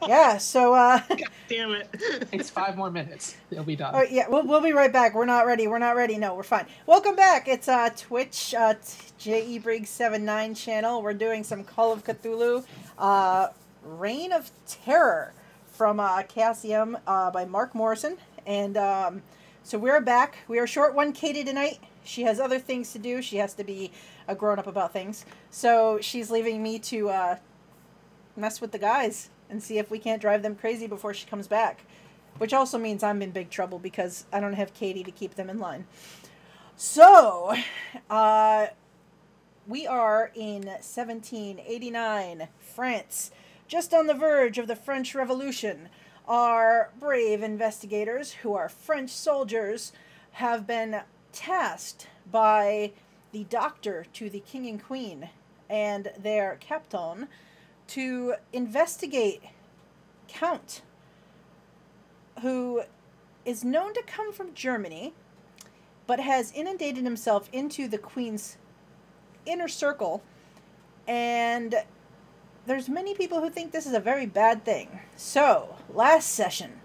Yeah, so, God damn it. It's 5 more minutes. It'll be done. oh, yeah, we'll be right back. We're not ready. We're not ready. No, we're fine. Welcome back. It's Twitch, JEBrig79 channel. We're doing some Call of Cthulhu, Reign of Terror from Cassium by Mark Morrison. And so we're back. We are short one Katy tonight. She has other things to do. She has to be a grown-up about things. So she's leaving me to mess with the guys and see if we can't drive them crazy before she comes back. Which also means I'm in big trouble because I don't have Katy to keep them in line. So, we are in 1789, France, just on the verge of the French Revolution. Our brave investigators, who are French soldiers, have been tasked by the doctor to the king and queen and their captain to investigate Count, who is known to come from Germany, but has inundated himself into the Queen's inner circle, and there's many people who think this is a very bad thing. So, last session,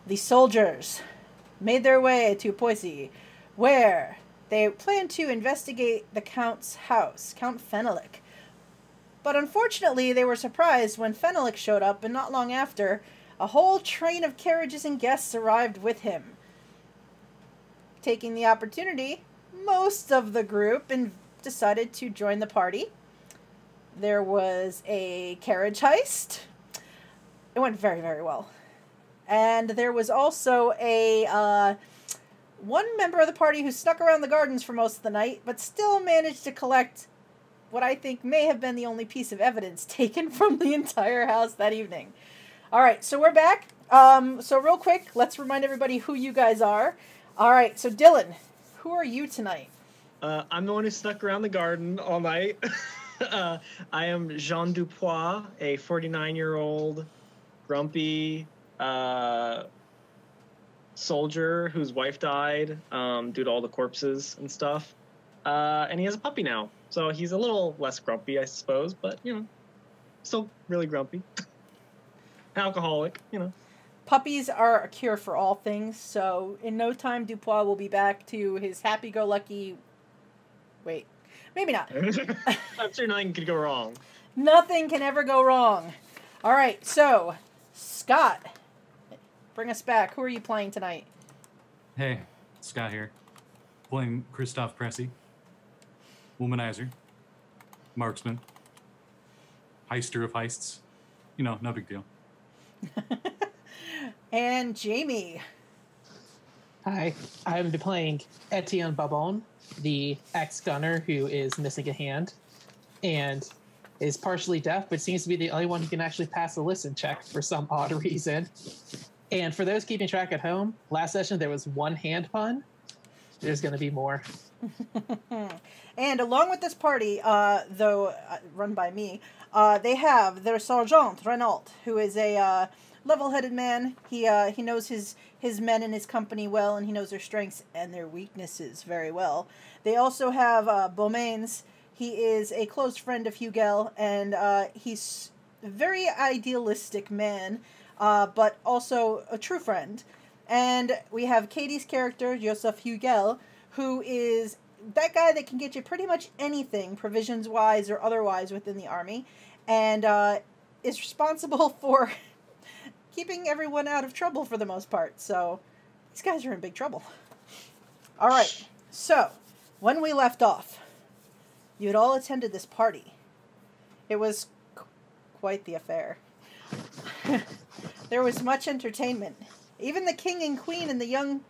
the soldiers made their way to Poissy, where they planned to investigate the Count's house, Count Fenelick. But unfortunately, they were surprised when Fenelick showed up, and not long after, a whole train of carriages and guests arrived with him. Taking the opportunity, most of the group decided to join the party. There was a carriage heist. It went very, very well. And there was also a one member of the party who snuck around the gardens for most of the night, but still managed to collect what I think may have been the only piece of evidence taken from the entire house that evening. All right, so we're back. So real quick, let's remind everybody who you guys are. All right, so Dylan, who are you tonight? I'm the one who snuck around the garden all night. I am Jean Dupois, a 49-year-old grumpy soldier whose wife died due to all the corpses and stuff. And he has a puppy now. So he's a little less grumpy, I suppose, but, you know, still really grumpy. Alcoholic, you know. Puppies are a cure for all things, so in no time Dupois will be back to his happy-go-lucky... Wait, maybe not. I'm sure nothing could go wrong. Nothing can ever go wrong. All right, so, Scott, bring us back. Who are you playing tonight? Hey, Scott here. Playing Christophe Pressi. Womanizer. Marksman. Heister of heists. You know, no big deal. And Jamey. Hi, I'm playing Etienne Babin, the ex-gunner who is missing a hand and is partially deaf, but seems to be the only one who can actually pass a listen check for some odd reason. And for those keeping track at home, last session there was one hand pun. There's going to be more. And along with this party, though run by me, they have their Sergeant Renault, who is a level-headed man. He knows his men and his company well, and he knows their strengths and their weaknesses very well. They also have Beaumains. He is a close friend of Hugel, and he's a very idealistic man, but also a true friend. And we have Katy's character, Joseph Hugel, who is that guy that can get you pretty much anything, provisions-wise or otherwise, within the army, and is responsible for keeping everyone out of trouble for the most part. So these guys are in big trouble. All right, so when we left off, you had all attended this party. It was quite the affair. There was much entertainment. Even the king and queen and the young,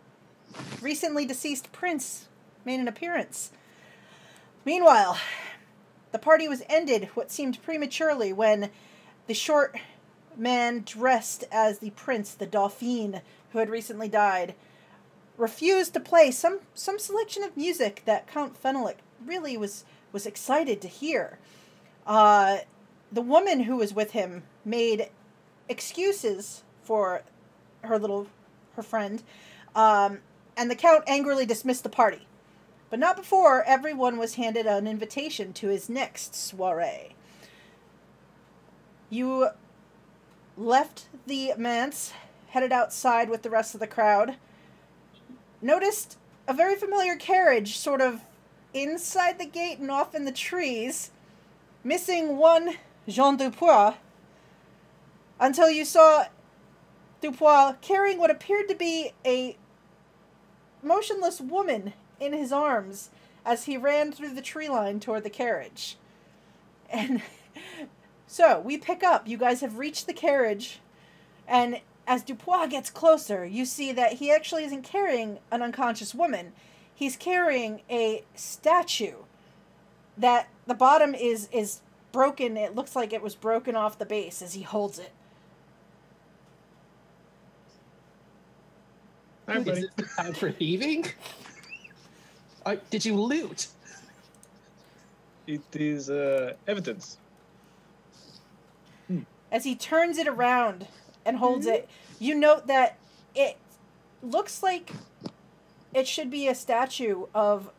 recently deceased prince made an appearance. Meanwhile, the party was ended what seemed prematurely when the short man dressed as the prince, the Dauphin, who had recently died, refused to play some selection of music that Count Fenelick really was excited to hear. The woman who was with him made excuses for her friend, and the Count angrily dismissed the party. But not before everyone was handed an invitation to his next soiree. You left the manse, headed outside with the rest of the crowd, noticed a very familiar carriage sort of inside the gate and off in the trees, missing one Jean Dupois, until you saw Dupois carrying what appeared to be a motionless woman in his arms as he ran through the tree line toward the carriage. And so we pick up. You guys have reached the carriage, and as Dupois gets closer, you see that he actually isn't carrying an unconscious woman. He's carrying a statue that the bottom is broken. It looks like it was broken off the base as he holds it. Hi, buddy. Is this time for heaving? Did you loot? It is evidence. As he turns it around and holds it, you note that it looks like it should be a statue of,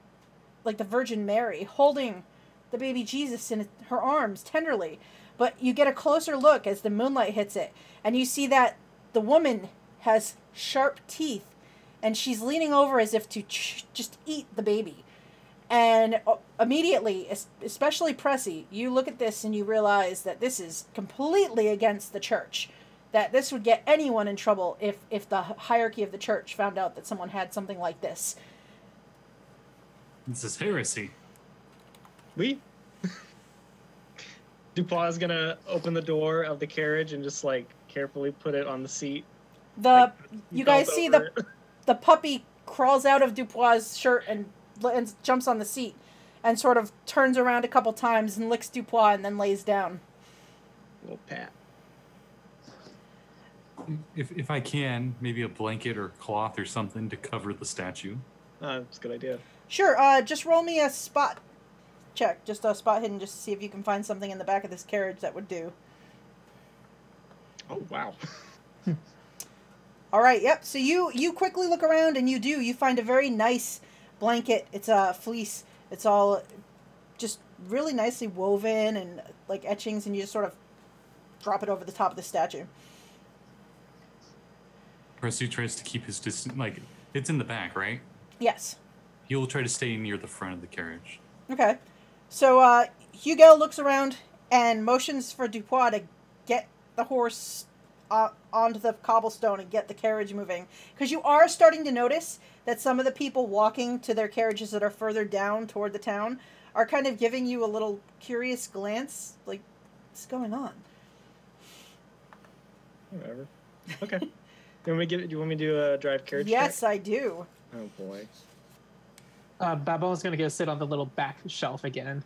like, the Virgin Mary holding the baby Jesus in her arms tenderly. But you get a closer look as the moonlight hits it, and you see that the woman has sharp teeth, and she's leaning over as if to just eat the baby. And immediately, especially Pressi, you look at this and you realize that this is completely against the church. That this would get anyone in trouble if the hierarchy of the church found out that someone had something like this. This is heresy. We? Dupois is gonna open the door of the carriage and just, like, carefully put it on the seat. You guys see the puppy crawls out of Dupois' shirt and jumps on the seat and sort of turns around a couple times and licks Dupois and then lays down. Little pat. If I can, maybe a blanket or cloth or something to cover the statue. That's a good idea. Sure, just roll me a spot check. Just a spot hidden, just to see if you can find something in the back of this carriage that would do. Oh, wow. All right, yep. So you quickly look around and you find a very nice blanket. It's a fleece. It's all just really nicely woven and like etchings, and you just sort of drop it over the top of the statue. Pressi tries to keep his distance, like, it's in the back, right? Yes. He'll try to stay near the front of the carriage. Okay. So Hugel looks around and motions for Dupois to get the horse onto the cobblestone and get the carriage moving. Because you are starting to notice that some of the people walking to their carriages that are further down toward the town are kind of giving you a little curious glance. Like, what's going on? Whatever. Okay. Do you want me to do a drive carriage Yes, check? I do. Oh, boy. Babin's going to go sit on the little back shelf again.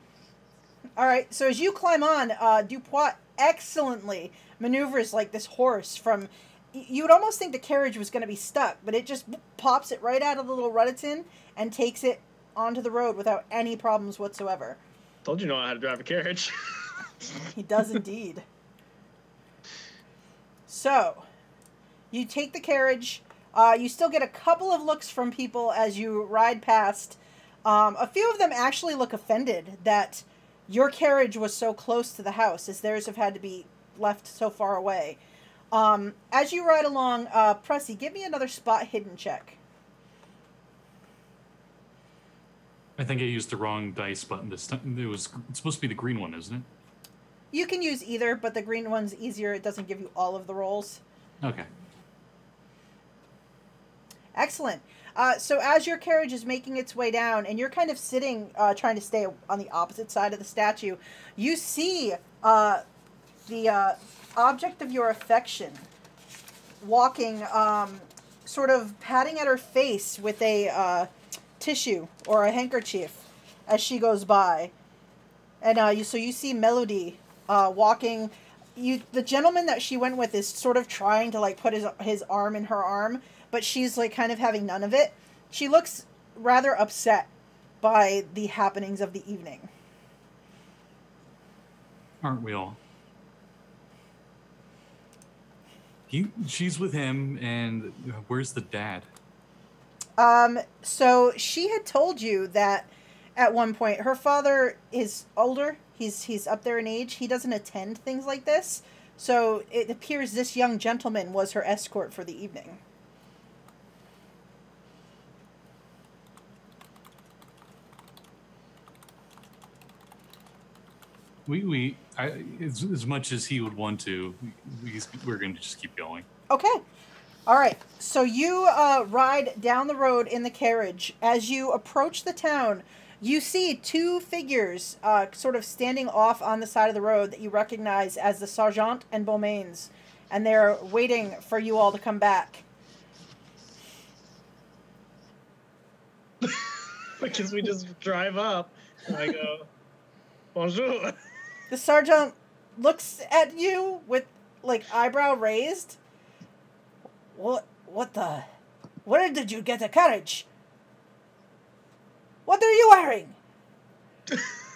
All right, so as you climb on, Dupois excellently maneuvers like this horse from... You would almost think the carriage was going to be stuck, but it just pops it right out of the little rut it's in and takes it onto the road without any problems whatsoever. Told you know how to drive a carriage. He does indeed. So, you take the carriage. You still get a couple of looks from people as you ride past. A few of them actually look offended that your carriage was so close to the house, as theirs have had to be left so far away. As you ride along, Pressi, give me another spot hidden check. I think I used the wrong dice button this time. It's supposed to be the green one, isn't it? You can use either, but the green one's easier. It doesn't give you all of the rolls. Okay. Excellent. So as your carriage is making its way down, and you're kind of sitting, trying to stay on the opposite side of the statue, you see the object of your affection walking, sort of patting at her face with a tissue or a handkerchief as she goes by. And so you see Melody walking. The gentleman that she went with is sort of trying to like put his arm in her arm, but she's like kind of having none of it. She looks rather upset by the happenings of the evening. Aren't we all? She's with him, and where's the dad? So she had told you that at one point her father is older. He's up there in age. He doesn't attend things like this. So it appears this young gentleman was her escort for the evening. As much as he would want to, we're going to just keep going. Okay. All right. So you ride down the road in the carriage. As you approach the town, you see two figures sort of standing off on the side of the road that you recognize as the Sergeant and Beaumains. And they're waiting for you all to come back. Because we just drive up and I go, bonjour. The Sergeant looks at you with, like, eyebrow raised. What the? Where did you get a carriage? What are you wearing?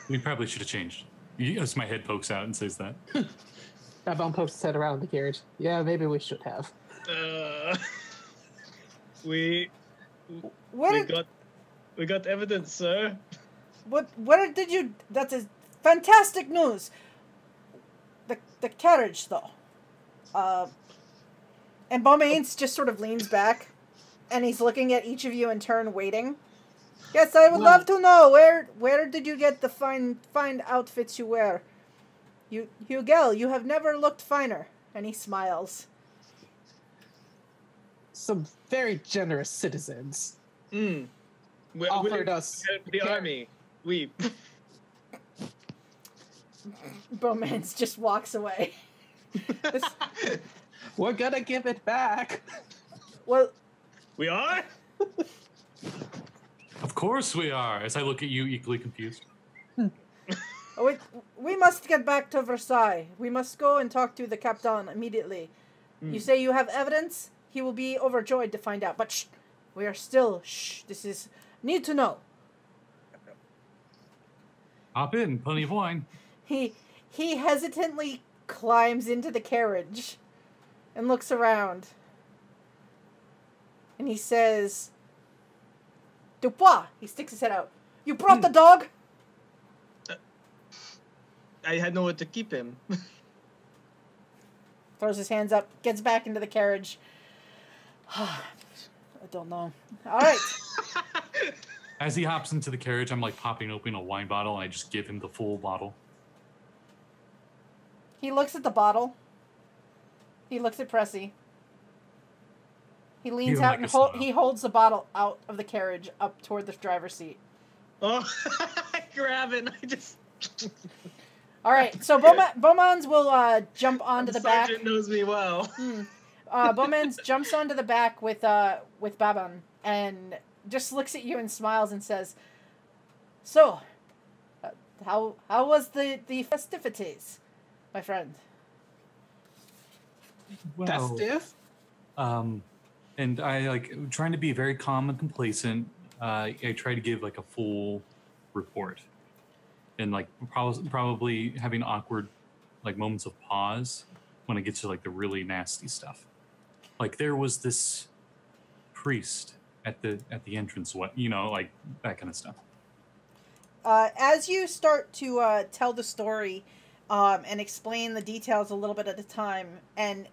We probably should have changed. As my head pokes out and says that. Babin pokes his head around the carriage. Yeah, maybe we should have. We got evidence, sir. Where did you? That is fantastic news. The carriage, though. And Beaumains just sort of leans back, and he's looking at each of you in turn, waiting. Yes, I would love to know where did you get the fine outfits you wear? Hugel, you have never looked finer. And he smiles. Some very generous citizens Offered us the army. We. Beaumains just walks away. We're gonna give it back. Well, We are? Of course we are. As I look at you, equally confused. we must get back to Versailles. We must go and talk to the Captain immediately. You say you have evidence? He will be overjoyed to find out. But shh, we are still, this is, need to know. Hop in, plenty of wine. He hesitantly climbs into the carriage and looks around. And he says, Dupois, he sticks his head out. You brought the dog? I had nowhere to keep him. Throws his hands up, gets back into the carriage. I don't know. All right. As he hops into the carriage, I'm like popping open a wine bottle, and I just give him the full bottle. He looks at the bottle. He looks at Pressi. He leans out and he holds the bottle out of the carriage up toward the driver's seat. Oh, I grab it and I just... All right, so Beaumains will jump onto the back. Sergeant knows me well. Beaumains jumps onto the back with Babin and just looks at you and smiles and says, "So, how was the festivities, my friend?" Well, Festive? And I trying to be very calm and complacent. I try to give like a full report, and like probably having awkward like moments of pause when it gets to like the really nasty stuff. Like there was this priest at the entrance, like that kind of stuff. As you start to tell the story and explain the details a little bit at a time, and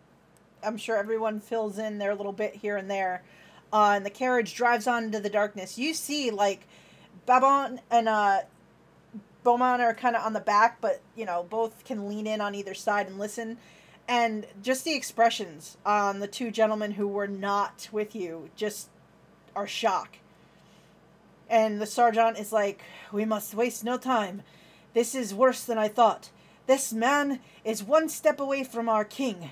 I'm sure everyone fills in their little bit here and there, and the carriage drives on into the darkness, you see like Babin and Beaumains are kind of on the back, but both can lean in on either side and listen. And just the expressions on the two gentlemen who were not with you just are shock. And the sergeant is like, "We must waste no time. This is worse than I thought. This man is one step away from our king.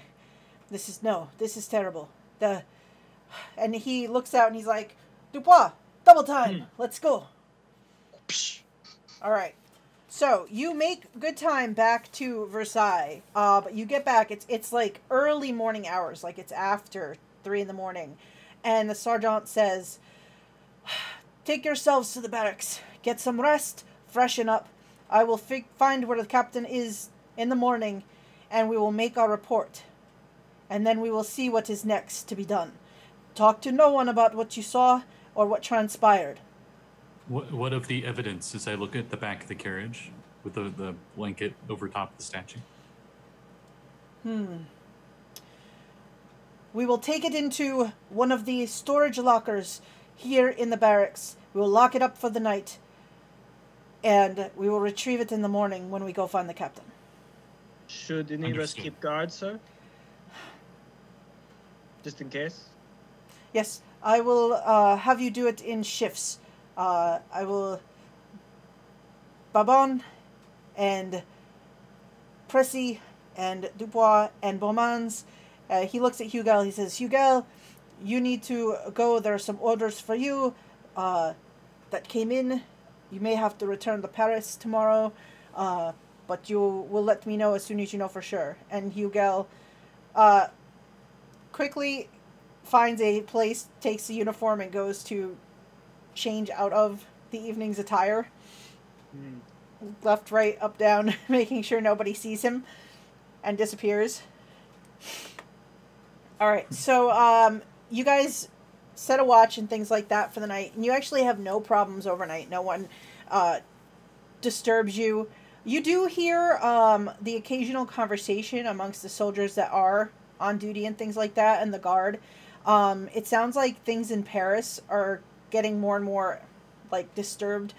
This is terrible." And he looks out and he's like, "Dupois, double time. Let's go." All right. So you make good time back to Versailles, but you get back. It's like early morning hours, like it's after 3 a.m, and the sergeant says, "Take yourselves to the barracks, get some rest, freshen up. I will find where the captain is in the morning, and we will make our report, and then we will see what is next to be done. Talk to no one about what you saw or what transpired." What of the evidence as I look at the back of the carriage with the blanket over top of the statue? We will take it into one of the storage lockers here in the barracks. We will lock it up for the night. And we will retrieve it in the morning when we go find the captain. Should any of us keep guard, sir? Just in case? Yes, I will have you do it in shifts. I will... Babin and Pressi and Dupois and Beaumans. He looks at Hugel. He says, Hugel, you need to go. There are some orders for you that came in. You may have to return to Paris tomorrow, but you will let me know as soon as you know for sure. And Hugel quickly finds a place, takes the uniform, and goes to change out of the evening's attire. Left, right, up, down, making sure nobody sees him, and disappears. Alright, so you guys set a watch and things like that for the night, and you actually have no problems overnight. No one disturbs you. You do hear the occasional conversation amongst the soldiers that are on duty and things like that, and the guard. It sounds like things in Paris are getting more and more like disturbed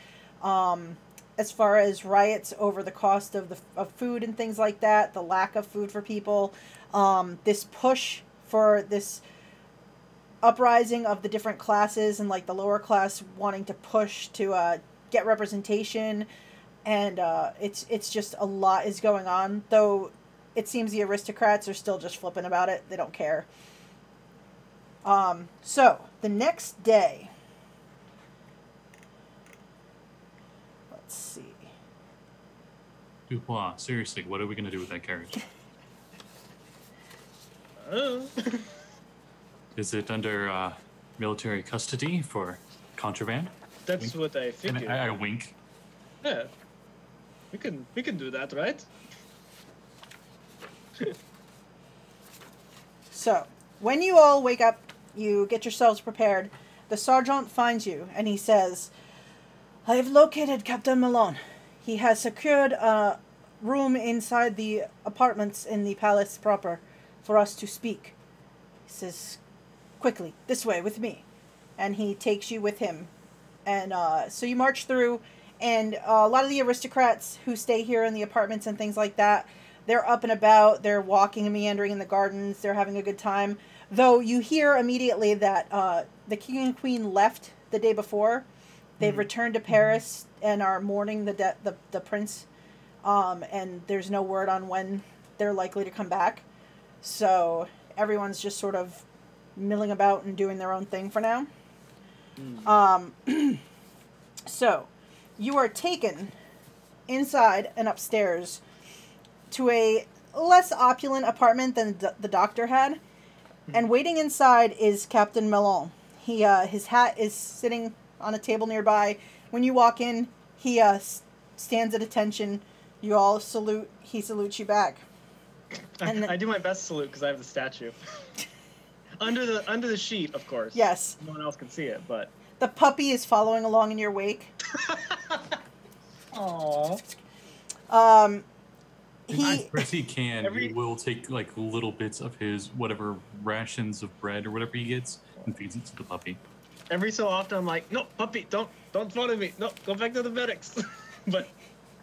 as far as riots over the cost of food and things like that, the lack of food for people, this push for this uprising of the different classes and like the lower class wanting to push to get representation, and it's just a lot is going on, though it seems the aristocrats are still just flipping about it. They don't care. So the next day, let's see. Dupois, seriously, what are we going to do with that carriage? Is it under military custody for contraband? That's what I figured. And I wink. Yeah, we can do that, right? So, when you all wake up, you get yourselves prepared. The sergeant finds you, and he says, I have located Captain Malone. He has secured a room inside the apartments in the palace proper for us to speak. He says, quickly, this way, with me. And he takes you with him. And so you march through, and a lot of the aristocrats who stay here in the apartments and things like that, they're up and about, they're walking and meandering in the gardens, they're having a good time. Though you hear immediately that the king and queen left the day before. They've returned to Paris and are mourning the prince, and there's no word on when they're likely to come back. So everyone's just sort of milling about and doing their own thing for now. So you are taken inside and upstairs to a less opulent apartment than the doctor had. And waiting inside is Captain Malone. He his hat is sitting on a table nearby. When you walk in, he stands at attention. You all salute. He salutes you back. And I do my best salute because I have the statue. under the sheet, of course. Yes. No one else can see it, but the puppy is following along in your wake. Aww. As he can, he will take like little bits of his whatever rations of bread or whatever he gets and feeds it to the puppy. Every so often, I'm like, no, puppy, don't follow me. No, go back to the barracks. But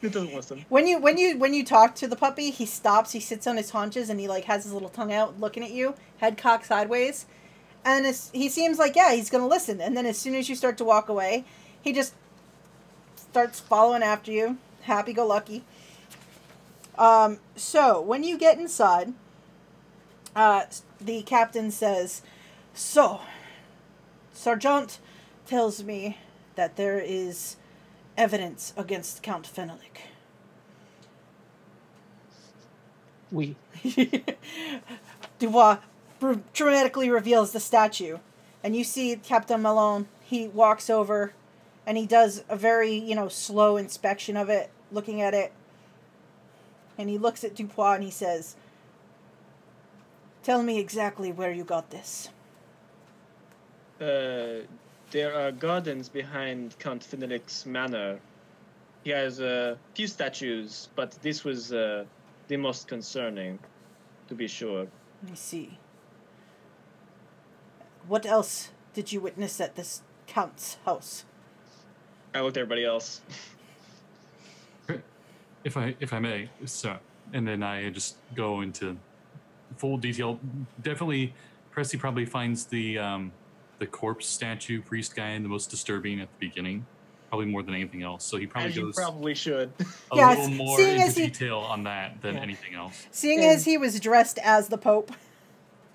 it doesn't listen. When you talk to the puppy, he stops. He sits on his haunches and he like has his little tongue out, looking at you, head cocked sideways, and he seems like he's gonna listen. And then as soon as you start to walk away, he just starts following after you, happy-go-lucky. So, when you get inside, the captain says, so, Sergeant tells me that there is evidence against Count Fenelick. We. Dupois dramatically reveals the statue, and you see Captain Malone. He walks over, and he does a very, slow inspection of it, looking at it. And he looks at Dupois and he says, tell me exactly where you got this. There are gardens behind Count Fenelick's manor. He has a few statues, but this was the most concerning. to be sure. Let me see. What else did you witness at this Count's house? I looked at everybody else. If I may, sir. And then I just go into full detail. Definitely, Pressi probably finds the corpse statue priest guy the most disturbing at the beginning, probably more than anything else. So he probably As you goes probably should. a little more into detail on that than anything else. Seeing as he was dressed as the Pope.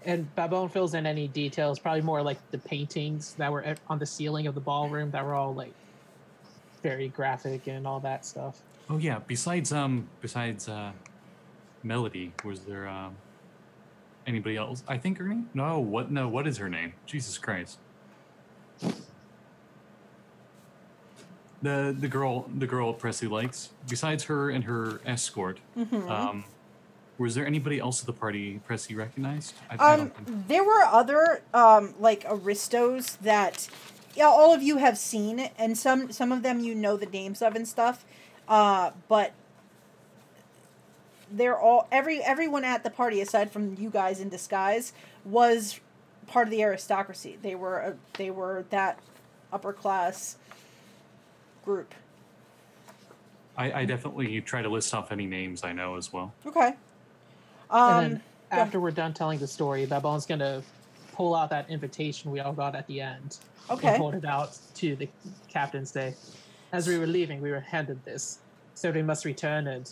And Babin fills in any details, probably more like the paintings that were on the ceiling of the ballroom that were all like very graphic and all that stuff. Oh yeah. Besides Melody, was there anybody else? I think her name? No. What is her name? Jesus Christ. The girl Pressi likes. Besides her and her escort, was there anybody else at the party Pressi recognized? I don't think. There were other like aristos that all of you have seen, and some of them you know the names of and stuff. But they're all everyone at the party aside from you guys in disguise was part of the aristocracy. They were that upper class group. I definitely try to list off any names I know as well. Okay. And then after we're done telling the story, Babin's gonna pull out that invitation we all got at the end. Okay. And hold it out to the captain and say, as we were leaving, we were handed this. So we must return, and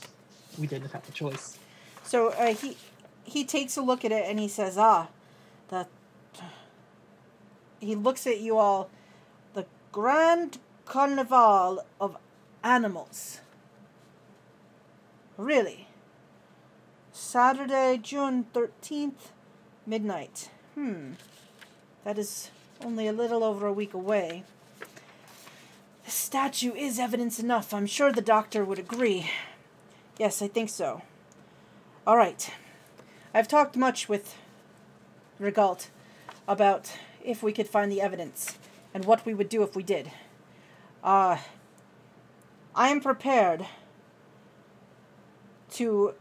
we didn't have a choice. So he takes a look at it and he says, he looks at you all. The Grand Carnival of Animals. Really? Saturday, June 13th, midnight. That is only a little over a week away. The statue is evidence enough. I'm sure the doctor would agree. Yes, I think so. All right. I've talked much with Regalt about if we could find the evidence and what we would do if we did. I am prepared to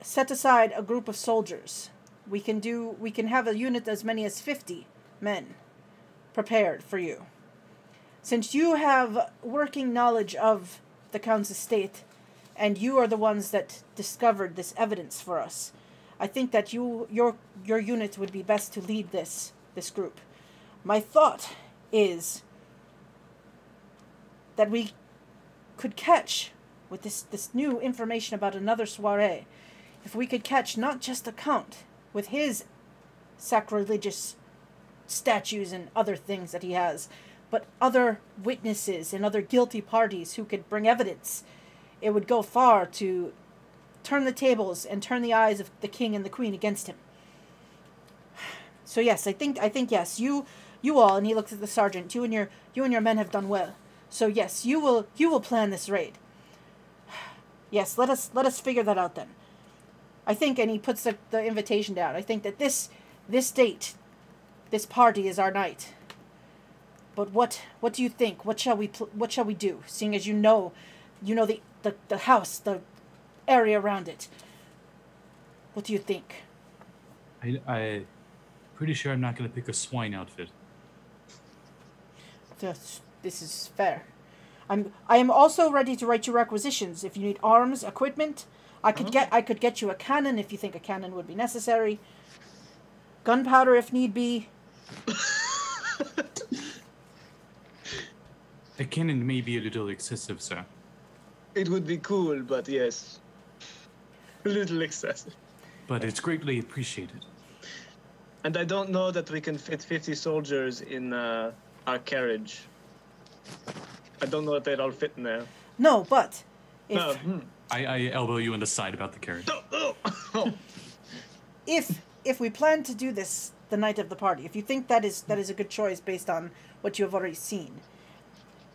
set aside a group of soldiers. We can have a unit as many as 50 men prepared for you. Since you have working knowledge of the Count's estate, and you are the ones that discovered this evidence for us, I think that your unit would be best to lead this group. My thought is that we could catch, with this new information about another soiree, if we could catch not just the Count with his sacrilegious statues and other things that he has, but other witnesses and other guilty parties who could bring evidence, it would go far to turn the tables and turn the eyes of the king and the queen against him. So yes, I think yes, you all, and he looks at the sergeant, you and your men have done well. So yes, you will plan this raid. Yes, let us figure that out then. I think, and he puts the invitation down. I think that this date, this party is our night. But what do you think? What shall we do? Seeing as you know the house, the area around it. What do you think? I pretty sure I'm not going to pick a swine outfit. This is fair. I am also ready to write you requisitions if you need arms, equipment. I could get you a cannon if you think a cannon would be necessary. Gunpowder if need be. A cannon may be a little excessive, sir. It would be cool, but yes, a little excessive. But it's greatly appreciated. And I don't know that we can fit 50 soldiers in our carriage. I don't know if they'd all fit in there. No, but if I elbow you in the side about the carriage. Oh. if we plan to do this the night of the party, if you think that is a good choice based on what you have already seen,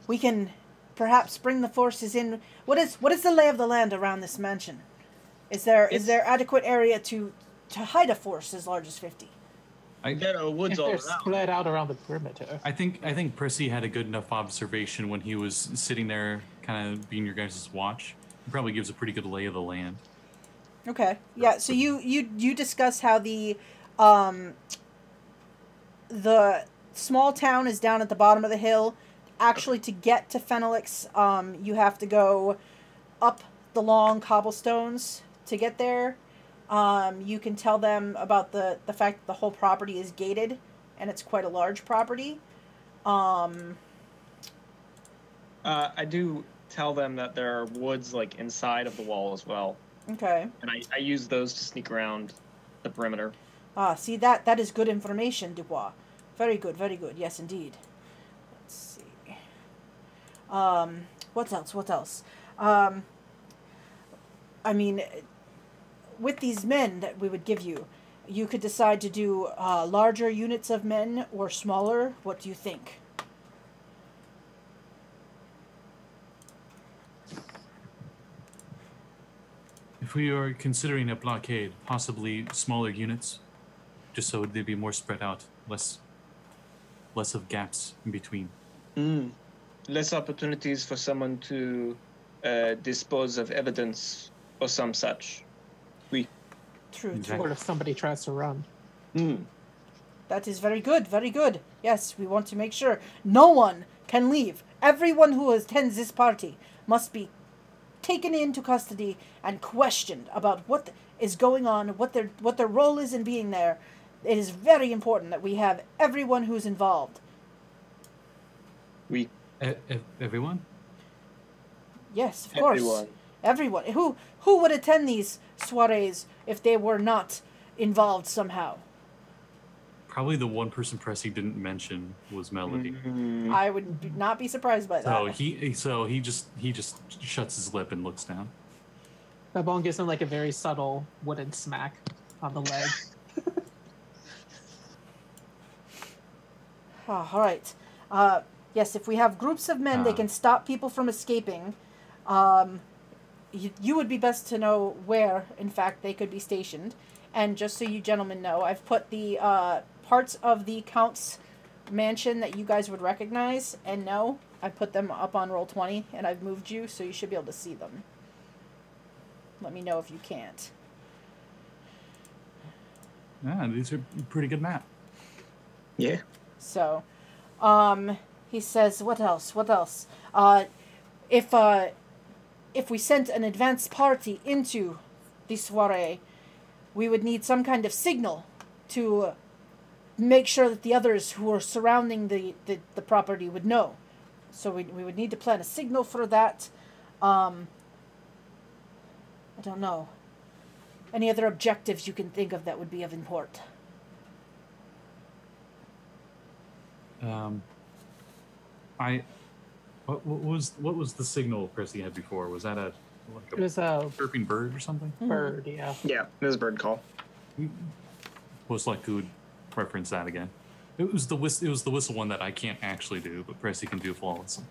we can perhaps bring the forces in. What is the lay of the land around this mansion? Is there adequate area to hide a force as large as 50? There are woods all They're around. spread out around the perimeter. I think Pressi had a good enough observation when he was sitting there, kind of being your guys' watch. He probably gives a pretty good lay of the land. Okay. Yeah. So you discuss how the small town is down at the bottom of the hill. Actually, to get to Fenelix, you have to go up the long cobblestones to get there. You can tell them about the fact that the whole property is gated, and it's quite a large property. I do tell them that there are woods like inside of the wall as well, Okay. and I use those to sneak around the perimeter. See, that is good information, Dupois. Very good, very good. Yes, indeed. Let's see. What else? What else? I mean, with these men that we would give you, you could decide to do larger units of men or smaller. What do you think? If we are considering a blockade, possibly smaller units, just so they'd be more spread out, less of gaps in between. Less opportunities for someone to dispose of evidence or some such. True, Exactly. true. Or if somebody tries to run. That is very good, very good. Yes, we want to make sure no one can leave. Everyone who attends this party must be taken into custody and questioned about what is going on, what their role is in being there. It is very important that we have everyone who's involved. Everyone? Yes, of course. Everyone. Who would attend these soirees if they were not involved somehow? Probably the one person Pressi didn't mention was Melody. I would not be surprised by that. So he just shuts his lip and looks down. Babin gives him like a very subtle wooden smack on the leg. All right. Yes, if we have groups of men, they can stop people from escaping. You would be best to know where, in fact, they could be stationed. And just so you gentlemen know, I've put the parts of the Count's mansion that you guys would recognize and know. I put them up on Roll20, and I've moved you, so you should be able to see them. Let me know if you can't. Yeah, these are a pretty good map. Yeah. So, he says, what else? What else? If we sent an advance party into the soiree, we would need some kind of signal to make sure that the others who are surrounding the property would know. So we would need to plan a signal for that. I don't know. Any other objectives you can think of that would be of import? What was the signal Pressi had before? Was that It was a chirping bird or something? bird, yeah. Yeah, it was a bird call. Most likely would reference that again. It was the whistle one that I can't actually do, but Pressi can do flawlessly.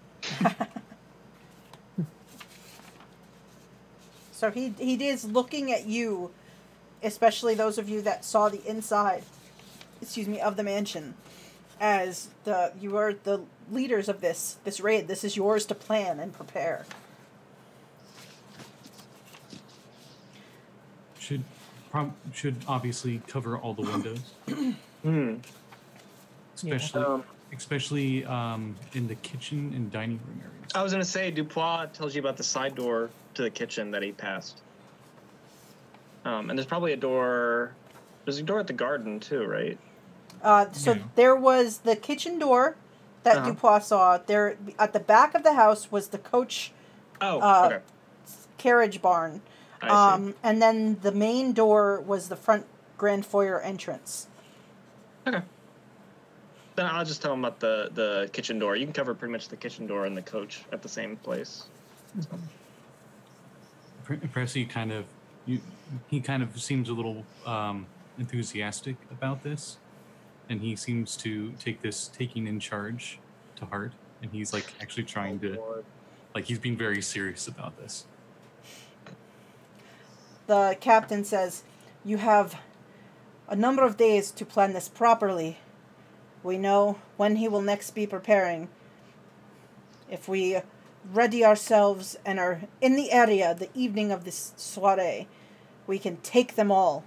So he is looking at you, especially those of you that saw the inside, of the mansion, as you are the leaders of this raid. This is yours to plan and prepare. Should obviously cover all the windows. Especially in the kitchen and dining room areas. I was gonna say Dupois tells you about the side door to the kitchen that he passed. And there's probably a door. There's a door at the garden too, right? There was the kitchen door that Dupois saw. There at the back of the house was the coach carriage barn. I see. And then the main door was the front grand foyer entrance. Okay. Then I'll just tell him about the kitchen door. You can cover pretty much the kitchen door and the coach at the same place. So. Pressi kind of seems a little enthusiastic about this, and he seems to take this taking in charge to heart, and he's like actually trying to he's being very serious about this. The captain says, "You have a number of days to plan this properly. We know when he will next be preparing. If we ready ourselves and are in the area the evening of this soiree, we can take them all.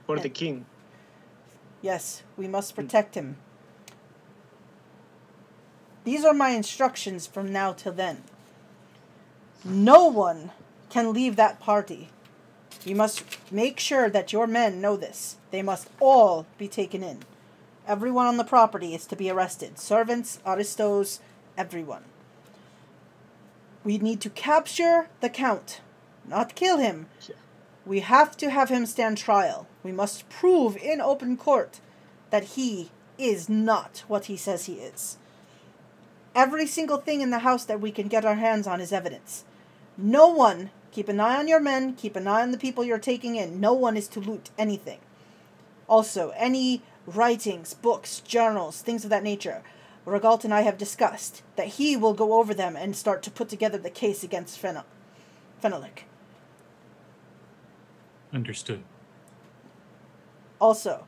For the king. Yes, we must protect him. These are my instructions from now till then. No one can leave that party. You must make sure that your men know this. They must all be taken in. Everyone on the property is to be arrested. Servants, aristos, everyone. We need to capture the Count, not kill him. Yeah. We have to have him stand trial. We must prove in open court that he is not what he says he is. Every single thing in the house that we can get our hands on is evidence. No one, keep an eye on your men, keep an eye on the people you're taking in. No one is to loot anything. Also, any writings, books, journals, things of that nature, Regalt and I have discussed that he will go over them and start to put together the case against Fenalik. Understood. Also,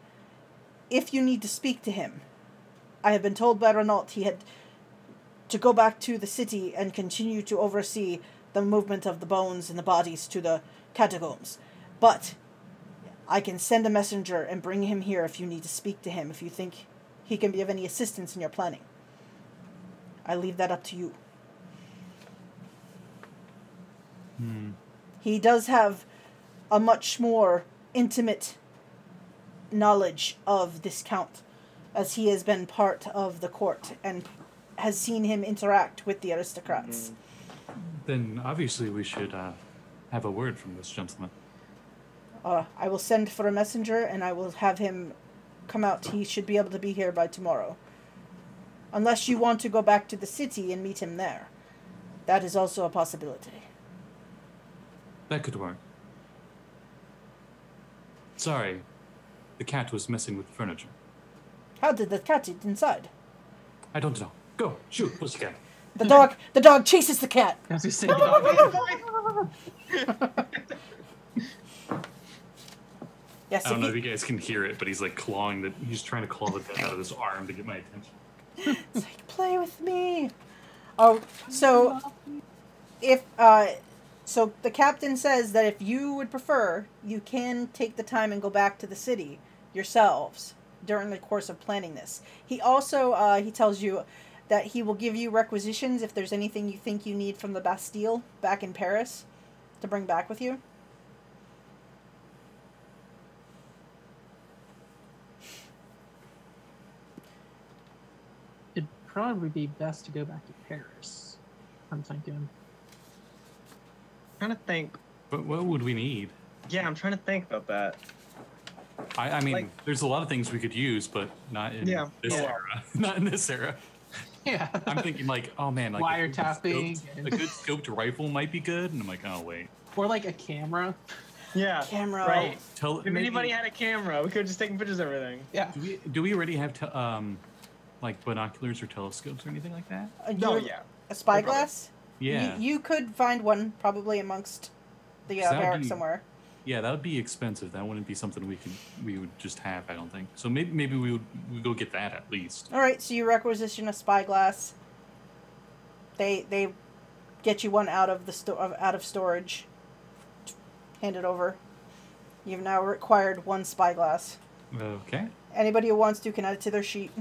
if you need to speak to him, I have been told by Renault he had to go back to the city and continue to oversee the movement of the bones and the bodies to the catacombs. But I can send a messenger and bring him here if you need to speak to him, if you think he can be of any assistance in your planning. I leave that up to you. He does have a much more intimate knowledge of this Count, as he has been part of the court and has seen him interact with the aristocrats. Then obviously we should have a word from this gentleman. I will send for a messenger and I will have him come out. He should be able to be here by tomorrow. Unless you want to go back to the city and meet him there. That is also a possibility. That could work. Sorry, the cat was messing with the furniture. How did the cat get inside? I don't know. Go, shoot, pussycat. The dog chases the cat. I was just saying, Yes, I don't know if you guys can hear it, but he's like he's trying to claw the death out of his arm to get my attention. It's like, play with me. Oh, so so the captain says that if you would prefer, you can take the time and go back to the city yourselves during the course of planning this. He also he tells you that he will give you requisitions if there's anything you think you need from the Bastille back in Paris to bring back with you. it'd probably be best to go back to Paris, I'm thinking. I'm trying to think. But what would we need? Yeah, I'm trying to think about that. I mean, Like- there's a lot of things we could use, but not in this era. Not in this era. Yeah. I'm thinking like, oh man, like Wiretapping a good scoped rifle might be good, and I'm like, oh wait. Or like a camera. Yeah. Camera. Right. If If anybody had a camera, we could have just taken pictures of everything. Yeah. do we already have like binoculars or telescopes or anything like that? No, yeah. A spyglass? Yeah. You could find one probably amongst the So that'd barracks be- somewhere. Yeah, that would be expensive. That wouldn't be something we would just have. I don't think. So maybe we go get that at least. All right, so you requisition a spyglass. They get you one out of out of storage. Hand it over. You've now acquired one spyglass. Okay. Anybody who wants to can add it to their sheet.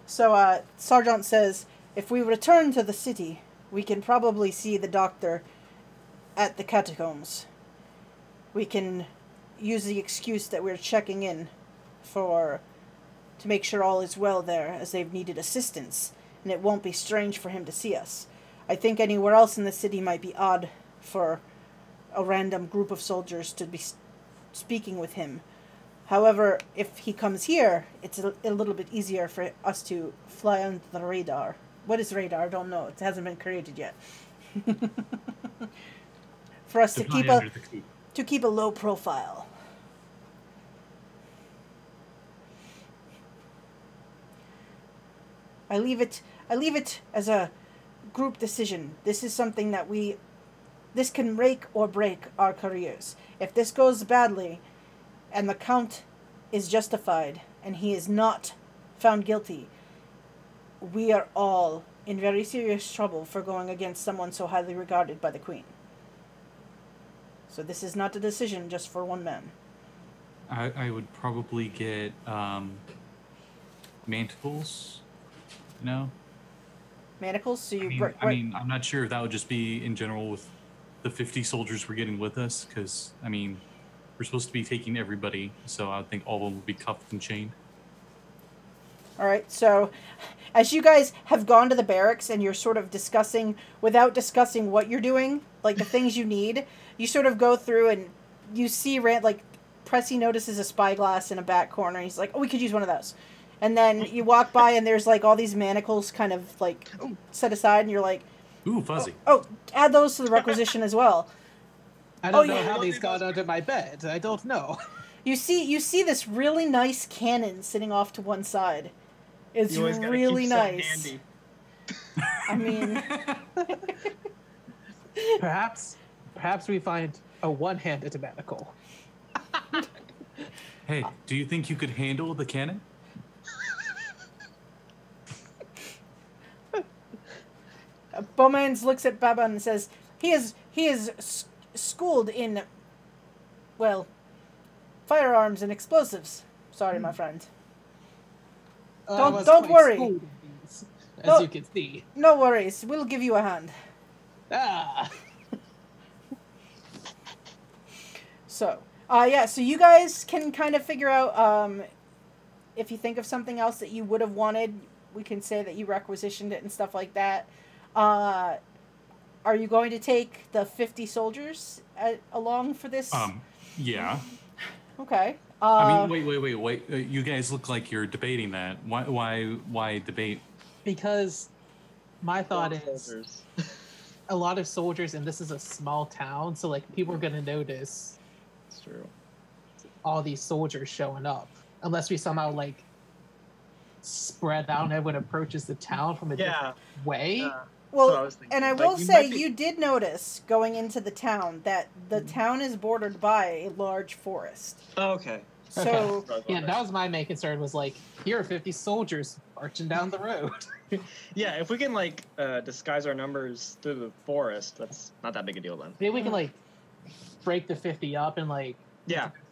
So Sergeant says, if we return to the city, we can probably see the doctor at the catacombs. We can use the excuse that we're checking in to make sure all is well there, as they've needed assistance, and it won't be strange for him to see us. I think anywhere else in the city might be odd for a random group of soldiers to be speaking with him. However, if he comes here, it's a little bit easier for us to fly under the radar. What is radar? I don't know. It hasn't been created yet. For us to keep a low profile. I leave it as a group decision. This is something that this can make or break our careers. If this goes badly and the Count is justified and he is not found guilty, we are all in very serious trouble for going against someone so highly regarded by the Queen. So this is not a decision just for one man. I would probably get manticles, you know? Manacles, so you... I mean, I'm not sure if that would just be in general with the 50 soldiers we're getting with us, because, I mean, we're supposed to be taking everybody, so I think all of them will be cuffed and chained. All right, so as you guys have gone to the barracks and you're sort of discussing, without discussing what you're doing, like the things you need, you sort of go through and you see, like, Pressi notices a spyglass in a back corner. He's like, oh, we could use one of those. And then you walk by and there's, like, all these manacles kind of, like, set aside, and you're like... Ooh, fuzzy. Oh, add those to the requisition as well. I don't know how these got under my bed. I don't know. You see this really nice cannon sitting off to one side. It's really nice. I mean... Perhaps we find a one-handed manacle. Hey, do you think you could handle the cannon? Beaumains looks at Babin and says, he is schooled in, well, firearms and explosives. Sorry, my friend. Don't worry. As you can see. No worries. We'll give you a hand. Ah. So, so you guys can kind of figure out, if you think of something else that you would have wanted, we can say that you requisitioned it and stuff like that. Are you going to take the 50 soldiers along for this? Yeah. Okay. I mean, wait. You guys look like you're debating that. Why debate? Because my thought is a lot of soldiers, and this is a small town, so like people are gonna notice. It's true. All these soldiers showing up, unless we somehow like spread out and everyone approaches the town from a different way. Well, and I will say, you did notice going into the town that the town is bordered by a large forest. Oh, okay. So yeah, that was my main concern. Was like, here are 50 soldiers marching down the road. Yeah, if we can like disguise our numbers through the forest, that's not that big a deal then. Maybe we can like break the 50 up and like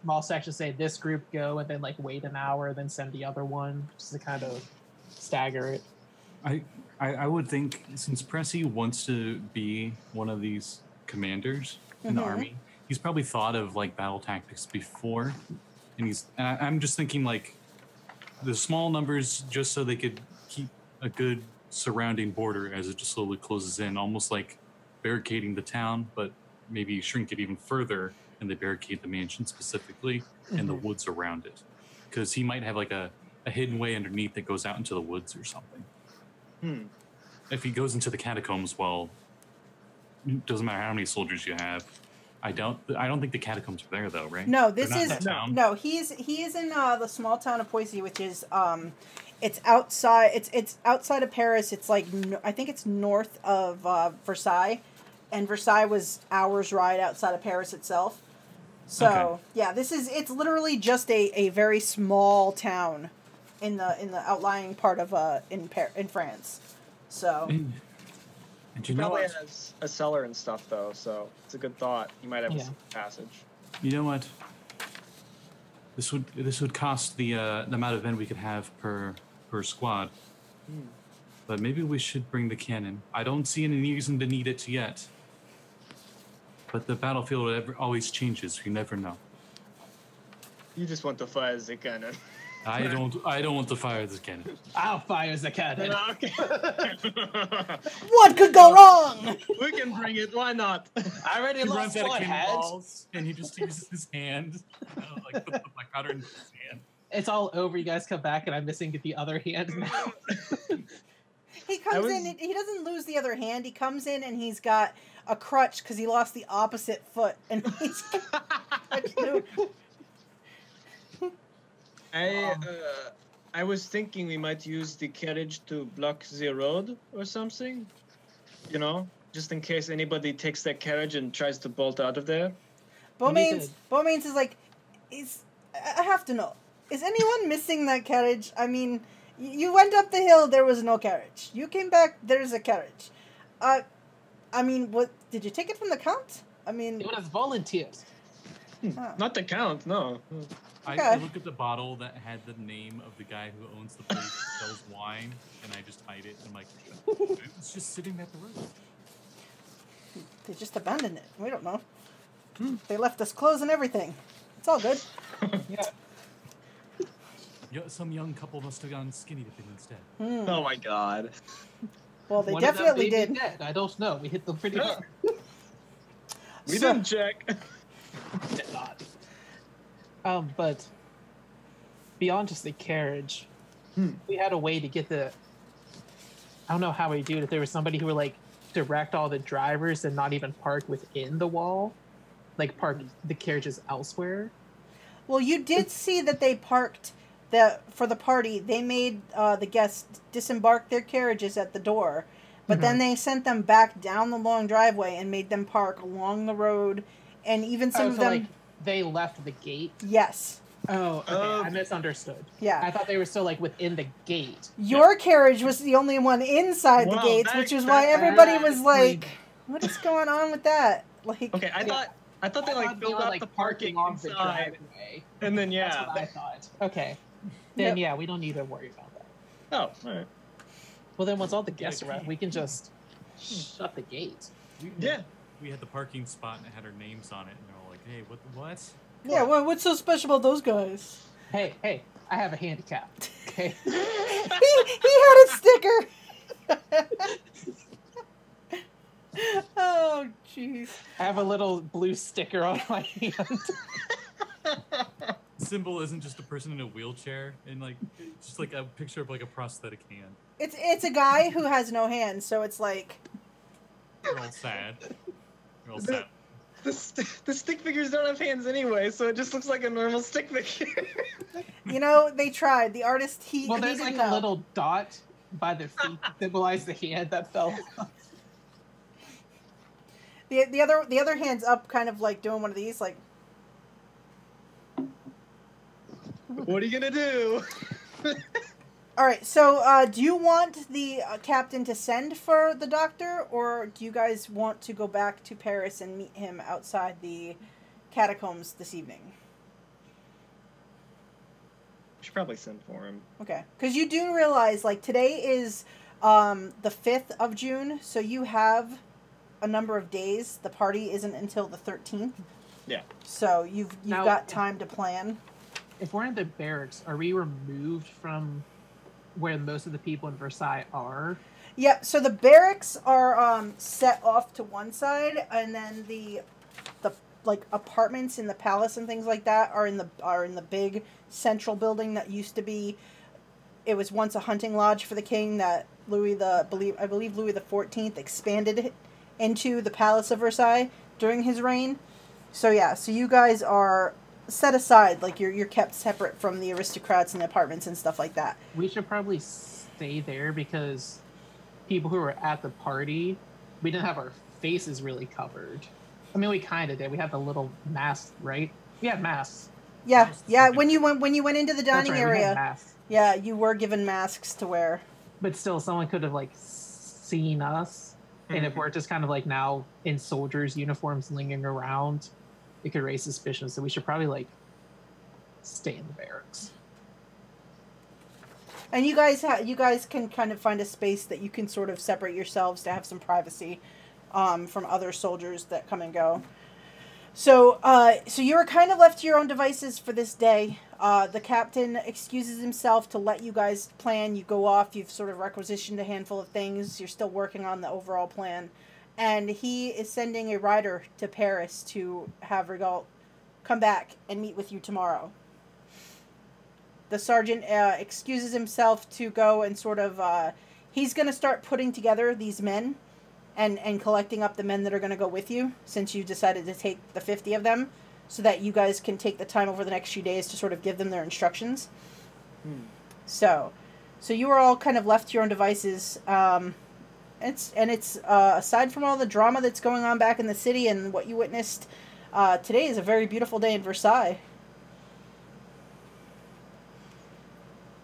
small sections. Say this group go, and then like wait an hour, then send the other one, just to kind of stagger it. I would think, since Pressi wants to be one of these commanders in the army, he's probably thought of like battle tactics before, and I'm just thinking like the small numbers just so they could keep a good surrounding border as it just slowly closes in, almost like barricading the town, but maybe shrink it even further and they barricade the mansion specifically and the woods around it, because he might have like a hidden way underneath that goes out into the woods or something. If he goes into the catacombs, well, it doesn't matter how many soldiers you have. I don't think the catacombs are there though, right? No, this is no. He is in the small town of Poissy, which is it's outside. It's outside of Paris. It's like I think it's north of Versailles, and Versailles was hours ride outside of Paris itself. So yeah, it's literally just a very small town in the outlying part of in France. So and you know probably what? has a cellar and stuff though, so it's a good thought. You might have a passage. You know what? This would cost the amount of men we could have per squad. But maybe we should bring the cannon. I don't see any reason to need it yet. But the battlefield always changes. You never know. You just want to fire the cannon. I don't want to fire the cannon. I'll fire the cannon. Okay. What could go wrong? We can bring it. Why not? I already lost one head. And he just uses his hand, like put the powder in his hand. It's all over. You guys come back, and I'm missing the other hand now. He comes in. He doesn't lose the other hand. He comes in and he's got a crutch because he lost the opposite foot, and he's. I was thinking we might use the carriage to block the road or something. You know, just in case anybody takes that carriage and tries to bolt out of there. Beaumains is like, I have to know. Is anyone missing that carriage? I mean, You went up the hill, there was no carriage. You came back, there's a carriage. I mean, what, did you take it from the Count? I mean... It was volunteered. Not the Count, no. Okay. I looked at the bottle that had the name of the guy who owns the place that sells wine, and I just hide it. And I'm like, it's just sitting at the road. They just abandoned it. We don't know. They left us clothes and everything. It's all good. Yeah. Some young couple must have gone skinny dipping instead. Oh my god. Well, they One of them definitely may be did. dead. I don't know. We hit them pretty hard. We So- didn't check. Did not. But beyond just the carriage, we had a way to get the. I don't know how we do it. If there was somebody who would like direct all the drivers and not even park within the wall, like park the carriages elsewhere. Well, you did see that they parked for the party. They made the guests disembark their carriages at the door, but then they sent them back down the long driveway and made them park along the road, and even some of So, them. like, they left the gate. Yes. Oh, okay. I misunderstood. Yeah. I thought they were still like within the gate. Your carriage was the only one inside the Wow, gates, that- which is that- why everybody was that's like, "What is going on with that?" Like, Okay, I thought they like thought they filled were, up like, the parking parking on the inside, driveway. and then That's yeah. what I thought. Okay. Then Yep. yeah, we don't need to worry about that. Oh, all right. Well, then once all the guests arrive, we can just shut the gate. Yeah. We had the parking spot and it had our names on it, and they're all like, "Hey, what?" yeah, well, what's so special about those guys? Hey, I have a handicap. Okay. he had a sticker. Oh, jeez. I have a little blue sticker on my hand. Symbol isn't just a person in a wheelchair, and like it's just like a picture of like a prosthetic hand. It's a guy who has no hands, so it's like, They're all sad. They're all sad. The stick figures don't have hands anyway, so it just looks like a normal stick figure. you know, they tried. The artist, Well, he there's didn't like know. a little dot by the feet to symbolize the hand that fell off. The other hand's up, kind of like doing one of these, like. What are you gonna do? All right, so do you want the captain to send for the doctor, or do you guys want to go back to Paris and meet him outside the catacombs this evening? We should probably send for him. Okay, because you do realize, like, today is the 5th of June, so you have a number of days. The party isn't until the 13th. Yeah. So you've Now- got time to plan. If we're in the barracks, are we removed from where most of the people in Versailles are? Yeah, so the barracks are set off to one side, and then the like apartments in the palace and things like that are in the big central building that used to be. It was once a hunting lodge for the king that I believe Louis the 14th expanded it into the Palace of Versailles during his reign. So yeah, so you guys are set aside, like you're kept separate from the aristocrats and the apartments and stuff like that. We should probably stay there because people who were at the party, we didn't have our faces really covered. I mean, we kind of did. We had the little masks, right? We had masks. Yeah, yeah. When you went into the dining That's right, we had area, masks. yeah, you were given masks to wear. But still, someone could have like seen us, and if we're just kind of like now in soldiers' uniforms lingering around, it could raise suspicion. So we should probably like stay in the barracks. And you guys can kind of find a space that you can sort of separate yourselves to have some privacy from other soldiers that come and go. So you were kind of left to your own devices for this day. The captain excuses himself to let you guys plan. You go off. You've sort of requisitioned a handful of things. You're still working on the overall plan. And he is sending a rider to Paris to have Regal come back and meet with you tomorrow. The sergeant excuses himself to go and sort of... he's going to start putting together these men and collecting up the men that are going to go with you, since you decided to take the 50 of them, so that you guys can take the time over the next few days to sort of give them their instructions. So you are all kind of left to your own devices. It's aside from all the drama that's going on back in the city and what you witnessed, today is a very beautiful day in Versailles.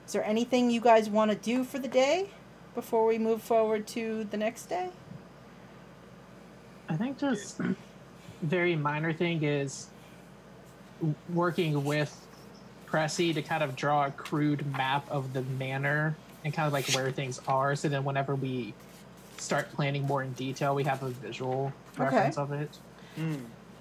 Is there anything you guys want to do for the day before we move forward to the next day? I think just very minor thing is working with Pressi to kind of draw a crude map of the manor and kind of like where things are, so then whenever we start planning more in detail, we have a visual reference of it.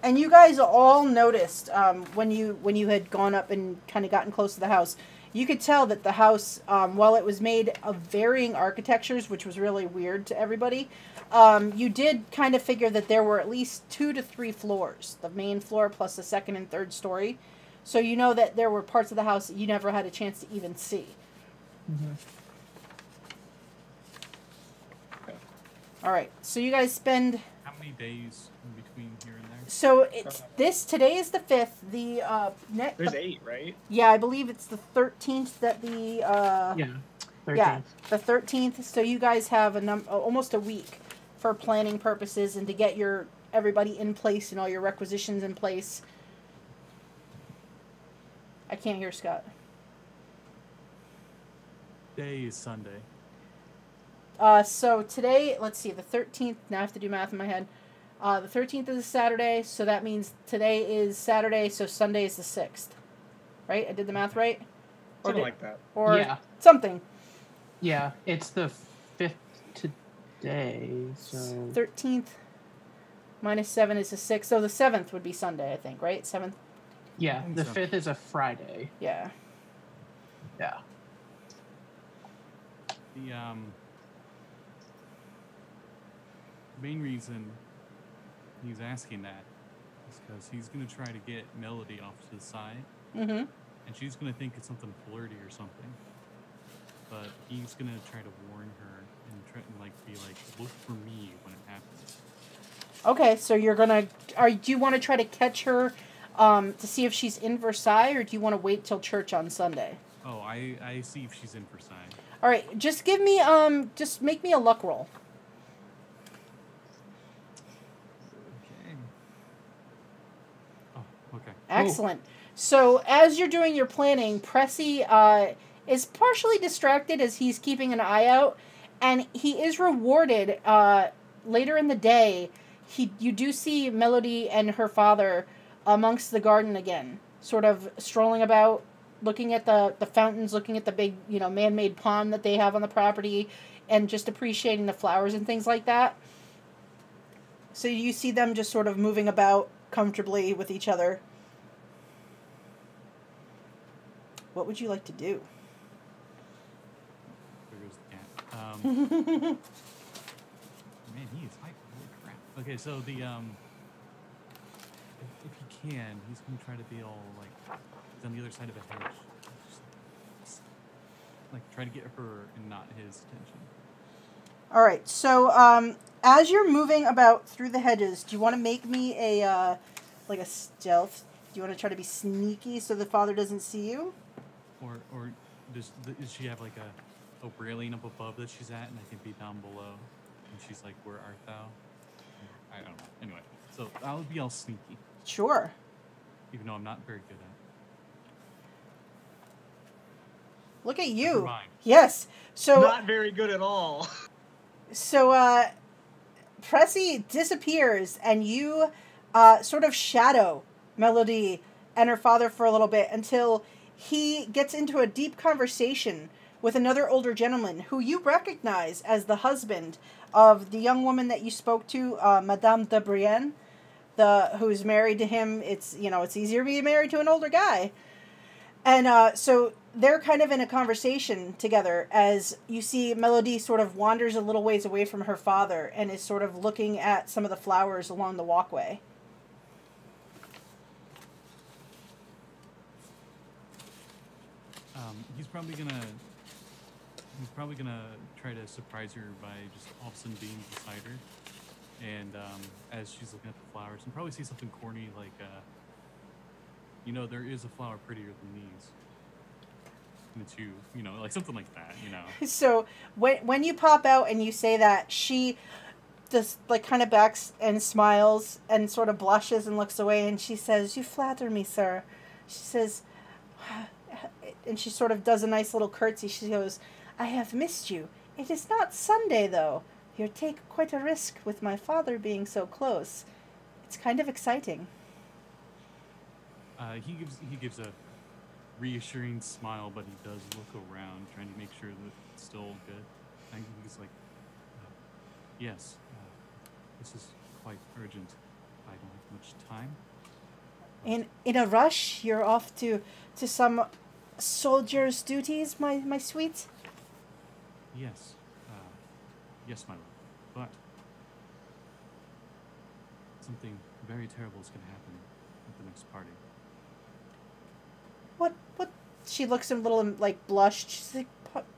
And you guys all noticed when you had gone up and kind of gotten close to the house, you could tell that the house, while it was made of varying architectures, which was really weird to everybody, you did kind of figure that there were at least 2 to 3 floors, the main floor plus the second and third story. So you know that there were parts of the house that you never had a chance to even see. Okay. All right, so you guys spend... How many days in between here and there? So it's today is the 5th. There's 8, right? Yeah, I believe it's the 13th that the 13th. Yeah, the 13th. So you guys have almost a week for planning purposes and to get everybody in place and all your requisitions in place. I can't hear Scott. Day is Sunday. So today, let's see, the 13th. Now I have to do math in my head. The 13th is a Saturday, so that means today is Saturday, so Sunday is the 6th. Right? I did the math right? Something like that. Or yeah. something. Yeah, it's the 5th today, so... 13th minus 7 is the 6th, so the 7th would be Sunday, I think, right? 7th? Yeah, the 5th is a Friday. Yeah. Yeah. The main reason he's asking that is because he's going to try to get Melody off to the side. Mm-hmm. And she's going to think it's something flirty or something. But he's going to try to warn her and try and be like, look for me when it happens. Okay, so you're going to... Do you want to try to catch her to see if she's in Versailles, or do you want to wait till church on Sunday? Oh, I see if she's in Versailles. All right, just give me... just make me a luck roll. Okay. Excellent. So as you're doing your planning, Pressi is partially distracted as he's keeping an eye out, and he is rewarded later in the day. You do see Melody and her father amongst the garden again, sort of strolling about, looking at the fountains, looking at the big, man-made pond that they have on the property, and just appreciating the flowers and things like that. So you see them just sort of moving about comfortably with each other. What would you like to do? There goes the cat. Man, he is hyper. Holy crap. Okay, so the if he can, he's gonna try to be all he's on the other side of a hedge. Just, try to get her and not his attention. All right. So as you're moving about through the hedges, do you want to make me a stealth? Do you want to try to be sneaky so the father doesn't see you? Or does she have a railing up above that she's at, and I can be down below, and she's like, "Where art thou?" I don't know. Anyway, so I'll be all sneaky. Sure. Even though I'm not very good at it. Look at you. Never mind. Yes. So Not very good at all. So Pressi disappears, and you sort of shadow Melody and her father for a little bit until he gets into a deep conversation with another older gentleman who you recognize as the husband of the young woman that you spoke to, Madame de Brienne, who's married to him. It's easier to be married to an older guy. And so they're kind of in a conversation together as you see Melody sort of wanders a little ways away from her father and is sort of looking at some of the flowers along the walkway. He's probably gonna try to surprise her by just all of a sudden being beside her, and as she's looking at the flowers, and probably see something corny like, there is a flower prettier than these. And it's you, something like that, So when you pop out and you say that, she just kind of backs and smiles and sort of blushes and looks away, and she says, "You flatter me, sir." She says, and she sort of does a nice little curtsy. She goes, "I have missed you. It is not Sunday, though. You take quite a risk with my father being so close. It's kind of exciting." He gives a reassuring smile, but he does look around, trying to make sure that it's still good. I think he's like, "Yes, this is quite urgent. I don't have much time." In a rush, you're off to some soldier's duties, my sweet? Yes. Yes, my lord. But something very terrible is going to happen at the next party. What? She looks a little, like, blushed. She's like,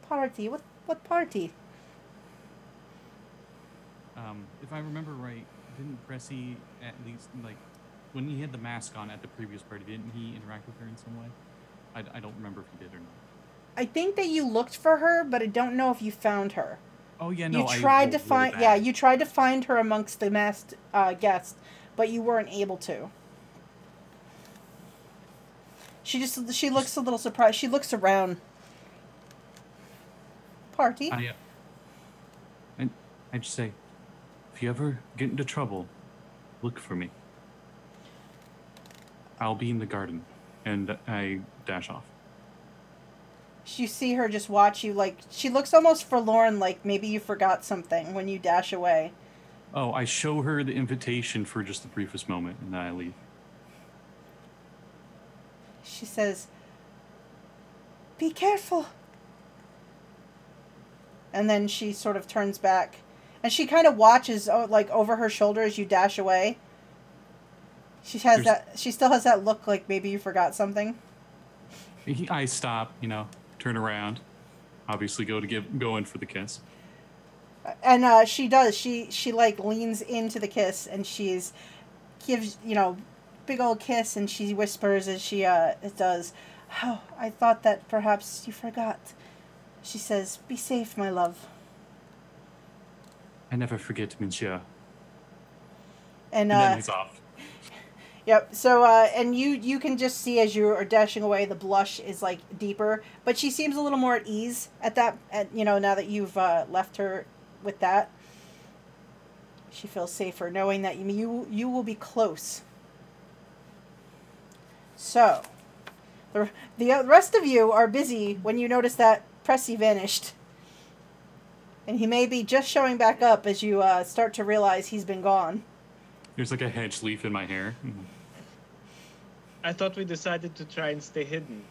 party? What party? If I remember right, didn't Pressi at least, like, when he had the mask on at the previous party, didn't he interact with her in some way? I don't remember if he did or not. I think that you looked for her, but I don't know if you found her. Oh yeah, no. You tried to find, really yeah, you tried to find her amongst the masked guests, but you weren't able to. She looks a little surprised. She looks around. Party? I just say, if you ever get into trouble, look for me. I'll be in the garden, and I dash off. You see her just watch you, like, she looks almost forlorn, like maybe you forgot something when you dash away. Oh, I show her the invitation for just the briefest moment, and then I leave. She says, "Be careful." And then she sort of turns back. And she kind of watches, like, over her shoulder as you dash away. She still has that look like maybe you forgot something. I stop, turn around, obviously go in for the kiss. And she does. She like leans into the kiss and gives big old kiss, and she whispers as she does, "Oh, I thought that perhaps you forgot." She says, "Be safe, my love." I never forget, monsieur. And then he's off. Yep. So, and you can just see as you are dashing away, the blush is like deeper, but she seems a little more at ease now that you've left her with that. She feels safer knowing that you will be close. So, the rest of you are busy when you notice that Pressi vanished. And he may be just showing back up as you start to realize he's been gone. There's like a hedge leaf in my hair. I thought we decided to try and stay hidden.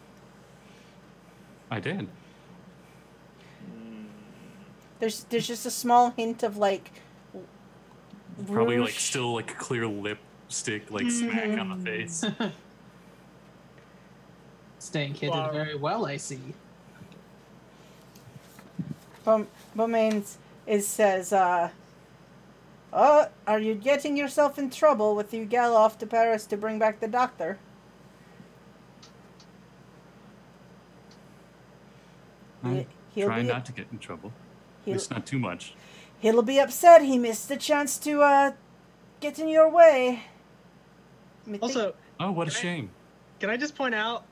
I did. There's just a small hint of like probably rouge. like still like a clear lipstick like smack on the face. Staying hidden very well, I see. Beaumains says, "Oh, are you getting yourself in trouble with Hugel off to Paris to bring back the doctor?" He'll try not to get in trouble. At least not too much. He'll be upset he missed the chance to get in your way. Also, oh, what a shame. Can I just point out,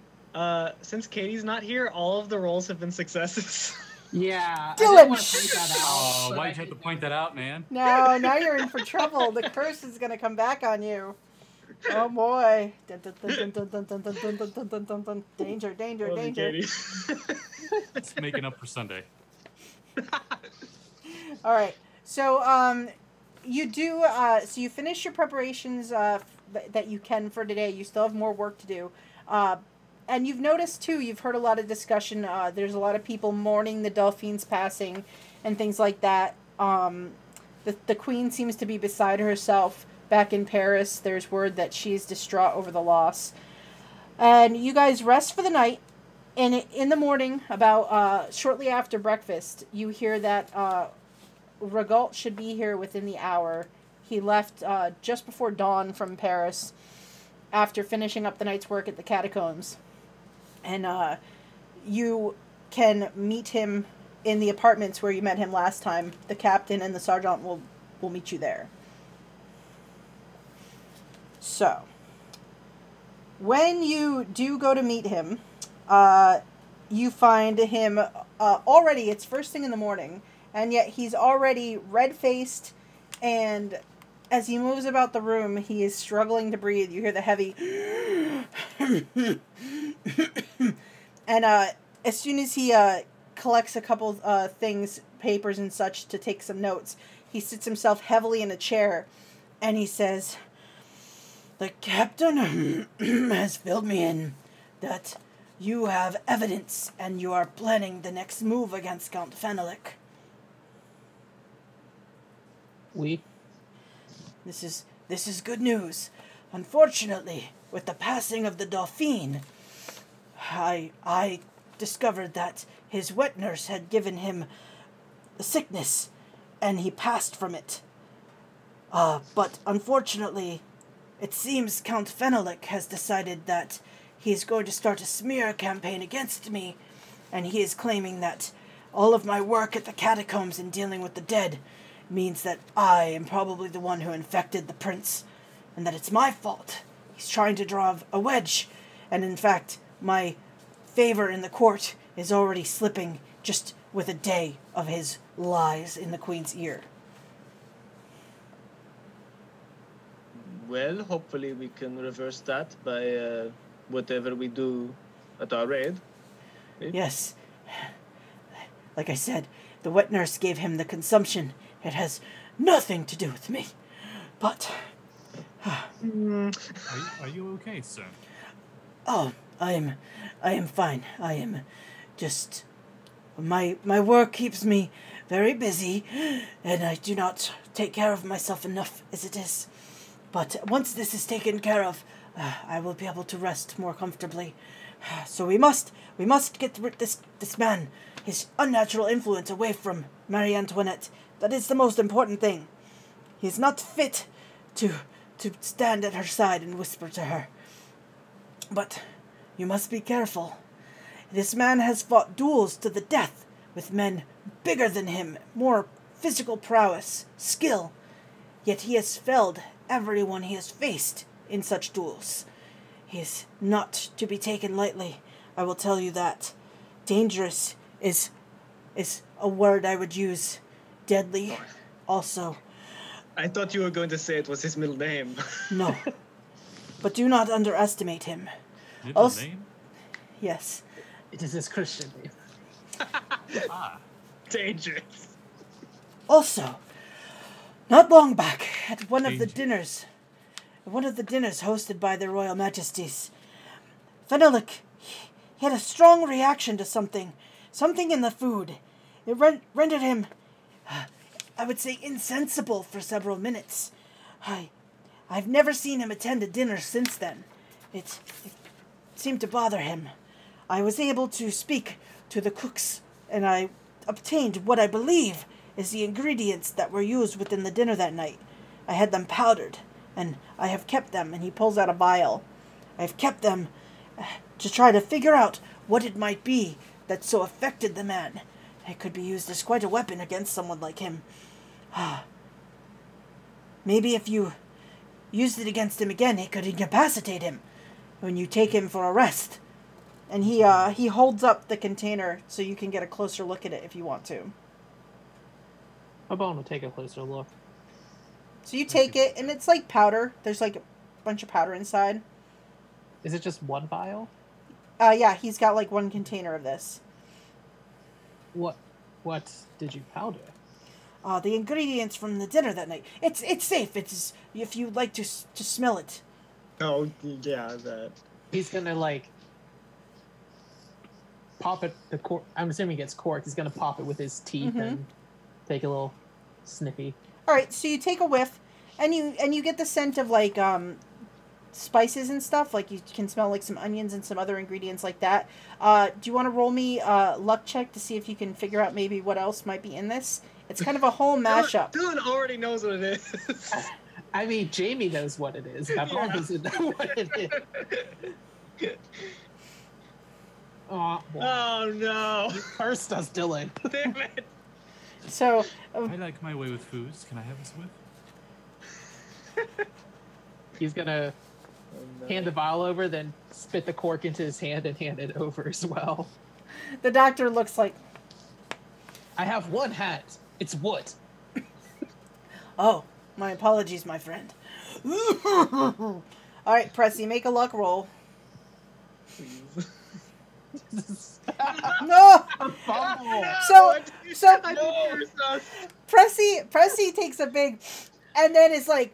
since Katy's not here, all of the rolls have been successes. Yeah. Dylan! I didn't want to point that out. Oh, why'd you have to point that out, man? No, now you're in for trouble. The curse is gonna come back on you. Oh boy. Danger, danger, Oh, danger. It's making up for Sunday. All right. So, you do, so you finish your preparations that you can for today. You still have more work to do. And you've noticed, too, you've heard a lot of discussion. There's a lot of people mourning the Delphine's passing and things like that. The Queen seems to be beside herself back in Paris. There's word that she's distraught over the loss. And you guys rest for the night. And in the morning, about shortly after breakfast, you hear that Regault should be here within the hour. He left just before dawn from Paris after finishing up the night's work at the catacombs. And you can meet him in the apartments where you met him last time. The captain and the sergeant will meet you there. So, when you do go to meet him, you find him already, it's first thing in the morning, and yet he's already red-faced, and as he moves about the room, he is struggling to breathe. You hear the heavy and as soon as he collects a couple things, papers and such, to take some notes, he sits himself heavily in a chair, and he says, "The captain has filled me in that you have evidence, and you are planning the next move against Count Fenelic." We? This is good news. Unfortunately, with the passing of the Dauphine, I discovered that his wet nurse had given him a sickness, and he passed from it. But unfortunately, it seems Count Fenelic has decided that he is going to start a smear campaign against me, and he is claiming that all of my work at the catacombs in dealing with the dead means that I am probably the one who infected the prince, and that it's my fault. He's trying to draw a wedge, and in fact, my favor in the court is already slipping just with a day of his lies in the queen's ear. Well, hopefully we can reverse that by whatever we do at our raid. Yes. Like I said, the wet nurse gave him the consumption. It has nothing to do with me. But... Are you okay, sir? Oh, I am fine. I am just... My work keeps me very busy, and I do not take care of myself enough as it is. But once this is taken care of, I will be able to rest more comfortably. So we must get this man, his unnatural influence, away from Marie Antoinette. That is the most important thing. He is not fit to stand at her side and whisper to her. But you must be careful. This man has fought duels to the death with men bigger than him, more physical prowess, skill, yet he has felled everyone he has faced in such duels. He is not to be taken lightly, I will tell you that. Dangerous is a word I would use. Deadly also. I thought you were going to say it was his middle name. No. But do not underestimate him. Middle name? Yes. It is his Christian name. Ah. Dangerous. Also, not long back, at one of the dinners hosted by their Royal Majesties, Fenelic, he had a strong reaction to something in the food. It rendered him, I would say, insensible for several minutes. I've never seen him attend a dinner since then. It seemed to bother him. I was able to speak to the cooks, and I obtained what I believe is the ingredients that were used within the dinner that night. I had them powdered, and I have kept them, and he pulls out a vial. I've kept them to try to figure out what it might be that so affected the man. It could be used as quite a weapon against someone like him. Maybe if you used it against him again, it could incapacitate him when you take him for a rest. And he holds up the container so you can get a closer look at it if you want to. Babin will take a closer look. So you take it, and it's like powder. There's like a bunch of powder inside. Is it just one vial? Yeah, he's got like one container of this. What did you powder? The ingredients from the dinner that night. It's safe. It's if you'd like to smell it. Oh, yeah, that. He's gonna like pop it. The cork. I'm assuming it's corked. He's gonna pop it with his teeth and take a little sniffy. All right, so you take a whiff, and you get the scent of like spices and stuff. Like you can smell like some onions and some other ingredients like that. Do you want to roll me a luck check to see if you can figure out maybe what else might be in this? It's kind of a whole mashup. Dylan already knows what it is. I mean, Jamey knows what it is. Babin doesn't know what it is. Oh no! Cursed us, Dylan. Damn it! So I like my way with foods. Can I have this with? He's gonna hand the vial over, then spit the cork into his hand and hand it over as well. The doctor looks like, I have one hat. It's wood. oh, my apologies, my friend. All right, Pressi, make a luck roll. Please. No. Fumble. So No. Pressi takes a big, and then is like,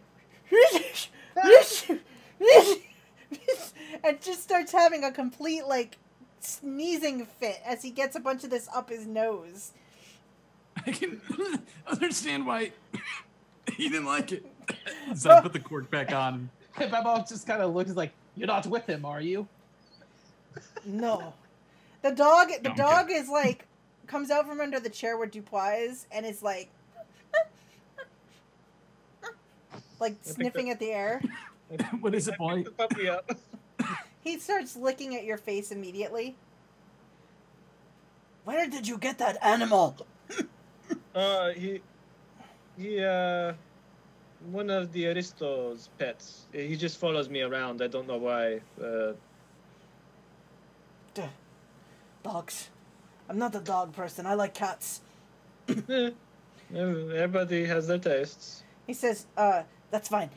and just starts having a complete like sneezing fit as he gets a bunch of this up his nose. I can understand why he didn't like it. So I put the cork back on. Babin just kind of looks like, you're not with him, are you? No. The dog Okay. is like, comes out from under the chair where Dupois is, and is like sniffing at the air. What is it, boy? Pick the puppy up. He starts licking at your face immediately. Where did you get that animal? He, one of the Aristo's pets. He just follows me around. I don't know why. Dogs. I'm not a dog person. I like cats. Everybody has their tastes. He says, that's fine.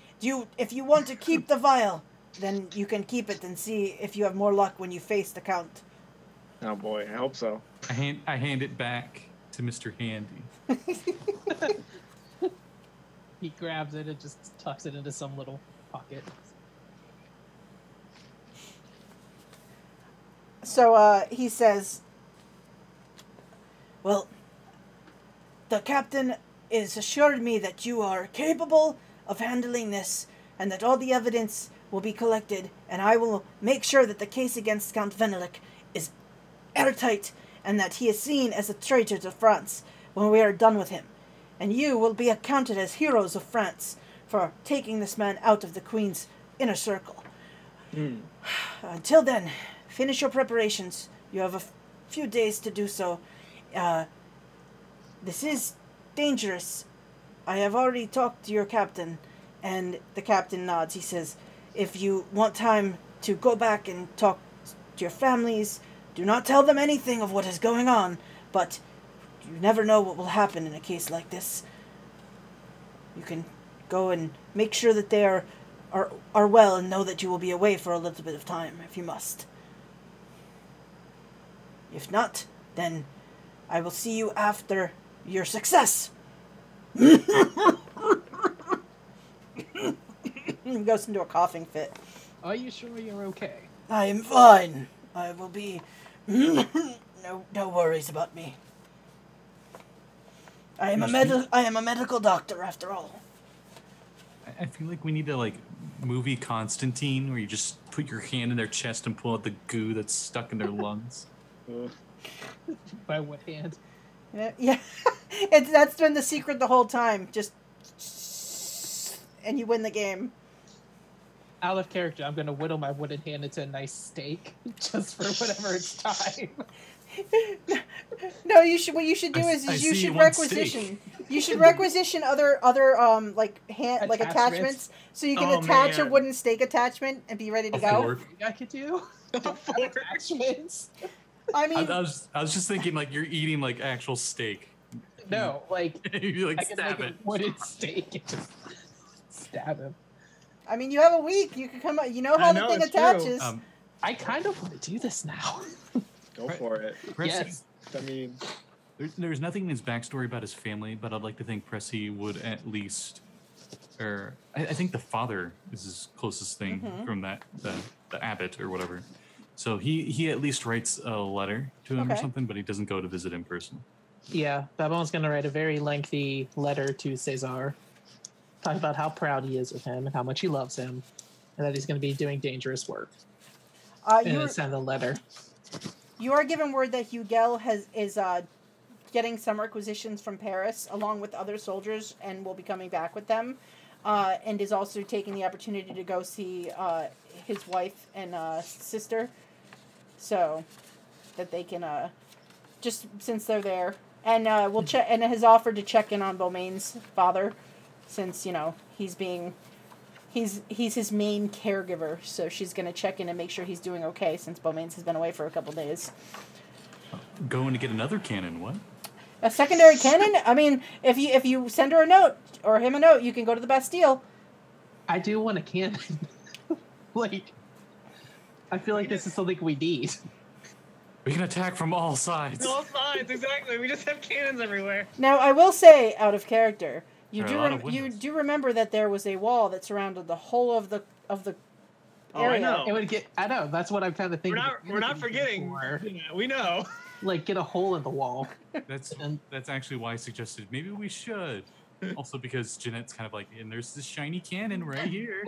If you want to keep the vial, then you can keep it and see if you have more luck when you face the Count. Oh boy, I hope so. I hand it back to Mr. Handy. He grabs it and just tucks it into some little pocket. So, he says, well, the captain is assured me that you are capable of handling this and that all the evidence will be collected, and I will make sure that the case against Count Venelik is airtight and that he is seen as a traitor to France when we are done with him. And you will be accounted as heroes of France for taking this man out of the Queen's inner circle. Until then, finish your preparations. You have a few days to do so. This is dangerous. I have already talked to your captain, and the captain nods. He says, if you want time to go back and talk to your families, do not tell them anything of what is going on, but you never know what will happen in a case like this. You can go and make sure that they are well and know that you will be away for a little bit of time, if you must. If not, then I will see you after your success. He goes into a coughing fit. Are you sure you're okay? I am fine. I will be... no worries about me. I am a medical doctor, after all. I feel like we need to like movie Constantine, where you just put your hand in their chest and pull out the goo that's stuck in their lungs. By what hand? Yeah. That's been the secret the whole time. Just... and you win the game. Out of character, I'm going to whittle my wooden hand into a nice steak, just for whenever it's time. No, you should. What you should do is you should requisition. You should requisition other like attachments, so you can attach a wooden stake attachment and be ready to go. Fork. I could do attachments. I mean, I was just thinking like you're eating like actual steak. No, like You like I can stab make it. a wooden steak and just stab him. I mean, you have a week. You can come. You know how the thing it's true. attaches. I kind of want to do this now. Go for it. Pressi, Yes. I mean, there's nothing in his backstory about his family, but I'd like to think Pressi would at least, or I think the father is his closest thing from the abbot or whatever. So he at least writes a letter to him or Okay. something, but he doesn't go to visit him personally. Yeah, Babin's going to write a very lengthy letter to Cesar, talk about how proud he is of him and how much he loves him, and that he's going to be doing dangerous work. And then send a letter. You are given word that Hugel is getting some requisitions from Paris along with other soldiers and will be coming back with them, and is also taking the opportunity to go see his wife and sister, so that they can just since they're there, and we'll check, and has offered to check in on Beaumain's father, since he's his main caregiver, so she's going to check in and make sure he's doing okay since Beaumain's has been away for a couple days. going to get another cannon. What? A secondary cannon? I mean, if you send her a note or him a note, you can go to the Bastille. I do want a cannon. Like, I feel like this is something we need. We can attack from all sides. All sides, exactly. We just have cannons everywhere. Now, I will say, out of character, you There are a lot of you windows. do remember that there was a wall that surrounded the whole of the Oh, I area. know. It would get. I know. That's what I'm kind of thinking. We're not forgetting. For. Yeah, we know. Like, get a hole in the wall. That's actually why I suggested maybe we should. Also because Jeanette's kind of like, and there's this shiny cannon right here.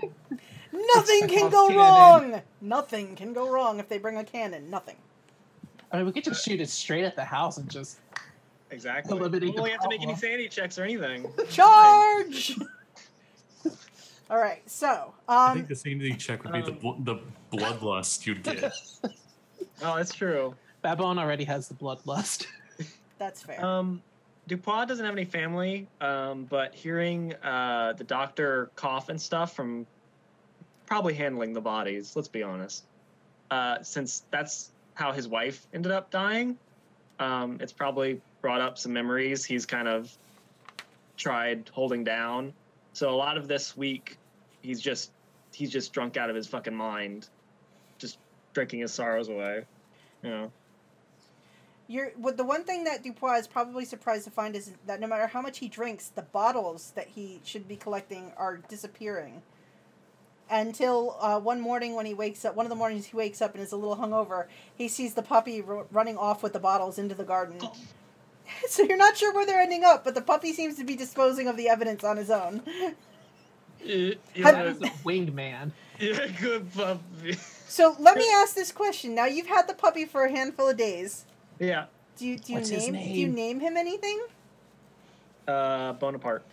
Nothing can go Cannon. wrong. Nothing can go wrong if they bring a cannon. Nothing. I mean, we could just shoot it straight at the house and just. Exactly. Eliminate We don't the have to make any problem. sanity checks or anything. Charge! All right, so I think the sanity check would be the bloodlust you'd get. Oh, that's true. Babin already has the bloodlust. that's fair. Dupois doesn't have any family, but hearing the doctor cough and stuff from probably handling the bodies, let's be honest, since that's how his wife ended up dying, it's probably brought up some memories he's kind of tried holding down. So a lot of this week, he's just drunk out of his fucking mind, just drinking his sorrows away, you know. The one thing that Dupois is probably surprised to find is that no matter how much he drinks, the bottles that he should be collecting are disappearing. Until one morning when he wakes up, one of the mornings he wakes up and is a little hungover, he sees the puppy running off with the bottles into the garden. So you're not sure where they're ending up, but the puppy seems to be disposing of the evidence on his own. That is a winged man. Yeah, good puppy. So let me ask this question. Now you've had the puppy for a handful of days. Yeah. Do you What's his name name? him anything? Bonaparte.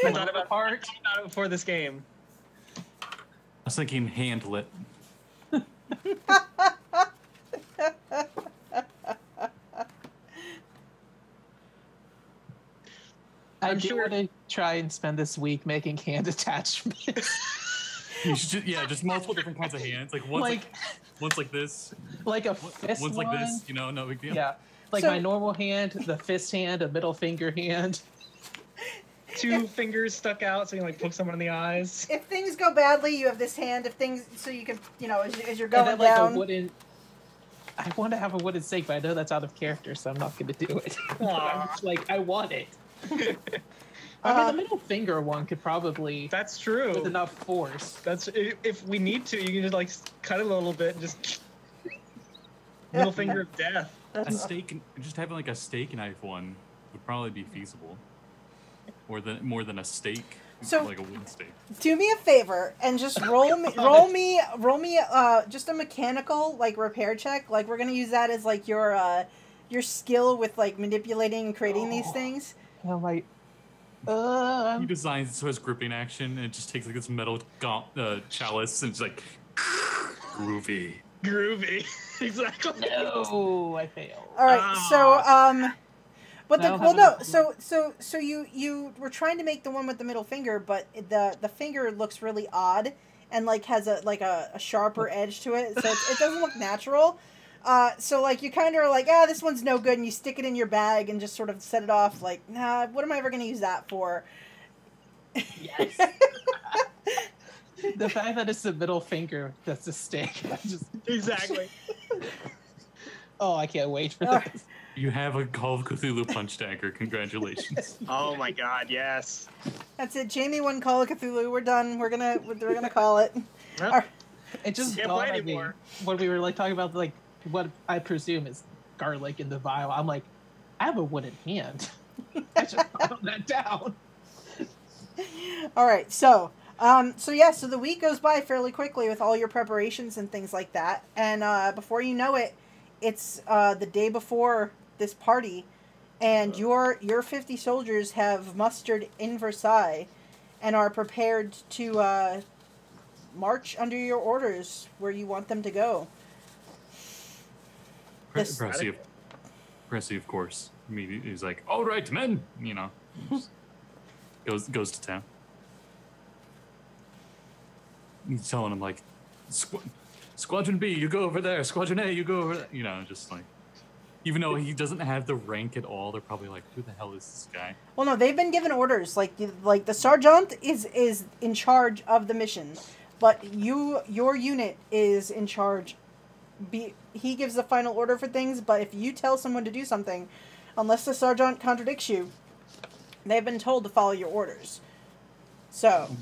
I thought about it before this game. I was thinking handlet. I I'm do sure- want to try and spend this week making hand attachments. You should just multiple different kinds of hands. Like one's Like- one's like this, Like a fist one's one. like this. You know, no big deal. Yeah. Like So- my normal hand, the fist hand, a middle finger hand. 2 fingers stuck out so you can like poke someone in the eyes. If things go badly, you have this hand. If things, so you can, as you're And going then like down. a wooden. I want to have a wooden stake, but I know that's out of character, so I'm not going to do it. But I'm just like, I want it. I mean, the middle finger one could probably, That's true. with enough force. That's if we need to, you can just like cut it a little bit and just middle finger of death. A steak, just having like a steak knife one would probably be feasible. More than a steak, So- like a wooden steak. Do me a favor and just roll me just a mechanical like repair check. Like we're gonna use that as like your skill with like manipulating and creating these things. And I'm like, He designs it so it has gripping action, and it just takes like this metal chalice and it's like groovy. Groovy. Exactly. no, I failed. All right, so but I don't have enough- so you were trying to make the one with the middle finger, but the finger looks really odd and like has a sharper edge to it, so it doesn't look natural. So like you kind of are like, this one's no good, and you stick it in your bag and just sort of set it off. Like, nah, what am I ever going to use that for? Yes. The fact that it's the middle finger that's a stick. Exactly. Oh, I can't wait for All this. You have a Call of Cthulhu punch dagger. Congratulations. Oh my God, yes. That's it. Jamey won Call of Cthulhu. We're done. We're gonna call it. Well, All It just Can't dawned play on me anymore. when we were like talking about like what I presume is garlic in the vial. I'm like, I have a wooden hand. I just found that down. All right, so the week goes by fairly quickly with all your preparations and things like that, and before you know it, it's the day before this party, and your 50 soldiers have mustered in Versailles, and are prepared to march under your orders where you want them to go. This- Pressi, of course. I mean, he's like, "All right, men," you know. Goes to town. He's telling him like, Squadron B, you go over there. Squadron A, you go over there. You know, just like Even though he doesn't have the rank at all, they're probably like, "Who the hell is this guy?" Well, no, they've been given orders. Like the sergeant is in charge of the mission, but your unit is in charge. He gives the final order for things, but if you tell someone to do something, unless the sergeant contradicts you, they've been told to follow your orders. So,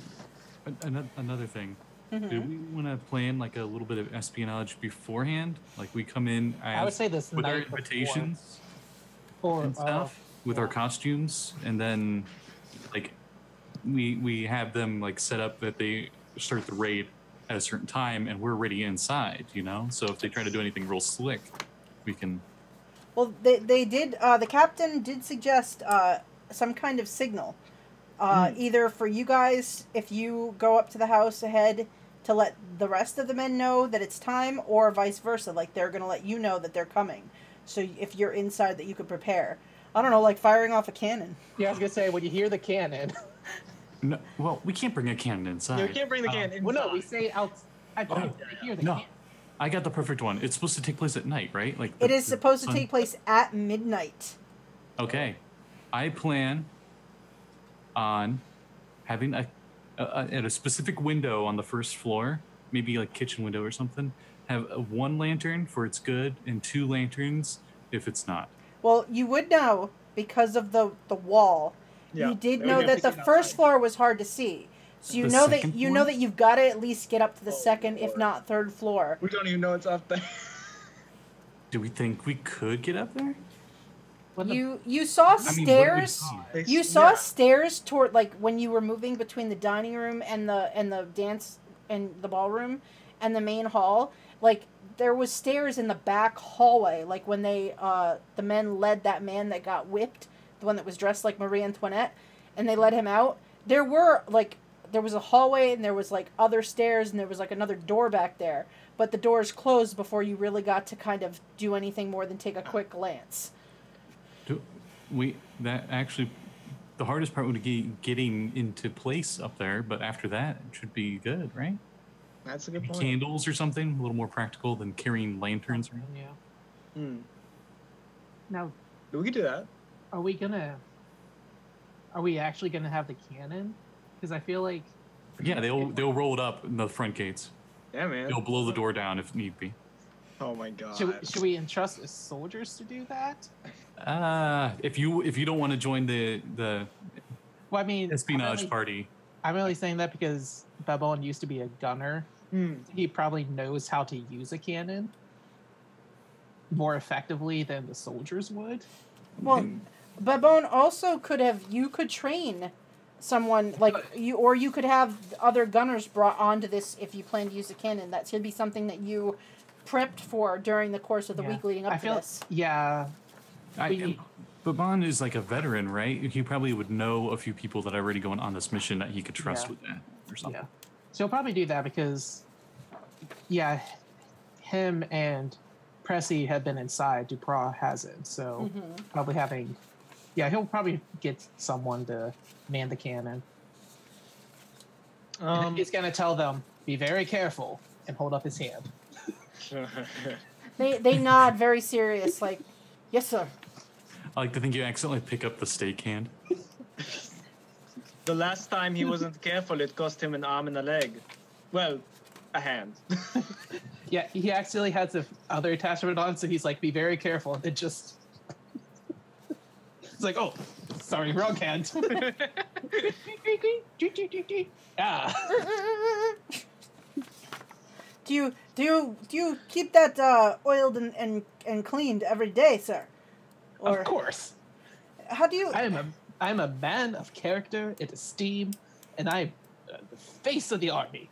Another thing. Mm-hmm. Do we want to plan like a little bit of espionage beforehand? Like we come in I would say this with our night invitations before. and stuff, with our costumes, and then like we have them like set up that they start the raid at a certain time, and we're already inside. You know, so if they try to do anything real slick, we can. Well, they did. The captain did suggest some kind of signal, either for you guys if you go up to the house ahead to let the rest of the men know that it's time, or vice versa. Like they're gonna let you know that they're coming. So if you're inside, that you could prepare. I don't know, like firing off a cannon. Yeah, I was gonna say when you hear the cannon. No, well, we can't bring a cannon inside. Yeah, we can't bring the cannon inside. Well, no, we say out. I hear the cannon. I got the perfect one. It's supposed to take place at night, right? Like It is supposed to take place at midnight. Okay, I plan on having at a specific window on the first floor, maybe like kitchen window or something, have one lantern for it's good and 2 lanterns if it's not. Well, you would know because of the wall. Yeah, you did they know would that have the to get first outside. floor was hard to see. So you The know that second you floor? know that you've got to at least get up to the Oh, second, if Lord. not third floor. We don't even know it's up there. Do we think we could get up there? You saw I mean, what do we stairs. see? You saw Yeah. stairs toward, like, when you were moving between the dining room and the dance and the ballroom and the main hall. Like, there was stairs in the back hallway, like when they the men led that man that got whipped, the one that was dressed like Marie Antoinette, and they led him out. There was a hallway, and there was like other stairs, and there was like another door back there, but the doors closed before you really got to kind of do anything more than take a quick glance. That actually, the hardest part would be getting into place up there, but after that, it should be good, right? That's a good point. Candles or something, a little more practical than carrying lanterns around. Yeah. Hmm. Now, We could do that. are we actually gonna have the cannon? Because I feel like Yeah, they'll roll it up in the front gates. Yeah, man. They'll blow the door down if need be. Oh my god. should we entrust the soldiers to do that? If you don't want to join the Well, I mean, espionage party, I'm only saying that because Babin used to be a gunner. Hmm. He probably knows how to use a cannon more effectively than the soldiers would. Well, Babon also you could train someone, like, you could have other gunners brought onto this if you plan to use a cannon. That should be something that you prepped for during the course of the week leading up to this. Yeah. Babin is like a veteran, right? He probably would know a few people that are already going on this mission that he could trust Yeah. with that or something. Yeah. So he'll probably do that because, yeah, him and Pressi have been inside. Dupois hasn't. So probably he'll probably get someone to man the cannon. And he's going to tell them, be very careful, and hold up his hand. They nod very serious, like, yes, sir. I like to think you accidentally pick up the steak hand. The last time he wasn't careful, it cost him an arm and a leg. Well, a hand. Yeah, he actually has the other attachment on, so he's like, be very careful. And it just... It's like, oh, sorry, wrong hand. Ah. Do you keep that oiled and cleaned every day, sir? Or Of course. how do you? I'm a man of character and esteem, and I'm the face of the army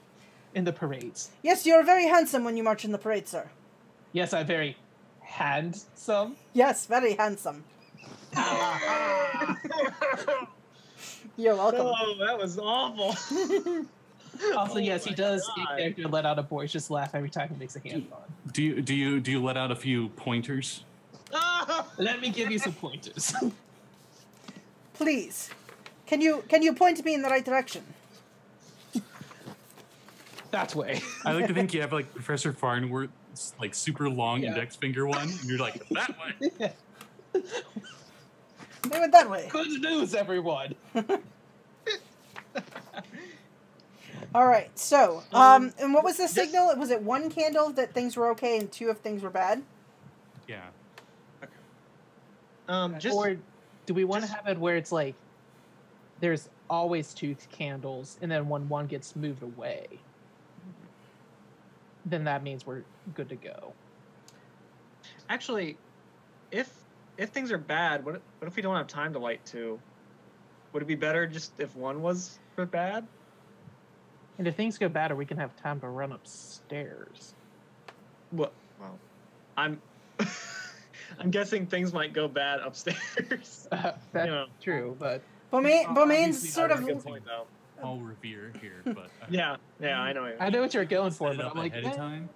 in the parades. Yes, you're very handsome when you march in the parade, sir. Yes, I'm very handsome. Yes, very handsome. You're welcome. Oh, that was awful. Also, yes, he my does God. in character let out a boisterous laugh every time he makes a hand on. Do you let out a few pointers? Let me give you some pointers. Please, can you point me in the right direction? that way. I like to think you have like Professor Farnworth's like super long index finger one, and you're like that way. Yeah. They went that way. Good news, everyone. All right. So, and what was the signal? Was it 1 candle that things were okay, and 2 if things were bad? Yeah. Or do we want to have it where it's like there's always 2 candles, and then when one gets moved away, then that means we're good to go. Actually, if things are bad, what if we don't have time to light 2? Would it be better just if 1 was bad? And if things go bad, or we can have time to run upstairs. Well, I'm I'm guessing things might go bad upstairs. That's true, but Beaumain's sort of. Good point, though. All revere here, but Yeah, I know. I know what you're going for, set it but up I'm like, ahead of time.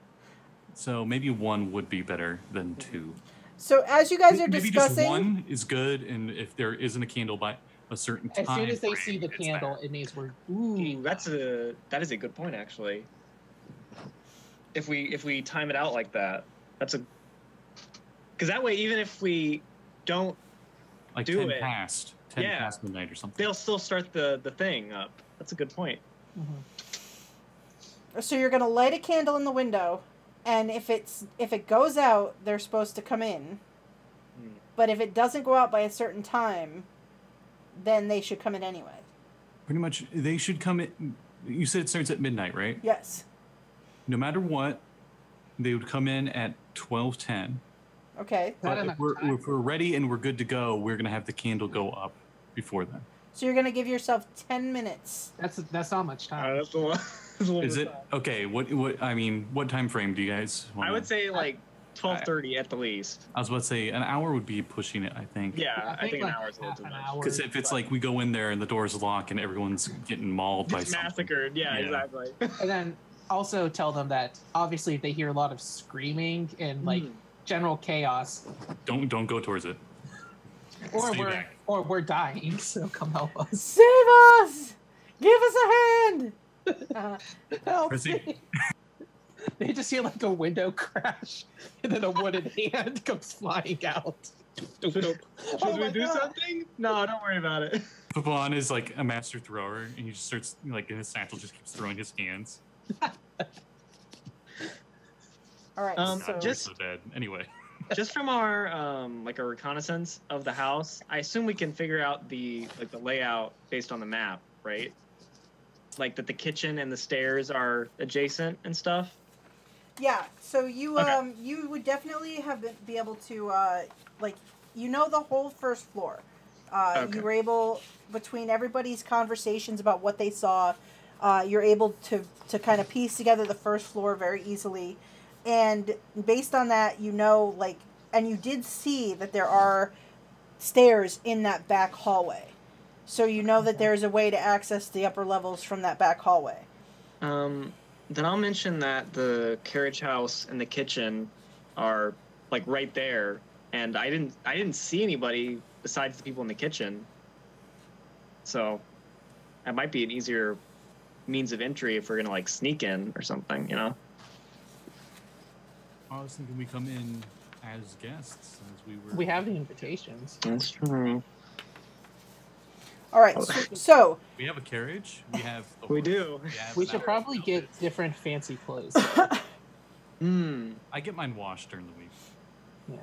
So maybe 1 would be better than 2. So as you guys are Maybe discussing, just 1 is good, and if there isn't a candle by a certain time, as soon as they see frame, the it's candle, bad. it means we're That is a good point, actually. If we time it out like that, because that way, even if we don't like do 10 it, past midnight or something. they'll still start the thing up. That's a good point. so you're gonna light a candle in the window, and if it goes out, they're supposed to come in. But if it doesn't go out by a certain time, then they should come in anyway. Pretty much, they should come in. You said it starts at midnight, right? Yes. No matter what, they would come in at 12:10. Okay. But if we're ready and we're good to go, we're gonna have the candle go up before then. So you're gonna give yourself 10 minutes. That's not much time. That's a lot. Is it okay? What time frame do you guys want? I would say like 12:30 at the least. I was about to say an hour would be pushing it. I think. Yeah, I think like an hour is a little too much. Because if it's like we go in there and the doors lock and everyone's getting mauled by Just something. massacred. Yeah, exactly. And then also tell them that obviously if they hear a lot of screaming and like general chaos, Don't go towards it. Stay back. we're dying, so come help us. Save us! Give us a hand! Help Pressi. me. They just hear like a window crash, and then a wooden hand comes flying out. Should we do something? No, don't worry about it. Babin is like a master thrower, and he just starts like in his satchel, just keeps throwing his hands. All right. Um, so just- So dead. Anyway. Just from our like a reconnaissance of the house, I assume we can figure out the layout based on the map, right? Like that the kitchen and the stairs are adjacent and stuff. yeah. So you Okay. you would definitely be able to the whole first floor. Okay. You were able, between everybody's conversations about what they saw, you're able to kind of piece together the first floor very easily. And based on that, and you did see that there are stairs in that back hallway. So you know that there's a way to access the upper levels from that back hallway. Then I'll mention that the carriage house and the kitchen are like right there, and I didn't see anybody besides the people in the kitchen. So that might be an easier means of entry if we're gonna like sneak in or something, you know? I was thinking we come in as guests, as we were. We have the invitations. That's true. All right. So We have a carriage. We have. A We horse, do. have We should our probably outfit. get different fancy clothes. I get mine washed during the week. Yeah.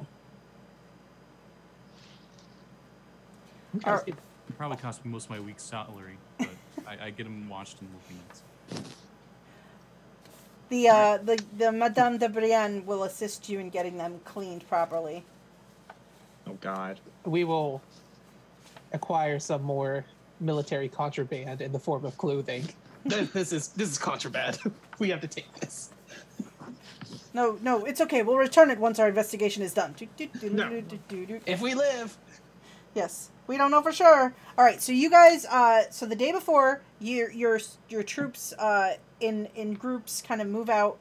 All right. It probably cost me most of my week's salary, but I get them washed and looking nice. the Madame de Brienne will assist you in getting them cleaned properly. Oh God. We will acquire some more military contraband in the form of clothing. This is contraband. We have to take this. No, it's okay. We'll return it once our investigation is done. No. If we live. Yes, we don't know for sure. All right, so you guys, so the day before, your troops in groups kind of move out.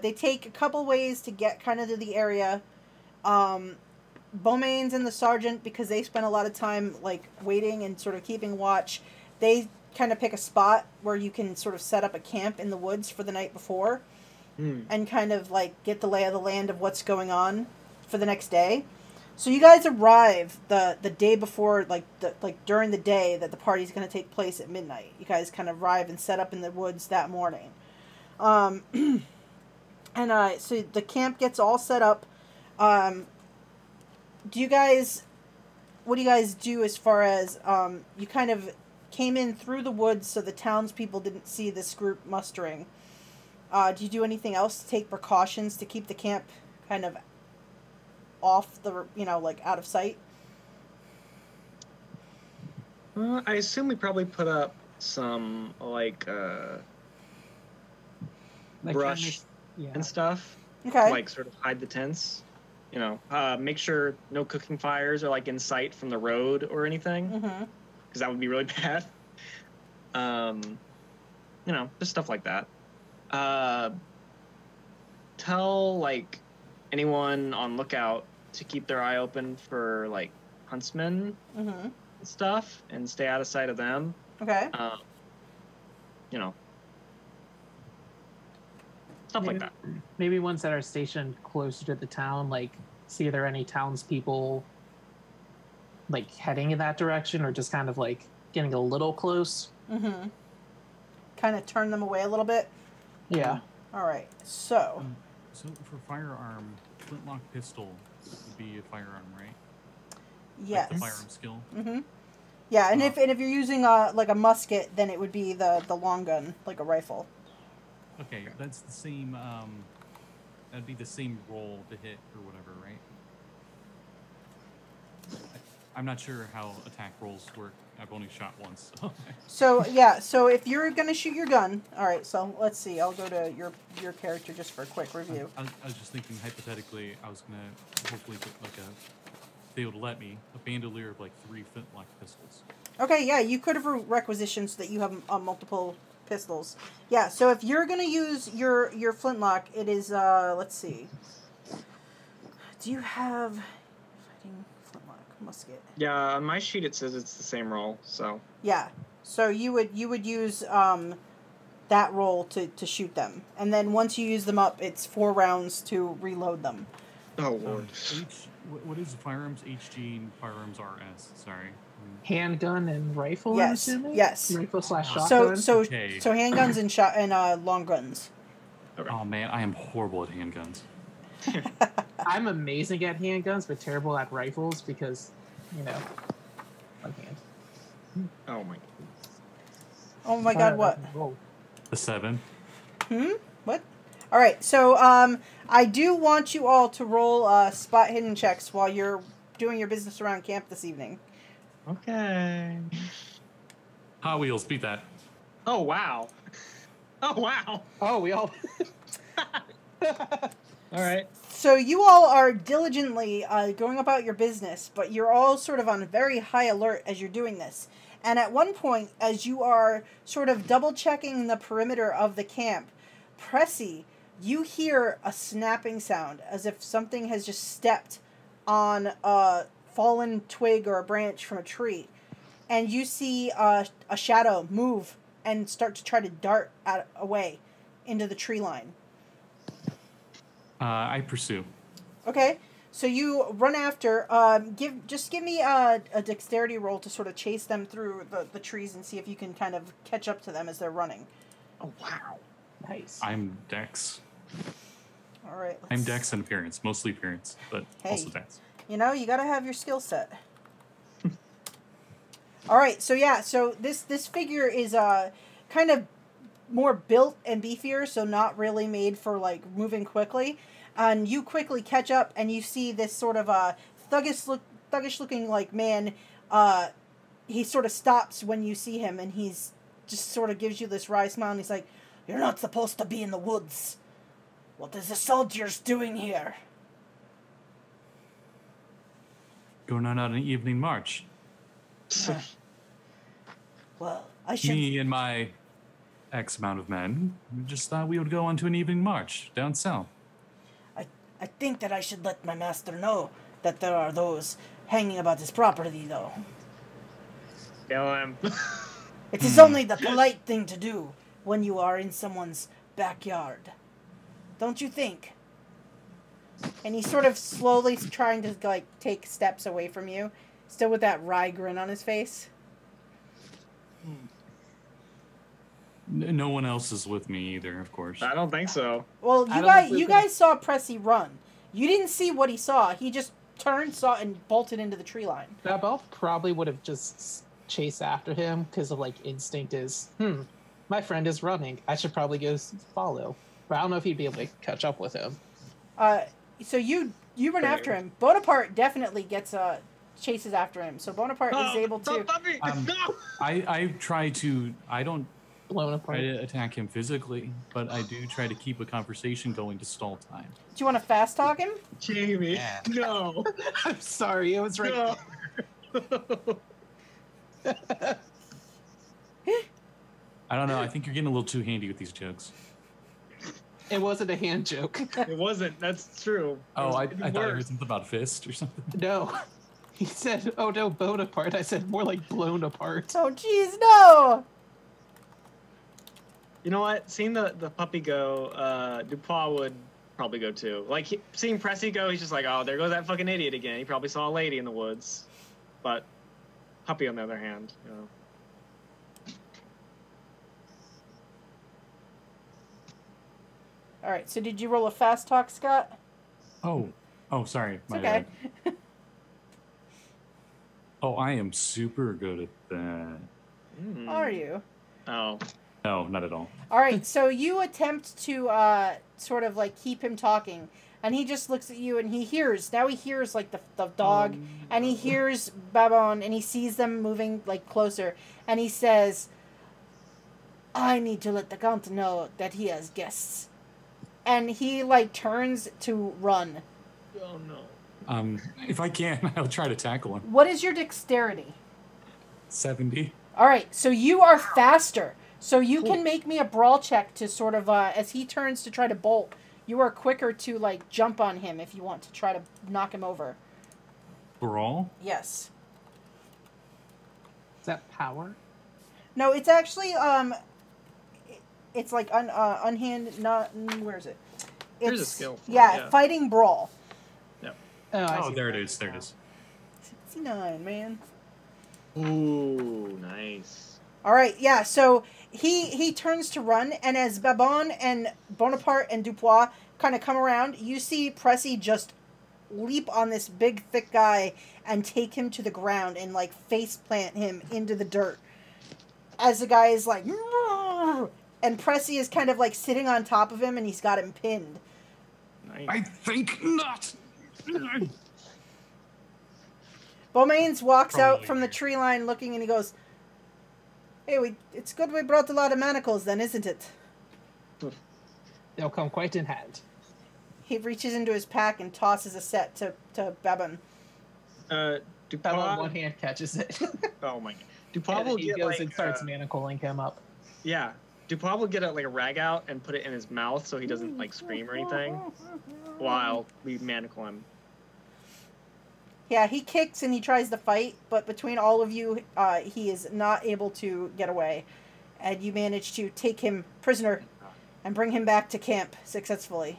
They take a couple ways to get kind of to the area. Beaumain's and the sergeant, because they spent a lot of time like waiting and sort of keeping watch. They kind of pick a spot where you can sort of set up a camp in the woods for the night before, and kind of like get the lay of the land of what's going on for the next day. So you guys arrive the day before, like during the day that the party's going to take place at midnight. You guys kind of arrive and set up in the woods that morning. And so the camp gets all set up. What do you guys do as far as you kind of came in through the woods so the townspeople didn't see this group mustering? Do you do anything else to take precautions to keep the camp kind of off the, like out of sight? I assume we probably put up some brush and stuff. Okay. To, like sort of hide the tents. Make sure no cooking fires are like in sight from the road or anything, because that would be really bad. Just stuff like that. Tell like anyone on lookout to keep their eye open for like huntsmen and stuff, and stay out of sight of them. Okay. Stuff like that. Maybe ones that are stationed closer to the town, like see if there are any townspeople like heading in that direction, or just kind of like getting a little close. Kind of turn them away a little bit. Yeah. All right. So. So for firearm, flintlock pistol would be a firearm, right? Yes. Like the firearm skill. Yeah, and if you're using like a musket, then it would be the long gun, like a rifle. Okay, that's the same. That'd be the same roll to hit or whatever, right? I'm not sure how attack rolls work. I've only shot once. So yeah, so if you're gonna shoot your gun, all right. So let's see. I'll go to your character just for a quick review. I was just thinking hypothetically. I was gonna hopefully put like they would let me a bandolier of like 3 flintlock pistols. Okay, yeah, you could have requisitioned so that you have multiple pistols. Yeah, so if you're gonna use your flintlock, it is let's see. Do you have fighting flintlock musket? Yeah, on my sheet it says it's the same roll. So. Yeah, so you would use that roll to shoot them, and then once you use them up, it's 4 rounds to reload them. Oh Lord. What is firearms HG and firearms RS? Sorry. Handgun and rifle. Yes. I'm assuming? Yes. Rifle / shotgun. So Okay. handguns and long guns. Okay. Oh man, I am horrible at handguns. I'm amazing at handguns, but terrible at rifles because, one hand. Oh my. Oh my God! What? The 7. What? All right. So I do want you all to roll spot hidden checks while you're doing your business around camp this evening. Okay. Hot Wheels, beat that. Oh wow. Oh wow. Oh, we all. All right. So you all are diligently going about your business, but you're all sort of on very high alert as you're doing this. And at one point, as you are sort of double checking the perimeter of the camp, Pressi, you hear a snapping sound as if something has just stepped on a fallen twig or a branch from a tree. And you see a shadow move and start to try to dart away into the tree line. I pursue. Okay, so you run after. Give me a dexterity roll to sort of chase them through the trees and see if you can kind of catch up to them as they're running. Oh wow. Nice. I'm Dex. All right. I'm Dex and appearance, mostly appearance, but also Dex. You gotta have your skill set. All right, so yeah, so this figure is kind of more built and beefier, so not really made for like moving quickly. And you quickly catch up, and you see this sort of thuggish looking like man. He sort of stops when you see him, and he's just sort of gives you this wry smile, and he's like, "You're not supposed to be in the woods. What is the soldiers doing here?" Going on an evening march. Well, I should. Me and my X amount of men just thought we would go on to an evening march down south. I think that I should let my master know that there are those hanging about his property, though. Kill him. It is only the polite thing to do when you are in someone's backyard. Don't you think? And he's sort of slowly trying to, like, take steps away from you. Still with that wry grin on his face. No one else is with me either, of course. I don't think so. Well, you guys saw Pressi run. You didn't see what he saw. He just turned, saw, and bolted into the tree line. Babel probably would have just chased after him because of, like, instinct is, my friend is running. I should probably go follow. But I don't know if he'd be able to catch up with him. So you run after him. Bonaparte definitely chases after him. So Bonaparte is able to... I try to... I don't Blown apart. try to attack him physically, but I do try to keep a conversation going to stall time. Do you want to fast talk him? Jamey, Yeah. no. I'm sorry, it was right No. I don't know. I think you're getting a little too handy with these jokes. It wasn't a hand joke. It wasn't. That's true. Oh, I Even thought I heard worse. something about fist or something. No. He said, oh no, bone apart. I said more like blown apart. Oh, jeez, no! You know what? Seeing the puppy go, Dupois would probably go too. Like, seeing Pressi go, he's just like, oh, there goes that fucking idiot again. He probably saw a lady in the woods. But puppy, on the other hand, you know. All right, so did you roll a fast talk, Scott? Oh, sorry. It's My okay. bad. Oh, I am super good at that. Are you? Oh. No, not at all. All right, so you attempt to sort of like keep him talking, and he just looks at you and he hears. Now he hears like the dog, and he hears Babin, and he sees them moving like closer, and he says, "I need to let the Count know that he has guests," and he like turns to run. Oh no. If I can, I'll try to tackle him. What is your dexterity? 70. All right, so you are faster. So you can make me a brawl check to sort of, as he turns to try to bolt, you are quicker to, like, jump on him if you want to try to knock him over. Brawl? Yes. Is that power? No, it's actually, it's like unhand, not, where is it? There's a skill for it, yeah, yeah. fighting brawl. Oh, there it is. There it is. 69, man. Ooh, nice. All right, yeah, so he turns to run, and as Babin and Bonaparte and Dupois kind of come around, you see Pressi just leap on this big, thick guy and take him to the ground and, like, face plant him into the dirt. As the guy is like, "Mrrr!" And Pressi is kind of, like, sitting on top of him, and he's got him pinned. Nice. I think not. Beaumains walks out Probably from the here. tree line looking, and he goes, "Hey, it's good we brought a lot of manacles then, isn't it?" They'll come quite in hand. He reaches into his pack and tosses a set to Babin. Babel Dupois. one hand catches it. Oh my god. Dupois And will he get goes like, and starts manacling him up. yeah. Dupois will get like a rag out and put it in his mouth so he doesn't like scream or anything while we manacle him. Yeah, he kicks and he tries to fight, but between all of you, he is not able to get away. And you manage to take him prisoner and bring him back to camp successfully.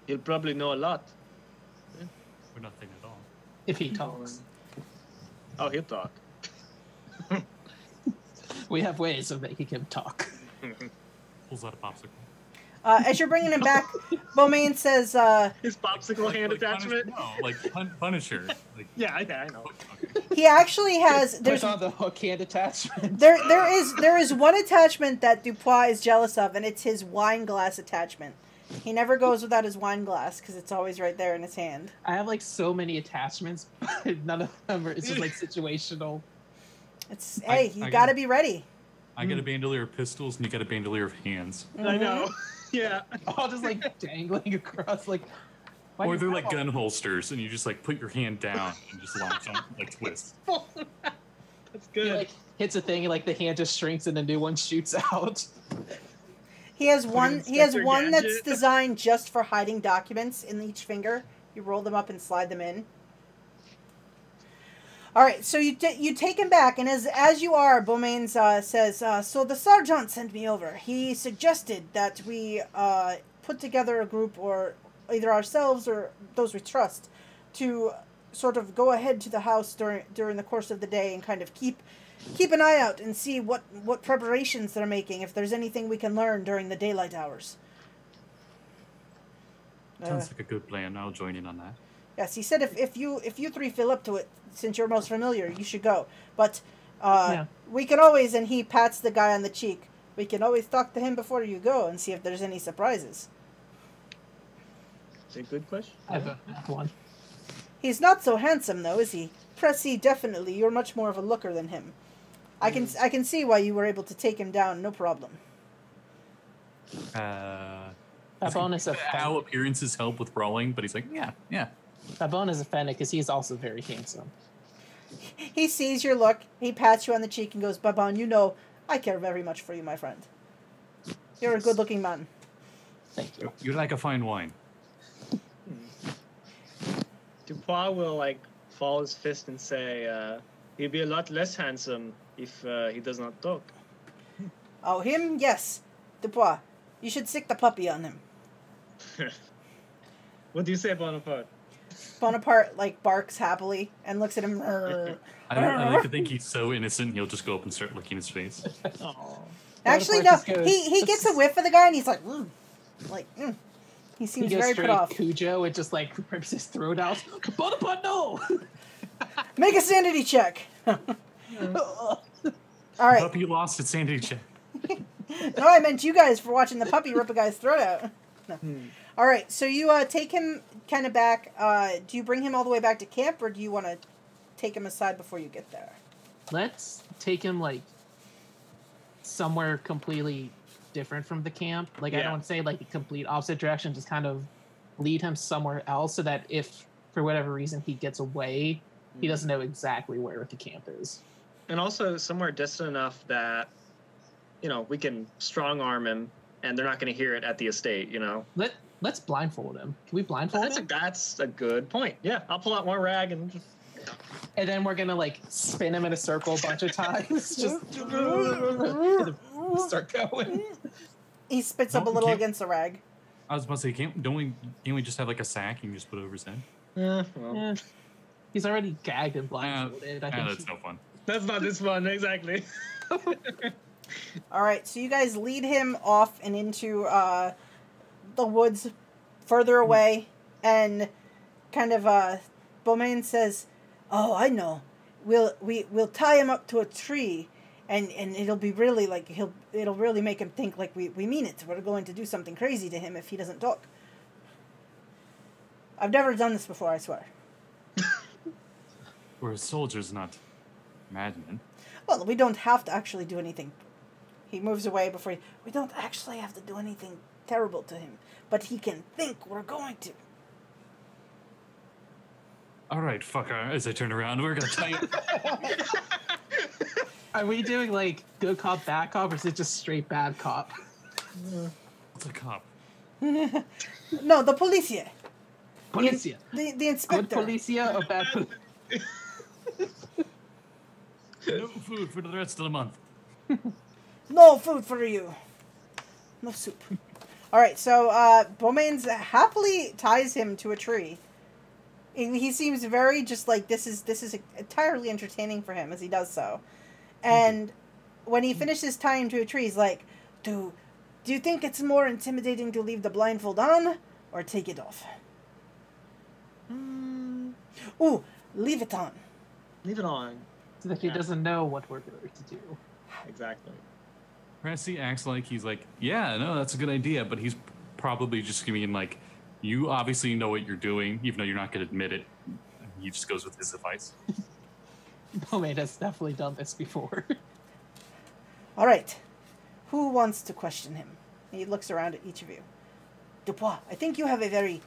He'll probably know a lot. Or nothing at all. If he talks. Oh, he'll talk. We have ways of making him talk. Pulls out a popsicle. As you're bringing him back, Beaumains says, His popsicle hand Like attachment. Punisher. Like, Yeah, I know. okay. he actually has, Put there's on the hook hand attachment. there is one attachment that Dupois is jealous of, and it's his wine glass attachment. He never goes without his wine glass because it's always right there in his hand. I have like so many attachments, but none of them are. It's just like situational. It's hey, you I got to gotta- be ready. I got a bandolier of pistols, and you got a bandolier of hands. I know. Yeah. All just like dangling across. Like, why Or do you they're like have all- gun holsters, and you just like put your hand down and just launch on, like twist. That's He good. like hits a thing, and like the hand just shrinks, and a new one shoots out. He has one. He has Inspector one that's Gadget. designed just for hiding documents in each finger. You roll them up and slide them in. All right, so you take him back, and as you are, Beaumains says, so the sergeant sent me over. He suggested that we put together a group, or either ourselves or those we trust, to sort of go ahead to the house during the course of the day and kind of keep an eye out and see what preparations they're making, if there's anything we can learn during the daylight hours. Sounds like a good plan. I'll join in on that. Yes, he said if you three feel up to it, since you're most familiar, you should go. But we can always, and he pats the guy on the cheek, we can always talk to him before you go and see if there's any surprises. It's a good question. I have one. He's not so handsome, though, is he? Pressi, definitely. You're much more of a looker than him. I can see why you were able to take him down, no problem. Babin is a how appearances help with brawling, but he's like, yeah. Babin is offended because he's also very handsome. He sees your look, he pats you on the cheek and goes, Babin, you know, I care very much for you, my friend. You're a good-looking man. Thank you. You're like a fine wine. Dupois will, like, fall his fist and say, he'll be a lot less handsome if he does not talk. Oh, him? Yes. Dupois, you should sick the puppy on him. What do you say, Bonaparte? Bonaparte, like, barks happily and looks at him. I like to think he's so innocent, he'll just go up and start licking his face. Actually, no. He gets a whiff of the guy and he's like, He seems very put off. Hugel, it just, like, rips his throat out. Bonaparte, no! Make a sanity check. All right. Puppy lost its sanity check. No, I meant you guys for watching the puppy rip a guy's throat out. No. All right, so you take him kind of back. Do you bring him all the way back to camp, or do you want to take him aside before you get there? Let's take him, like, somewhere completely different from the camp. Like, I don't want to say, like, a complete opposite direction, just kind of lead him somewhere else so that if, for whatever reason, he gets away, he doesn't know exactly where the camp is. And also somewhere distant enough that, you know, we can strong-arm him, and they're not going to hear it at the estate, you know? Let's blindfold him. Can we blindfold him? That's a good point. Yeah, I'll pull out more rag and just... And then we're going to, like, spin him in a circle a bunch of times. Just start going. He spits up a little against the rag. I was about to say, can't we just have, like, a sack you can just put over his head? Yeah. He's already gagged and blindfolded. I think that's no fun. That's not this fun, exactly. All right, so you guys lead him off and into the woods further away, and kind of Beaumains says, "Oh, I know. We'll tie him up to a tree, and it'll be really like it'll really make him think like we mean it. We're going to do something crazy to him if he doesn't talk. I've never done this before, I swear." We're soldiers, not madmen. Well, we don't have to actually do anything. He moves away before we don't actually have to do anything terrible to him, but he can think we're going to. All right, fucker. As I turn around, we're gonna tie you. Are we doing, like, good cop, bad cop, or is it just straight bad cop? What's a cop? No, the policia. Policia. The inspector. Good policia or bad policia? No food for the rest of the month. No food for you. No soup. All right, so Beaumains happily ties him to a tree. He seems very just like this is entirely entertaining for him as he does so. And when he finishes tying him to a tree, he's like, Do you think it's more intimidating to leave the blindfold on or take it off? Ooh, leave it on. Leave it on. So that he doesn't know what we're going to do. Exactly. Pressi acts like he's like, yeah, no, that's a good idea, but he's probably just gonna be like, you obviously know what you're doing, even though you're not gonna admit it. He just goes with his advice. Beaumains has definitely done this before. All right, who wants to question him? He looks around at each of you. Dupois, I think you have a very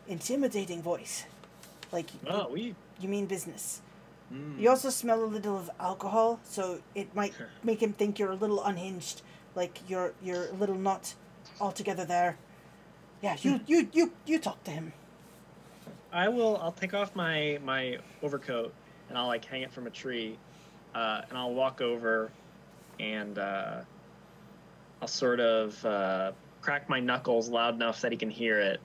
intimidating voice. Like, you mean business. You also smell a little of alcohol, so it might make him think you're a little unhinged, like you're a little not altogether there. Yeah, you talk to him. I'll take off my overcoat and I'll like hang it from a tree, and I'll walk over, and I'll sort of crack my knuckles loud enough that he can hear it,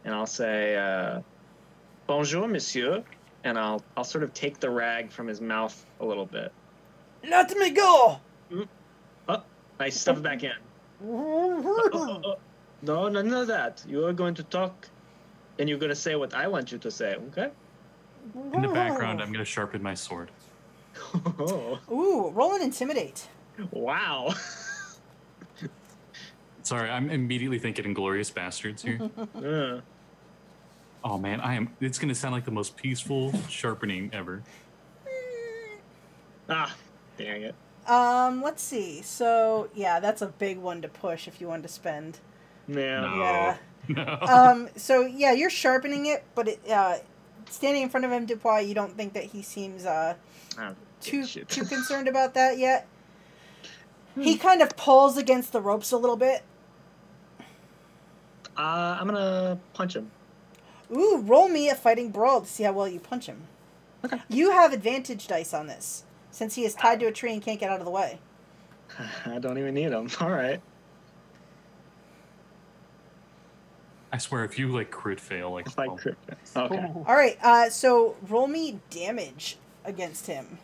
and I'll say, "Bonjour, monsieur," and I'll sort of take the rag from his mouth a little bit. Let me go! Oh, I stuff it back in. No, none of that. You are going to talk, and you're going to say what I want you to say, okay? In the background, I'm going to sharpen my sword. Ooh, roll an intimidate. Wow. Sorry, I'm immediately thinking Inglorious Bastards here. Oh man, it's going to sound like the most peaceful sharpening ever. Ah, dang it. Let's see. So, yeah, that's a big one to push if you want to spend. Yeah. No. So, yeah, you're sharpening it, but standing in front of him, Dupois, you don't think that he seems too concerned about that yet. He kind of pulls against the ropes a little bit. I'm going to punch him. Ooh, roll me a fighting brawl to see how well you punch him. Okay. You have advantage dice on this, since he is tied to a tree and can't get out of the way. I don't even need him. All right. I swear, if you like crit fail, like If I crit. Okay. All right, so roll me damage against him.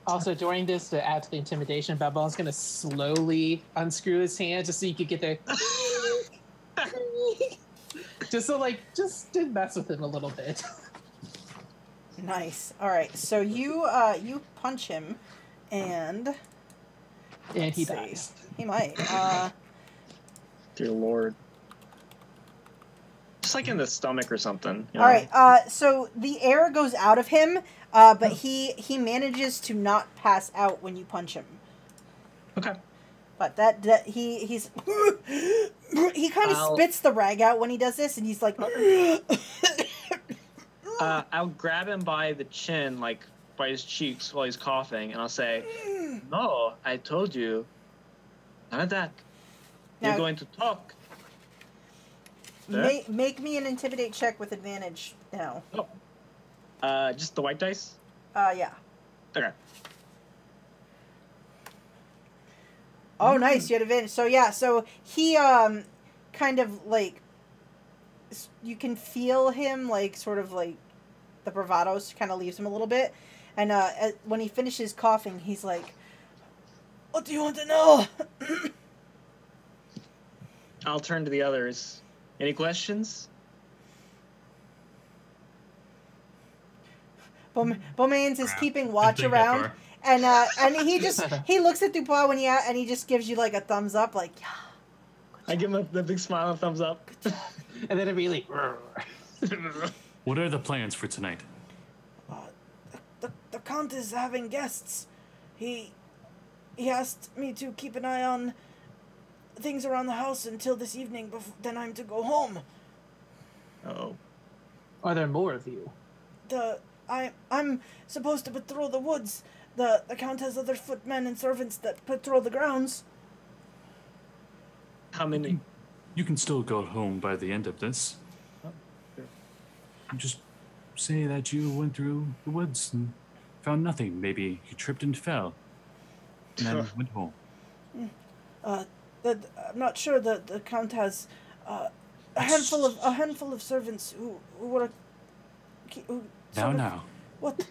Also, during this, to add to the intimidation, Babin's going to slowly unscrew his hand just so you could get the... just to mess with him a little bit. Nice. All right, so you punch him, and he dies. He might. Dear Lord. Just like in the stomach or something. You know? All right, so the air goes out of him, but he manages to not pass out when you punch him. Okay. But he's he kind of spits the rag out when he does this, and he's like. I'll grab him by the chin, like by his cheeks while he's coughing, and I'll say, "No, I told you. None of that. You're going to talk." Make me an intimidate check with advantage now. Oh. Just the white dice? Yeah. Okay. Oh, nice. You had advantage. So, yeah. So, he, kind of, like, you can feel him, like, sort of, like, the bravado kind of leaves him a little bit. And, when he finishes coughing, he's like, "What do you want to know?" I'll turn to the others. Any questions? Beaumains is keeping watch around. And he looks at Dupois and he just gives you like a thumbs up, like, yeah. I give him the big smile and thumbs up. And then immediately. What are the plans for tonight? The Count is having guests. He asked me to keep an eye on things around the house until this evening. Then I'm to go home. Oh. Are there more of you? I'm supposed to patrol the woods. The Count has other footmen and servants that patrol the grounds. How many? You can still go home by the end of this. Oh, sure. Just say that you went through the woods and found nothing. Maybe you tripped and fell, and then went home. I'm not sure. The Count has a handful of servants who were. Now. What?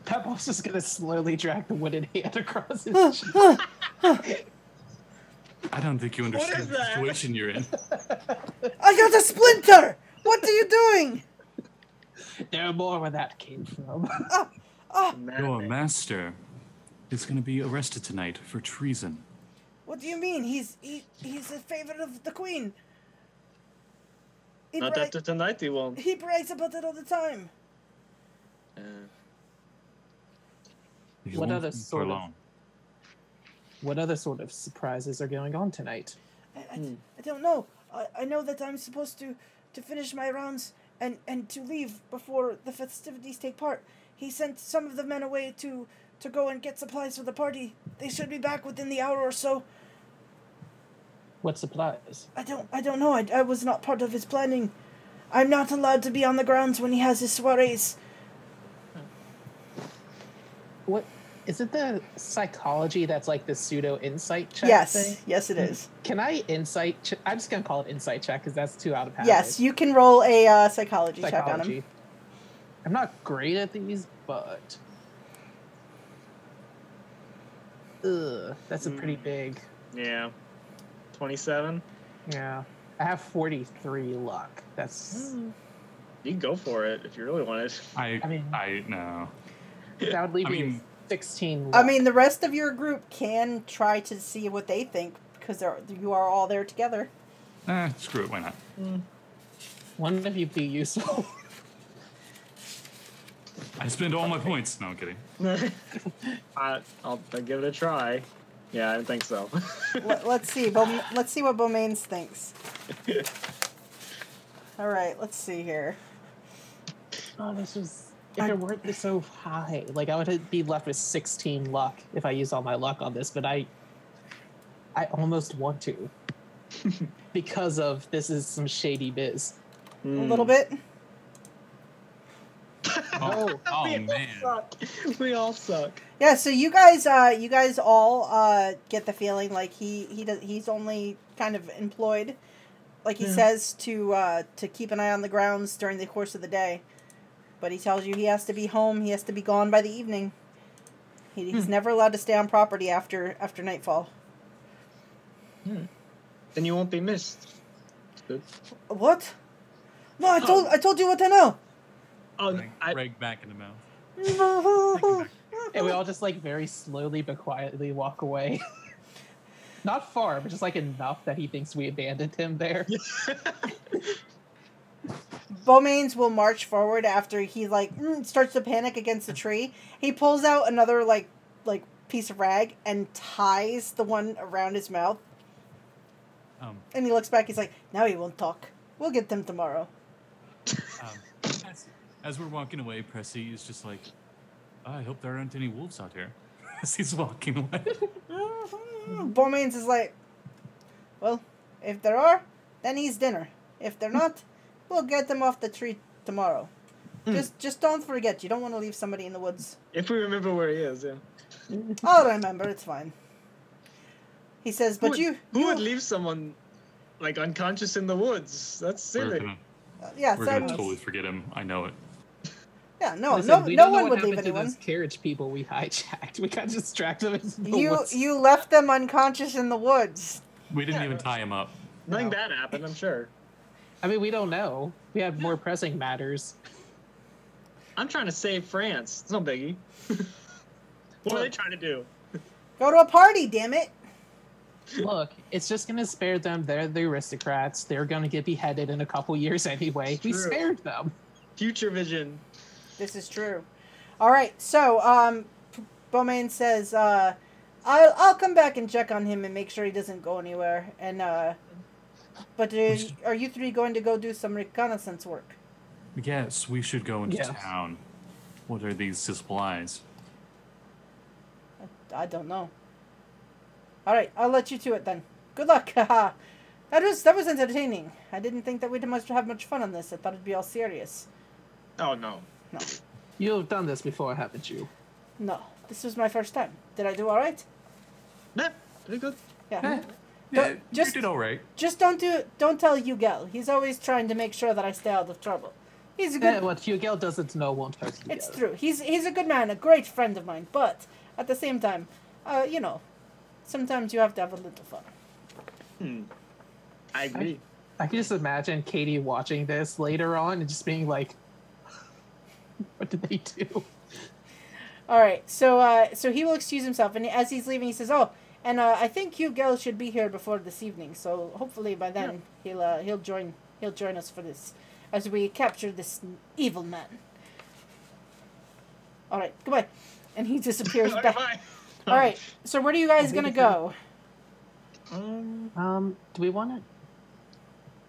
That boss is gonna slowly drag the wooden hand across his chest. I don't think you understand the situation you're in. I got a splinter! What are you doing? There are more where that came from. Your master is going to be arrested tonight for treason. What do you mean? He's a favorite of the Queen. Not after tonight, he won't. He brags about it all the time. What other sort of surprises are going on tonight? I don't know. I know that I'm supposed to finish my rounds and to leave before the festivities take part. He sent some of the men away to go and get supplies for the party. They should be back within the hour or so. What supplies? I don't know. I was not part of his planning. I'm not allowed to be on the grounds when he has his soirees. What is it? The psychology that's like the pseudo insight check Yes, thing? yes, it is. Can I insight? I'm just gonna call it insight check because that's too out of habit. Yes, you can roll a psychology check on him. I'm not great at these, but that's a pretty big. Yeah. 27. Yeah, I have 43 luck. That's. You can go for it if you really want it. I mean, no. that would leave I me mean, 16 luck. I mean, the rest of your group can try to see what they think because you are all there together. Screw it. Why not? One of you be useful. I spend all my points. No, I'm kidding. I'll give it a try. Yeah, I think so. Let's see. Let's see what Beaumains thinks. All right, let's see here. Oh, this was. If it weren't so high, like I would be left with 16 luck if I used all my luck on this, but I almost want to because of this is some shady biz. A little bit. Oh man. We all suck. Yeah, so you guys all get the feeling like he's only kind of employed, like he says, to keep an eye on the grounds during the course of the day, but he tells you he has to be home, he has to be gone by the evening. He's never allowed to stay on property after nightfall. Then you won't be missed. Good. What? No, I told you what I know. Oh, Reg back in the mouth. And we all just like very slowly but quietly walk away. Not far, but just like enough that he thinks we abandoned him there. Beaumains will march forward after he starts to panic against the tree. He pulls out another like piece of rag and ties the one around his mouth. And he looks back. He's like, "Now he won't talk. We'll get them tomorrow." As we're walking away, Pressi is just like, I hope there aren't any wolves out here. As he's walking away. Beaumains is like, "Well, if there are, then he's dinner. If they're not, we'll get them off the tree tomorrow. Just don't forget, you don't want to leave somebody in the woods." If we remember where he is, yeah. I'll remember, it's fine. He says, "But who would leave someone like unconscious in the woods? That's silly." Yeah, we're gonna totally forget him. I know it. Yeah, no one would leave anyone. Those carriage people we hijacked. We got distracted into the woods. You left them unconscious in the woods. We didn't even tie him up. Nothing bad happened, I'm sure. I mean, we don't know. We have more pressing matters. I'm trying to save France. It's no biggie. What are they trying to do? Go to a party, damn it. Look, it's just going to spare them. They're the aristocrats. They're going to get beheaded in a couple years anyway. We spared them. Future vision. This is true. All right, so Beaumains says, "I'll come back and check on him and make sure he doesn't go anywhere. And but are you three going to go do some reconnaissance work?" Yes, we should go into town. What are these supplies? I don't know. All right, I'll let you to it then. Good luck. Haha. That was entertaining. I didn't think that we'd have much fun on this. I thought it'd be all serious. Oh no. No. You have done this before, haven't you? No, this was my first time. Did I do all right? Yeah, pretty good. Yeah. Yeah, you did all right. Just don't tell Hugel. He's always trying to make sure that I stay out of trouble. He's a good. What Hugel doesn't know won't hurt Hugel. It's true. He's a good man, a great friend of mine. But at the same time, sometimes you have to have a little fun. I agree. I can just imagine Katy watching this later on and just being like, "What did they do?" All right, so he will excuse himself, and as he's leaving, he says, "Oh, and I think Hugel should be here before this evening. So hopefully by then he'll join us for this, as we capture this evil man." All right, goodbye, and he disappears back. Bye. All right, so where are you guys gonna go? Do we want to?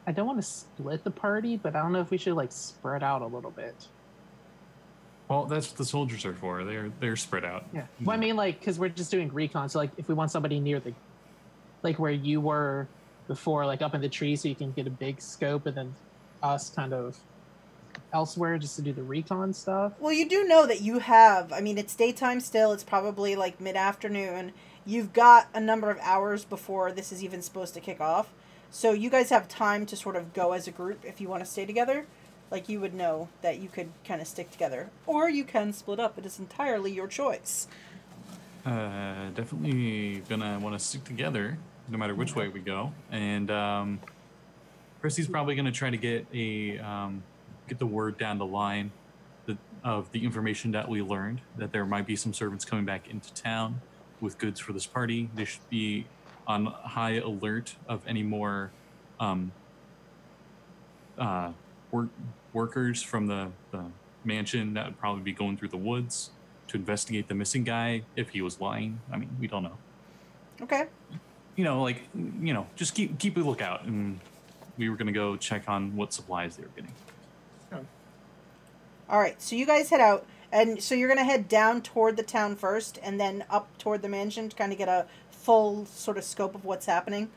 I don't want to split the party, but I don't know if we should spread out a little bit. Well, that's what the soldiers are for. They're spread out. Yeah. Well, I mean, because we're just doing recon. So, if we want somebody near the, where you were before, up in the tree, so you can get a big scope, and then us kind of elsewhere just to do the recon stuff? Well, you do know that you have, I mean, it's daytime still. It's probably like mid-afternoon. You've got a number of hours before this is even supposed to kick off. So you guys have time to sort of go as a group if you want to stay together. Like, you would know that you could kind of stick together. Or you can split up. It is entirely your choice. Definitely gonna want to stick together no matter which way we go. And Pressi's probably gonna try to get the word down the line of the information that we learned, that there might be some servants coming back into town with goods for this party. They should be on high alert of any more workers from the mansion that would probably be going through the woods to investigate the missing guy if he was lying. I mean, we don't know. Okay. Just keep a lookout. And we were going to go check on what supplies they were getting. Oh. All right, so you guys head out. And so you're going to head down toward the town first and then up toward the mansion to kind of get a full sort of scope of what's happening?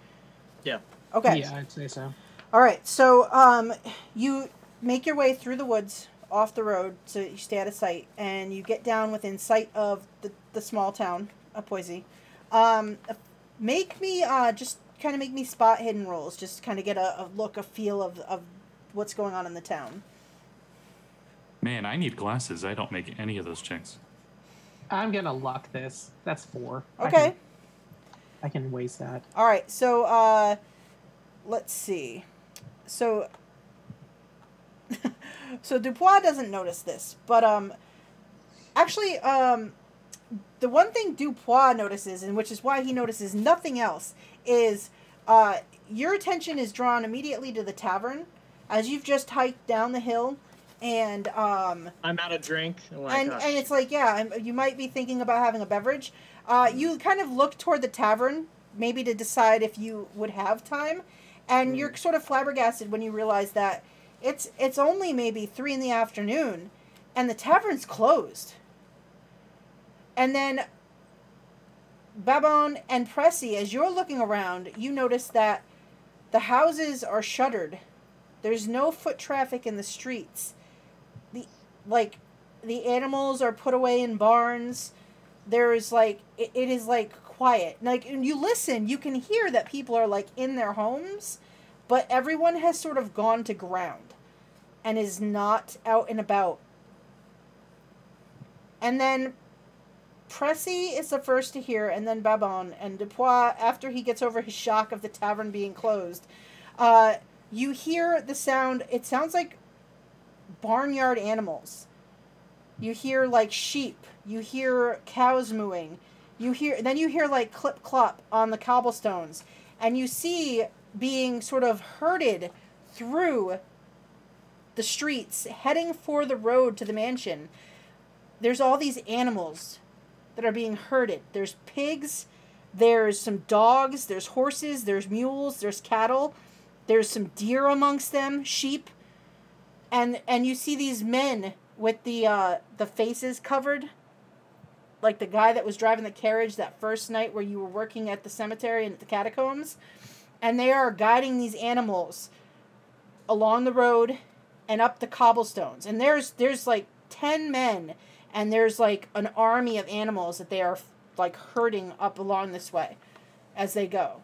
Yeah. Okay. Yeah, I'd say so. All right, so you make your way through the woods, off the road, so you stay out of sight, and you get down within sight of the small town of Poissy. Make me, just kind of make me spot hidden rolls, just kind of get a look, a feel of what's going on in the town. Man, I need glasses. I don't make any of those checks. I'm gonna luck this. That's 4. Okay. I can waste that. All right, so, let's see. So, so Dupois doesn't notice this, but, actually, the one thing Dupois notices, and which is why he notices nothing else, is, your attention is drawn immediately to the tavern, as you've just hiked down the hill, and, I'm out of drink. and it's like, yeah, you might be thinking about having a beverage. You kind of look toward the tavern, maybe to decide if you would have time, and you're sort of flabbergasted when you realize that it's only maybe 3 PM, and the tavern's closed. And then Babin and Pressi, as you're looking around, you notice that the houses are shuttered. There's no foot traffic in the streets. The animals are put away in barns. There's it is quiet. Like, and you listen, you can hear that people are in their homes, but everyone has sort of gone to ground and is not out and about. And then Pressi is the first to hear, and then Babin, and Dupois, after he gets over his shock of the tavern being closed, you hear the sound. It sounds like barnyard animals. You hear sheep. You hear cows mooing. You hear clip clop on the cobblestones, and you see being sort of herded through the streets, heading for the road to the mansion. There's all these animals that are being herded. There's pigs, there's some dogs, there's horses, there's mules, there's cattle, there's some deer amongst them, sheep, and you see these men with the faces covered, like the guy that was driving the carriage that first night where you were working at the cemetery and at the catacombs, and they are guiding these animals along the road and up the cobblestones. And there's 10 men, and there's an army of animals that they are herding up along this way as they go.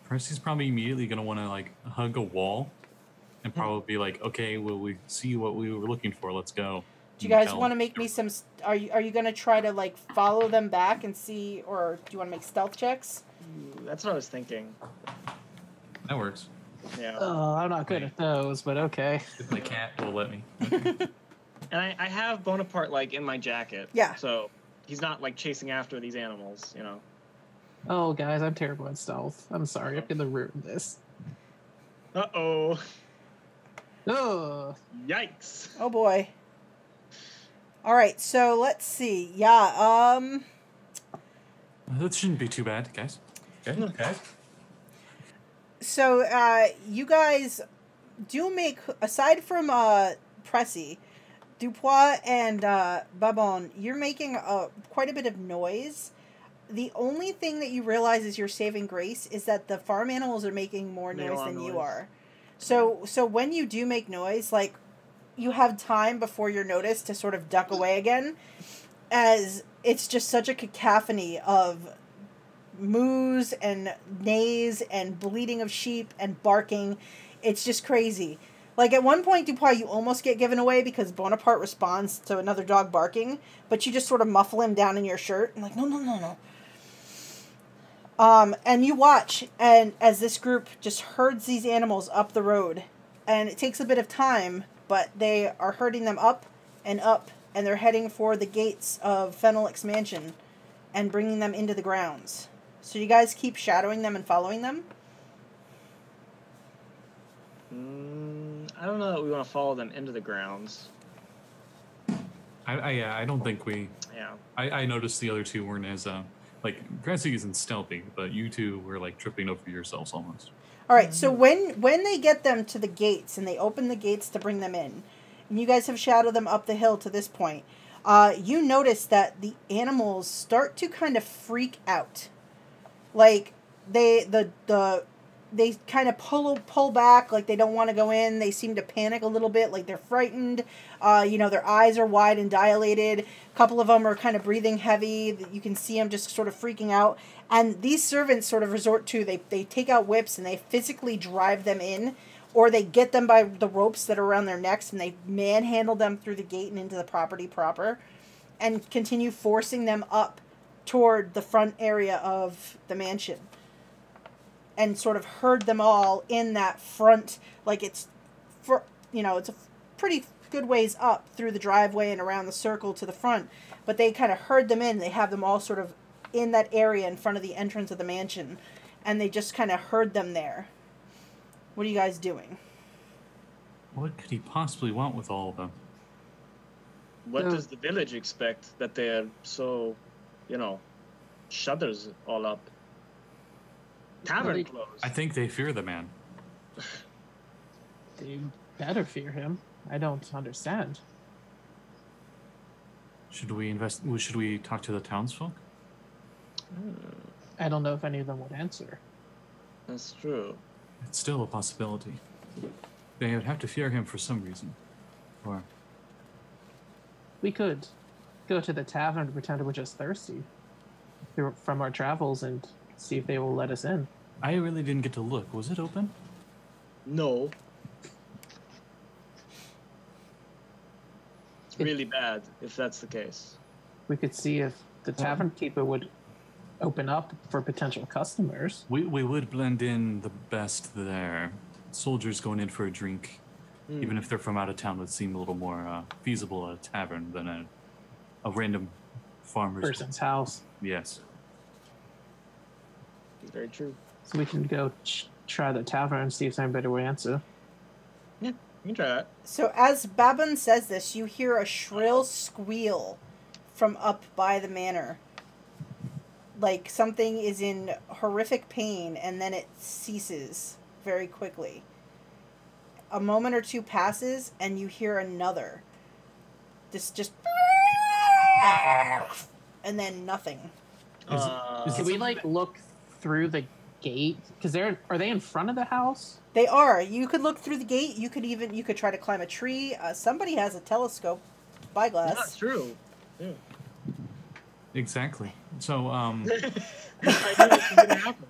Pressi's probably immediately going to want to hug a wall and probably be okay, well, we see what we were looking for. Let's go. Do you guys want to make me some? Are you going to try to follow them back and see, or do you want to make stealth checks? That's what I was thinking. That works. Yeah. Oh, I'm not good at those, but okay. If my cat will let me. And I have Bonaparte in my jacket. Yeah. So he's not chasing after these animals, Oh, guys, I'm terrible at stealth. I'm sorry, I'm gonna ruin this. Uh-oh. Oh. Yikes. Oh boy. All right, so let's see. Yeah. That shouldn't be too bad, guys. Okay. So you guys do make, aside from Pressi, Dupois and Babin, you're making quite a bit of noise. The only thing that you realize is your saving grace is that the farm animals are making more noise than you are. So when you do make noise, like, you have time before you're noticed to sort of duck away again, as it's just such a cacophony of moos and neighs and bleating of sheep and barking. It's just crazy. Like, at one point, Dupois, you almost get given away because Bonaparte responds to another dog barking, but you just sort of muffle him down in your shirt and like, no, no, no, no. And you watch, and as this group just herds these animals up the road, and it takes a bit of time, but they are herding them up, and they're heading for the gates of Fenelix Mansion and bringing them into the grounds. So you guys keep shadowing them and following them? I don't know that we want to follow them into the grounds. I don't think we... Yeah. I noticed the other two weren't as... like, Pressi isn't stealthy, but you two were, like, tripping over yourselves almost. All right, so when they get them to the gates and they open the gates to bring them in, and you guys have shadowed them up the hill to this point, you notice that the animals start to kind of freak out. Like, they kind of pull back, like they don't want to go in. They seem to panic a little bit, like they're frightened. Their eyes are wide and dilated. A couple of them are kind of breathing heavy. You can see them just sort of freaking out. And these servants sort of resort to, they take out whips and they physically drive them in, or they get them by the ropes that are around their necks and they manhandle them through the gate and into the property proper, and continue forcing them up toward the front area of the mansion. And sort of herd them all in that front, like it's a pretty good ways up through the driveway and around the circle to the front. But they kind of herd them in. They have them all sort of in that area in front of the entrance of the mansion. And they just kind of herd them there. What are you guys doing? What could he possibly want with all of them? What does the village expect that they're so, shudders all up? Tavern closed. I think they fear the man. They better fear him. I don't understand. Should we talk to the townsfolk? I don't know if any of them would answer. That's true. It's still a possibility. They would have to fear him for some reason. Or We could go to the tavern and pretend we're just thirsty from our travels and see if they will let us in. I really didn't get to look. Was it open? No. It's really bad if that's the case. We could see if the tavern keeper would open up for potential customers. We would blend in the best there. Soldiers going in for a drink, even if they're from out of town, would seem a little more feasible at a tavern than a random farmer's person's house. Yes. Very true. So we can go try the tavern and see if anybody will answer. Yeah, you can try that. So as Babin says this, you hear a shrill squeal from up by the manor. Like something is in horrific pain, and then it ceases very quickly. A moment or two passes, and you hear another. This just... and then nothing. Can we, look through the gate? Because are they in front of the house? They are. You could look through the gate. You could try to climb a tree. Somebody has a telescope, spyglass. That's true. Yeah. Exactly. So, I knew this was gonna happen.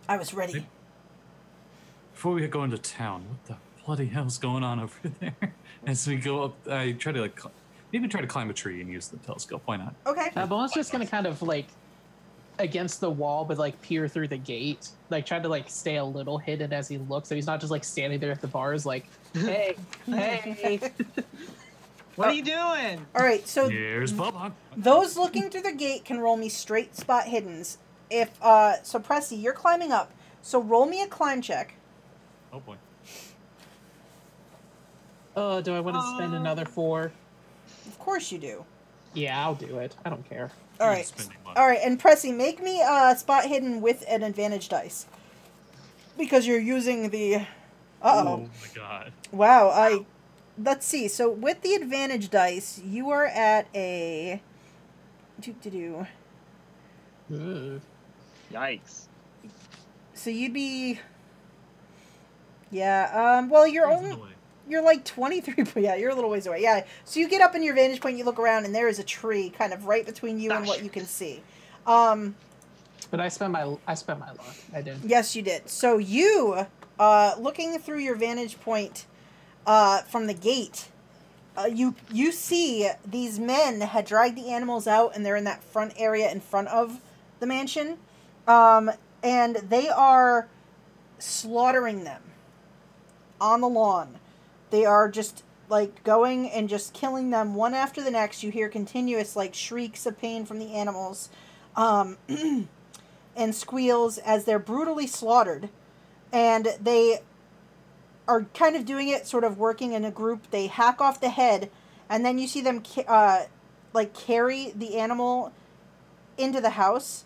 I was ready. Before we go into town, what the bloody hell's going on over there? As we go up, I try to maybe try to climb a tree and use the telescope. Why not? Okay. Bone's just gonna kind of against the wall, but peer through the gate. Try to stay a little hidden as he looks, so he's not just standing there at the bars hey, hey. What are you doing? All right, so here's Babin. Those looking through the gate can roll me straight spot hiddens. If so, Pressi, you're climbing up. So roll me a climb check. Oh boy. Do I want to spend another 4? Of course you do. Yeah, I'll do it. I don't care. All right. All right, and Pressi, make me spot hidden with an advantage dice. Because you're using the... Uh-oh. Oh my god. Wow, let's see. So with the advantage dice, you are at a... Yikes. So you'd be... Yeah. Well, you're Ways in only the way. you're like 23. Yeah, you're a little ways away. Yeah. So you get up in your vantage point, you look around, and there is a tree kind of right between you and what you can see. But I spent my luck. I did. Yes, you did. So you, looking through your vantage point, from the gate, you see these men had dragged the animals out, and they're in that front area in front of the mansion, and they are slaughtering them on the lawn. They are just like going and just killing them one after the next. You hear continuous like shrieks of pain from the animals, and squeals as they're brutally slaughtered, and they are kind of doing it sort of working in a group. They hack off the head, and then you see them like carry the animal into the house.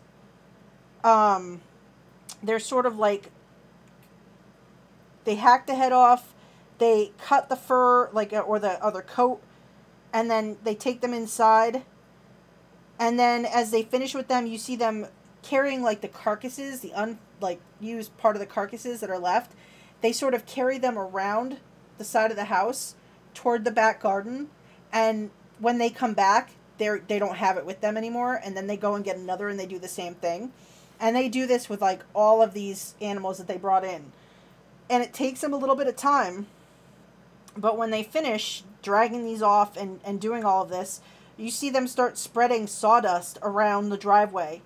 They're sort of like, they hack the head off, they cut the fur like or the other coat, and then they take them inside, and then as they finish with them, you see them carrying like the carcasses, the used part of the carcasses that are left. They sort of carry them around the side of the house toward the back garden, and when they come back, they don't have it with them anymore, and then they go and get another, and they do the same thing. And they do this with like all of these animals that they brought in. And it takes them a little bit of time, but when they finish dragging these off and doing all of this, you see them start spreading sawdust around the driveway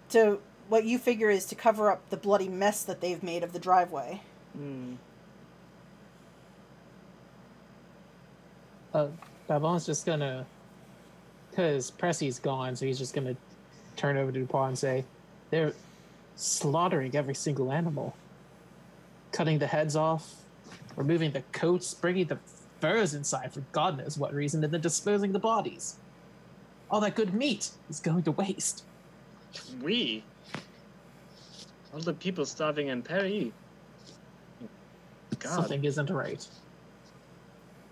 to what you figure is to cover up the bloody mess that they've made of the driveway. Babin's just gonna, because Pressi's gone, so he's just gonna turn over to Dupois and say, they're slaughtering every single animal. Cutting the heads off, removing the coats, bringing the furs inside for God knows what reason, and then disposing the bodies. All that good meat is going to waste. All the people starving in Paris. God. Something isn't right.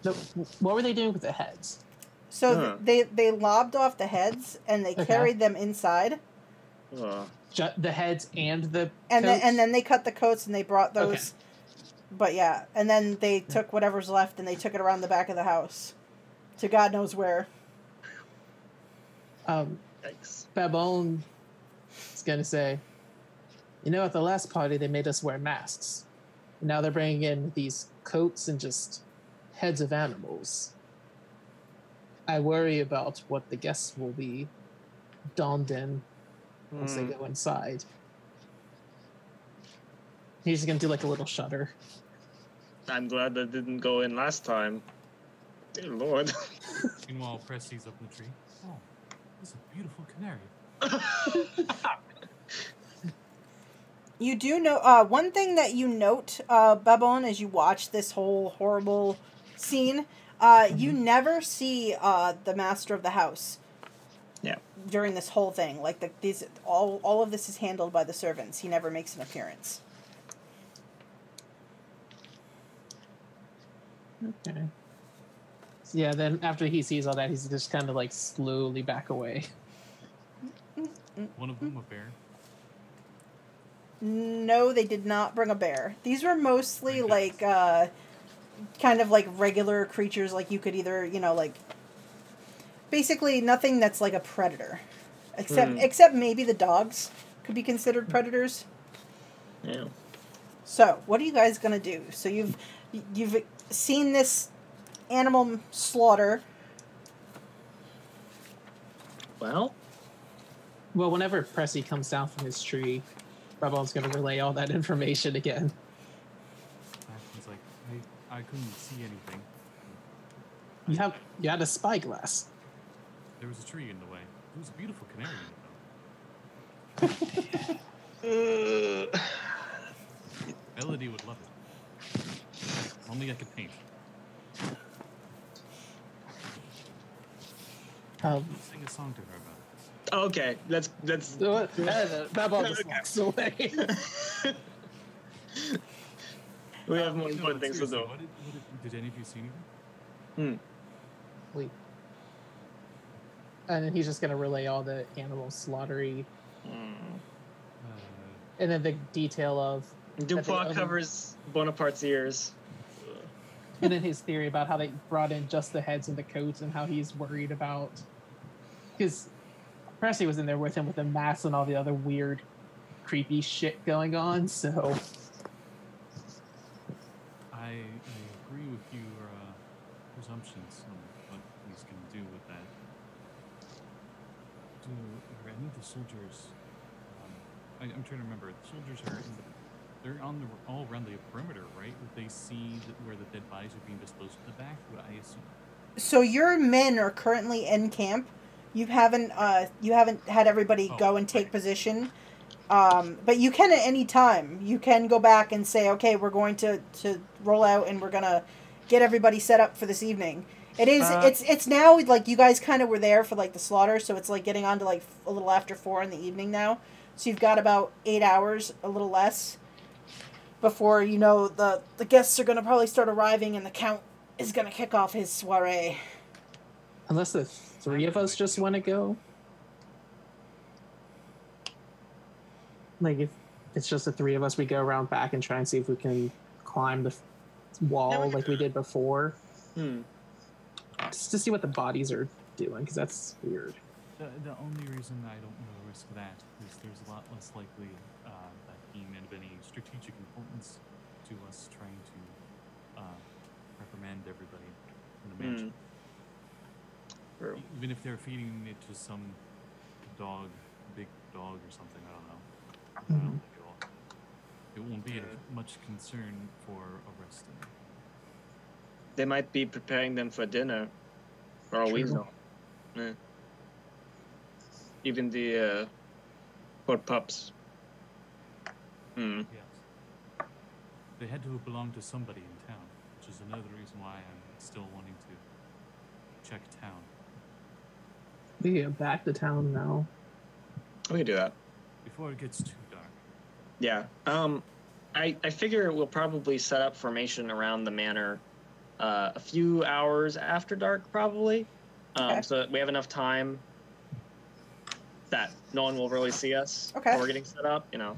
No, what were they doing with the heads? So they lobbed off the heads, and they carried them inside. The heads and the and coats? then they cut the coats, and they brought those. Okay. But yeah, and then they took whatever's left, and they took it around the back of the house to God knows where. Thanks. Babin is going to say, you know, at the last party, they made us wear masks. Now they're bringing in these coats and just heads of animals. I worry about what the guests will be donned in once they go inside. He's just going to do like a little shudder. I'm glad that didn't go in last time. Dear Lord. Meanwhile, Pressi's up in the tree. Oh, this is a beautiful canary. You do know, one thing that you note, Babin, as you watch this whole horrible scene, you never see the master of the house. Yeah. During this whole thing, like all of this is handled by the servants. He never makes an appearance. Okay. So yeah, then after he sees all that, he's just kind of like slowly back away. One of them a bear. No, they did not bring a bear. These were mostly like kind of like regular creatures, like you could either, like basically nothing that's like a predator. Except maybe the dogs could be considered predators. Yeah. So, what are you guys going to do? So you've seen this animal slaughter. Well, whenever Pressi comes down from his tree, Babin's going to relay all that information again. He's like, I couldn't see anything. You had a spyglass. There was a tree in the way. It was a beautiful canary in it, though. Melody would love it. Only I could paint. Sing a song to her about it. Okay, let's. Babin just walks away. We have more important things to do. Did any of you see anything? Wait. And then he's just gonna relay all the animal slaughtery, and then the detail of Dupois covers Bonaparte's ears. And then his theory about how they brought in just the heads and the coats and how he's worried about... Because Pressi was in there with him with the mask and all the other weird, creepy shit going on, so... I agree with your presumptions on what he's going to do with that. Are any of the soldiers... I'm trying to remember. The soldiers are they're all around the perimeter, right? Would they see where the dead bodies are being disposed to the back? Would I assume? So your men are currently in camp. You haven't had everybody go and take position. But you can at any time. You can go back and say, okay, we're going to roll out and we're gonna get everybody set up for this evening. It is it's now like you guys kind of were there for like the slaughter, so it's like getting on to like a little after 4 in the evening now. So you've got about 8 hours, a little less, before you know the guests are gonna probably start arriving and the Count is gonna kick off his soiree. Unless the 3 of us just want to go. Like, if it's just the 3 of us, we go around back and try and see if we can climb the wall like we did before. Just to see what the bodies are doing, because that's weird. The only reason I don't want to risk that is there's a lot less likely that he may have any strategic importance to us trying to reprimand everybody in the mansion. True. Even if they're feeding it to some dog, big dog or something, I don't know. I don't think it won't be of much concern for arresting. They might be preparing them for dinner, for all we know. Yeah. Even the poor pups. Yes. They had to have belonged to somebody in town, which is another reason why I'm still wanting to check town. We can get back to town now. We can do that. Before it gets too dark. Yeah. I figure we'll probably set up formation around the manor a few hours after dark, probably. So that we have enough time that no one will really see us while we're getting set up, you know.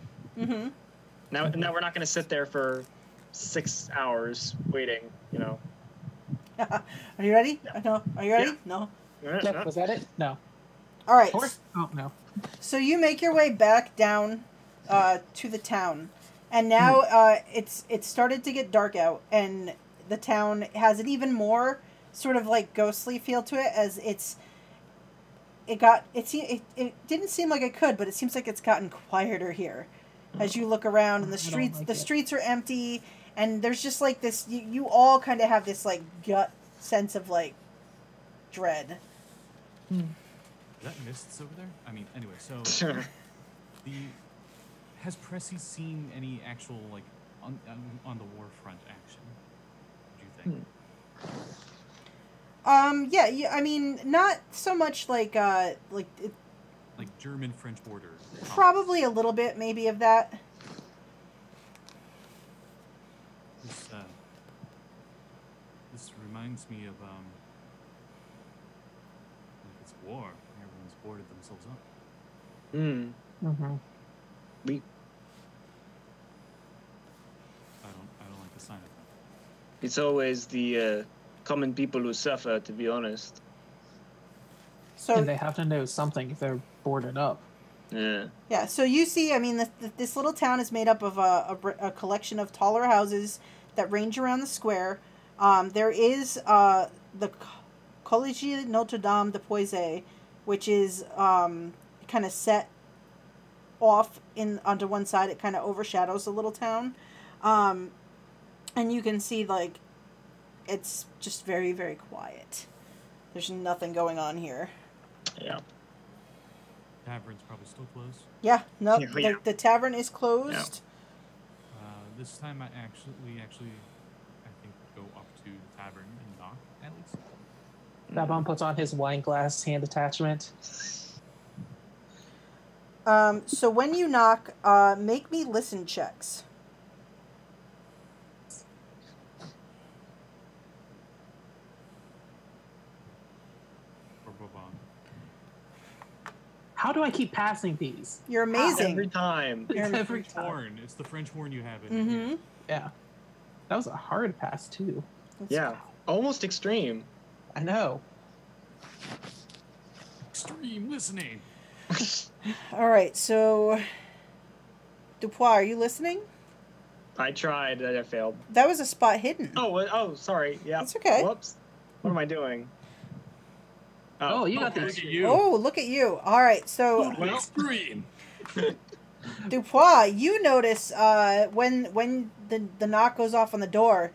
Now we're not going to sit there for 6 hours waiting, you know. Are you ready? No. Are you ready? Yeah. No. Yep, was that it? No. All right. 4? Oh, no. So you make your way back down to the town, and now it's started to get dark out, and the town has an even more sort of like ghostly feel to it, as it didn't seem like it could, but it seems like it's gotten quieter here. As you look around, and the streets are empty, and there's just like this. You all kind of have this like gut sense of like dread. Is that mists over there? I mean, anyway, so has Pressi seen any actual like on the war front action? Do you think? Yeah. I mean, not so much like German-French border. Probably a little bit, maybe, of that. This reminds me of it's war. Everyone's boarded themselves up. I don't like the sign of that. It's always the common people who suffer, to be honest. So and they have to know something if they're boarded up. Yeah, so you see, I mean, this little town is made up of a collection of taller houses that range around the square. There is the Collège Notre Dame de Dupois, which is kind of set off onto one side. It kind of overshadows the little town. And you can see, like, it's just very, very quiet. There's nothing going on here. Yeah. Tavern's probably still closed. Yeah, no, the tavern is closed. Yeah. This time we actually I think go up to the tavern and knock at least. Babin puts on his wine glass hand attachment. So when you knock, make me listen checks. How do I keep passing these? You're amazing. Every time. Every French time. horn. It's the French horn you have in Mm-hmm. here. Yeah. That was a hard pass, too. Yeah. Almost extreme. I know. Extreme listening. All right, so Dupois, are you listening? I tried. I failed. That was a spot hidden. Oh, sorry. Yeah. It's okay. Whoops. What am I doing? Oh, you got Look this. at you. Oh, look at you. All right, so Well- Extreme. Dupois, you notice when the knock goes off on the door,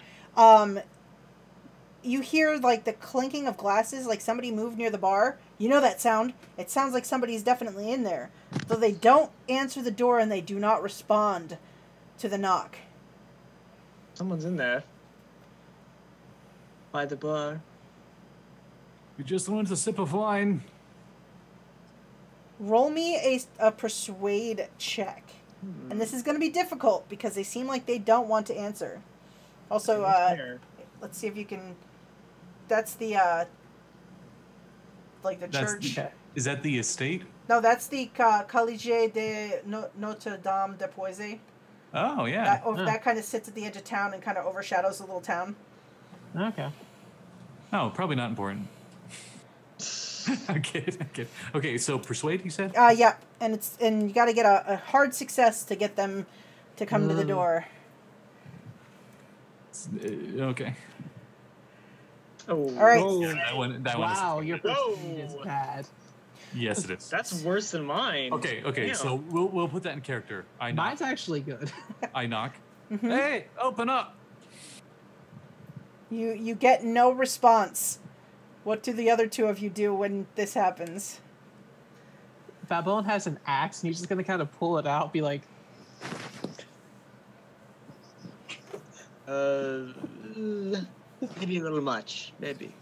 you hear like the clinking of glasses, like somebody moved near the bar. You know that sound. It sounds like somebody's definitely in there. Though they don't answer the door and they do not respond to the knock. Someone's in there. By the bar. We just wanted a sip of wine. Roll me a persuade check. And this is going to be difficult because they seem like they don't want to answer. Also, There. let's see if you can... That's the, like the That's church. Is that the estate? No, that's the Collège de Notre Dame de Poissy. Oh, yeah. That kind of sits at the edge of town and kind of overshadows the little town. Okay. Oh, probably not important. I kid. Okay, so persuade, you said? Yeah, and you got to get a hard success to get them to come to the door. Okay. Oh. All right. Yeah, that one Wow, is... your persuade is bad. Yes, it is. That's worse than mine. Okay, Damn. so we'll put that in character. I knock. Mine's actually good. I knock. Mhm. Hey, open up! You get no response. What do the other two of you do when this happens? Babin has an axe, and he's just gonna kind of pull it out, be like, Maybe a little much. Maybe.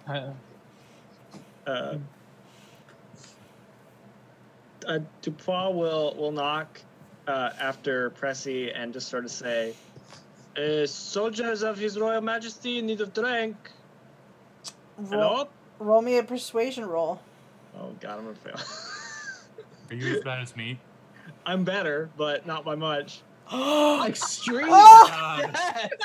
Dupois will knock after Pressi and just sort of say, soldiers of His Royal Majesty in need of drink. Hello? Roll me a persuasion roll. Oh god, I'm gonna fail. Are you as bad as me? I'm better, but not by much. extreme. Oh! Yes!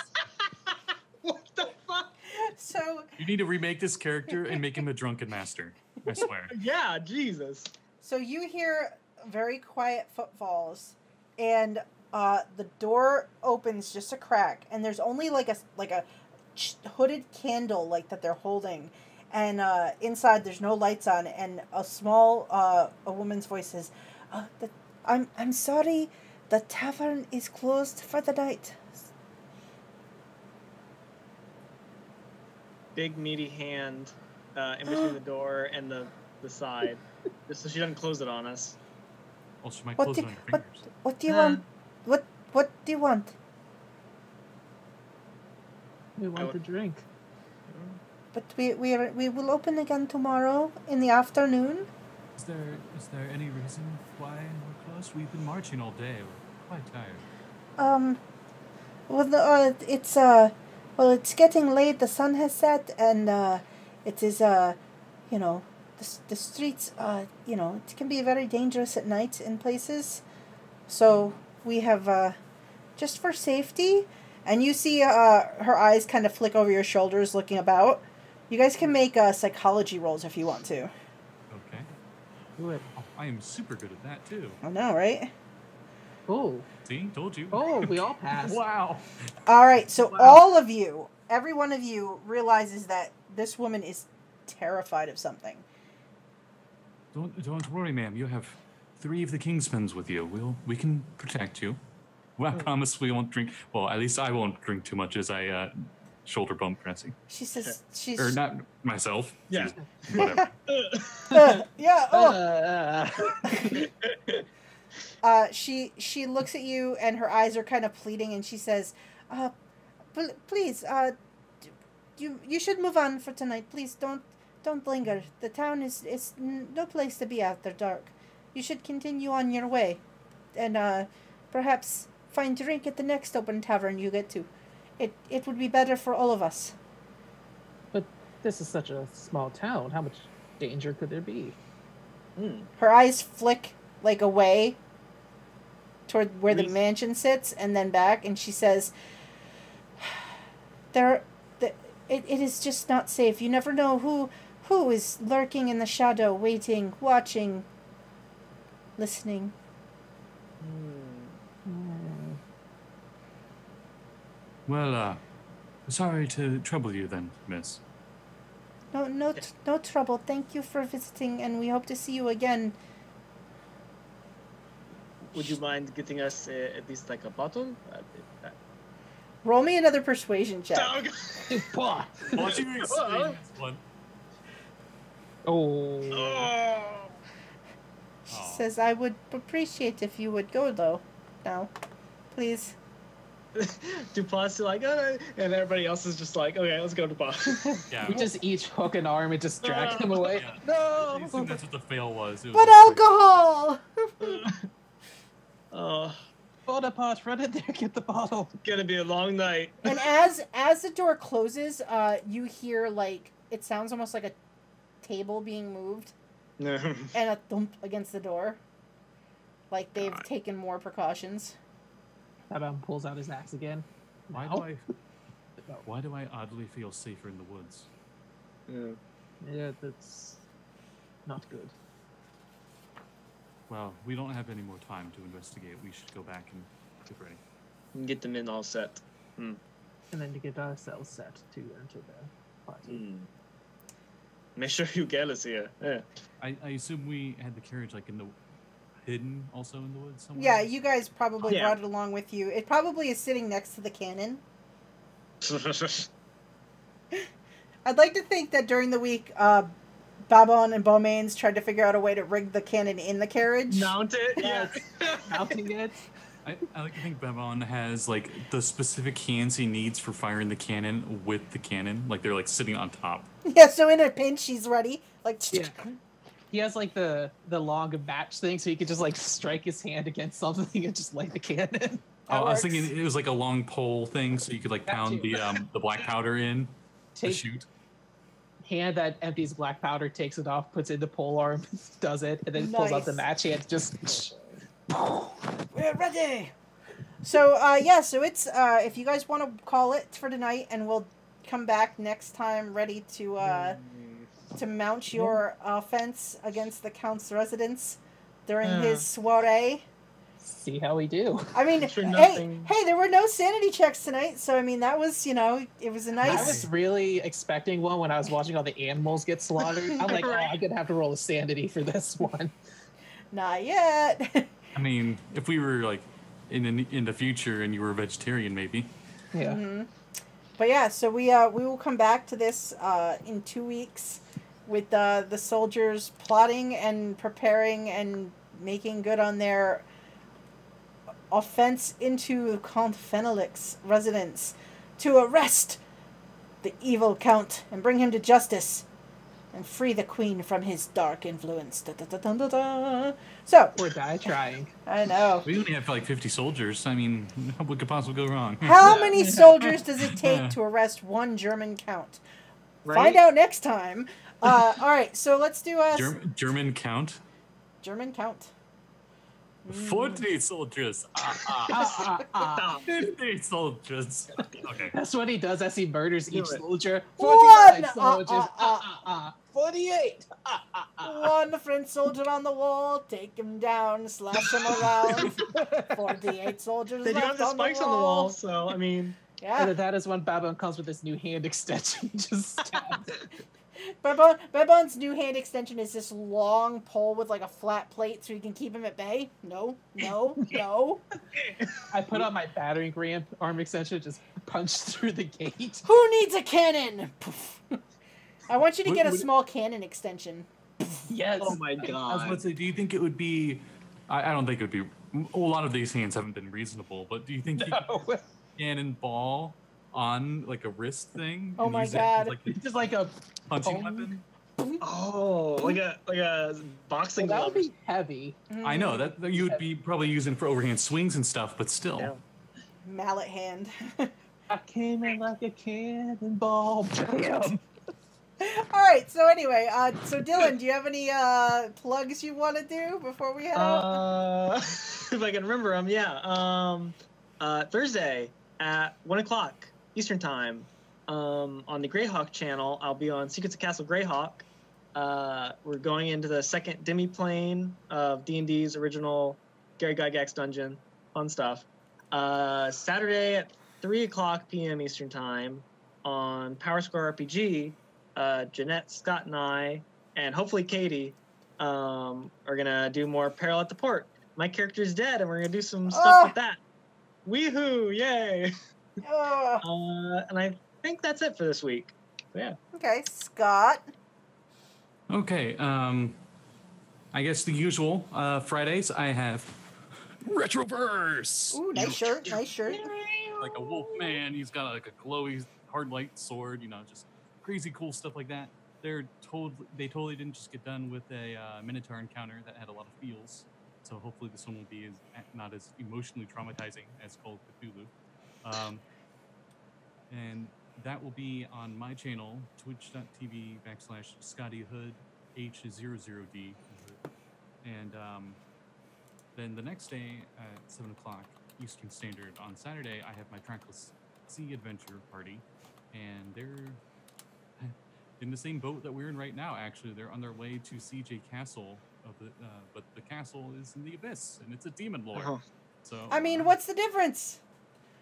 What the fuck? So You need to remake this character and make him a drunken master. I swear. Yeah, Jesus. So you hear very quiet footfalls, and the door opens just a crack, and there's only like a hooded candle like that they're holding, and inside there's no lights on, and a woman's voice says, "I'm sorry, the tavern is closed for the night." Big meaty hand in between the door and the side, just so she doesn't close it on us. Well, she might What close do, it on your what, fingers. what do you want? What do you want? We want to drink. But we will open again tomorrow in the afternoon. Is there any reason why we're closed? We've been marching all day. We're quite tired. It's getting late. The sun has set, and it is the streets it can be very dangerous at night in places. So we have just for safety. And you see her eyes kind of flick over your shoulders, looking about. You guys can make psychology rolls if you want to. Okay. Do it. Oh, I am super good at that too. I know, right? Oh. See, told you. Oh, we all passed. Wow. All right, so Wow. all of you, every one of you realizes that this woman is terrified of something. Don't worry, ma'am. You have 3 of the Kingsmen's with you. We can protect you. Well, I promise we won't drink. Well, at least I won't drink too much as I shoulder bump Pressi. She says she's Or not myself. Yeah. She's- whatever. yeah. She looks at you and her eyes are kind of pleading, and she says, please, you should move on for tonight. Please don't linger. The town is no place to be after dark. You should continue on your way, and perhaps find drink at the next open tavern you get to. It would be better for all of us. But this is such a small town. How much danger could there be? Her eyes flick like away toward where the mansion sits and then back, and she says, it is just not safe. You never know who is lurking in the shadow, waiting, watching, listening. Well, sorry to trouble you then, miss. No trouble. Thank you for visiting, and we hope to see you again. Would you mind getting us at least like a bottle? Roll me another persuasion check. Dupois. Watch you explain this one. Oh. She says, I would appreciate if you would go, though. Now. Please. Dupois is like, and everybody else is just like, okay, let's go to Yeah. We just each hook an arm and just drag him away. Yeah. No! I assume that's what the fail was. It was But like- alcohol! Bonaparte, run in there, get the bottle. Gonna be a long night. And as the door closes, you hear, like, it sounds almost like a table being moved. And a thump against the door. Like they've taken more precautions. Babin pulls out his axe again. Why do I oddly feel safer in the woods? Yeah, that's not good. Well, we don't have any more time to investigate. We should go back and get ready. And get them in all set. And then to get ourselves set to enter the party. Make sure Hugel is here. Yeah. I assume we had the carriage like in the hidden also in the woods somewhere. Yeah, you guys probably brought it along with you. It probably is sitting next to the cannon. I'd like to think that during the week, Babin and Beaumains tried to figure out a way to rig the cannon in the carriage. Mount it? Yeah. Mounting it. I like to think Babin has like the specific hands he needs for firing the cannon with the cannon. Like they're like sitting on top. Yeah, so in a pinch, he's ready. Like, Yeah. He has like the long match thing, so he could just like strike his hand against something and just light the cannon. I was thinking it was like a long pole thing, so you could like pound the black powder in to shoot. Hand that empties black powder, takes it off, puts it in the pole arm, does it, and then pulls out the match hand. Just we're ready. So so it's if you guys want to call it for tonight, and we'll come back next time ready to mount your offense against the Count's residence during his soiree. See how we do. I mean, hey, there were no sanity checks tonight, so I mean that was, it was a nice. I was really expecting one when I was watching all the animals get slaughtered. I'm like, I'm gonna have to roll a sanity for this one. Not yet. I mean, if we were like in the future and you were a vegetarian, maybe. Yeah. Mm-hmm. But yeah, so we will come back to this in 2 weeks with the soldiers plotting and preparing and making good on their offense into Count Fenelic's residence to arrest the evil Count and bring him to justice and free the Queen from his dark influence. Da, da, da, da, da, da. So, Or die trying. I know. We only have like 50 soldiers. I mean, what could possibly go wrong? How many soldiers does it take to arrest one German Count? Right? Find out next time. All right, so let's do German count. German Count. 40 soldiers. 50 soldiers. Okay. That's what he does as he murders each it. soldier. One! 49 soldiers. 48. One French soldier on the wall. Take him down. Slash him around. 48 soldiers They do left have the spikes on the wall, so I mean. Yeah. And that is when Babin comes with this new hand extension. Just stabs it. Babin's new hand extension is this long pole with like a flat plate so you can keep him at bay. No. I put on my battering ram arm extension, just punch through the gate. Who needs a cannon? I want you to get a small cannon extension. Yes. Oh my I was god. about to say, do you think it would be? I don't think it would be. A lot of these hands haven't been reasonable, but do you think you could cannonball on like a wrist thing? Oh and my use it God. as, like, It's just like a punching bone. weapon? Oh, like a boxing Well, that would glove. be heavy. I know that you would be probably using for overhand swings and stuff, but still. Yeah. Mallet hand. I came in like a cannonball. Bam. All right. So anyway, so Dylan, do you have any plugs you want to do before we head out? If I can remember them, yeah. Thursday at 1:00 Eastern Time, on the Greyhawk channel, I'll be on Secrets of Castle Greyhawk. We're going into the second demi-plane of D&D's original Gary Gygax dungeon. Fun stuff. Saturday at 3:00 p.m. Eastern Time on Power Square RPG, Jeanette, Scott, and I, and hopefully Katy, are gonna do more Peril at the Port. My character's dead, and we're gonna do some stuff with that. Weehoo! Yay! And I think that's it for this week. So, yeah. Okay, Scott. Okay. I guess the usual. Fridays I have Retroverse. Ooh, nice shirt. Nice shirt. Like a wolf man. He's got like a glowy hard light sword. Just crazy cool stuff like that. They totally didn't just get done with a Minotaur encounter that had a lot of feels. So hopefully this one will be not as emotionally traumatizing as Call of Cthulhu. And that will be on my channel, twitch.tv/ScottyHood, H00D. And then the next day at 7:00 Eastern Standard on Saturday, I have my Trackless Sea Adventure party. And they're in the same boat that we're in right now, actually. They're on their way to CJ Castle, but the castle is in the abyss, and it's a demon lord. Uh-huh. So I mean, what's the difference?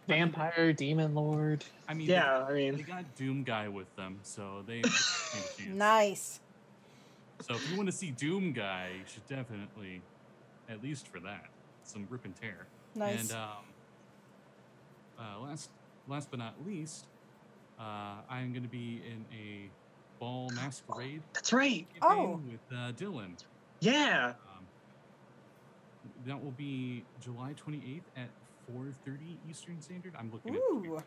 Vampire, demon lord. I mean, yeah, they got Doom Guy with them, so they stand a chance. Nice. So if you want to see Doom Guy, you should definitely, at least for that, some rip and tear. Nice. And last but not least, I'm going to be in a ball masquerade. That's right. With Dylan. Yeah. That will be July 28th at 4:30 Eastern Standard. I'm looking Ooh. at it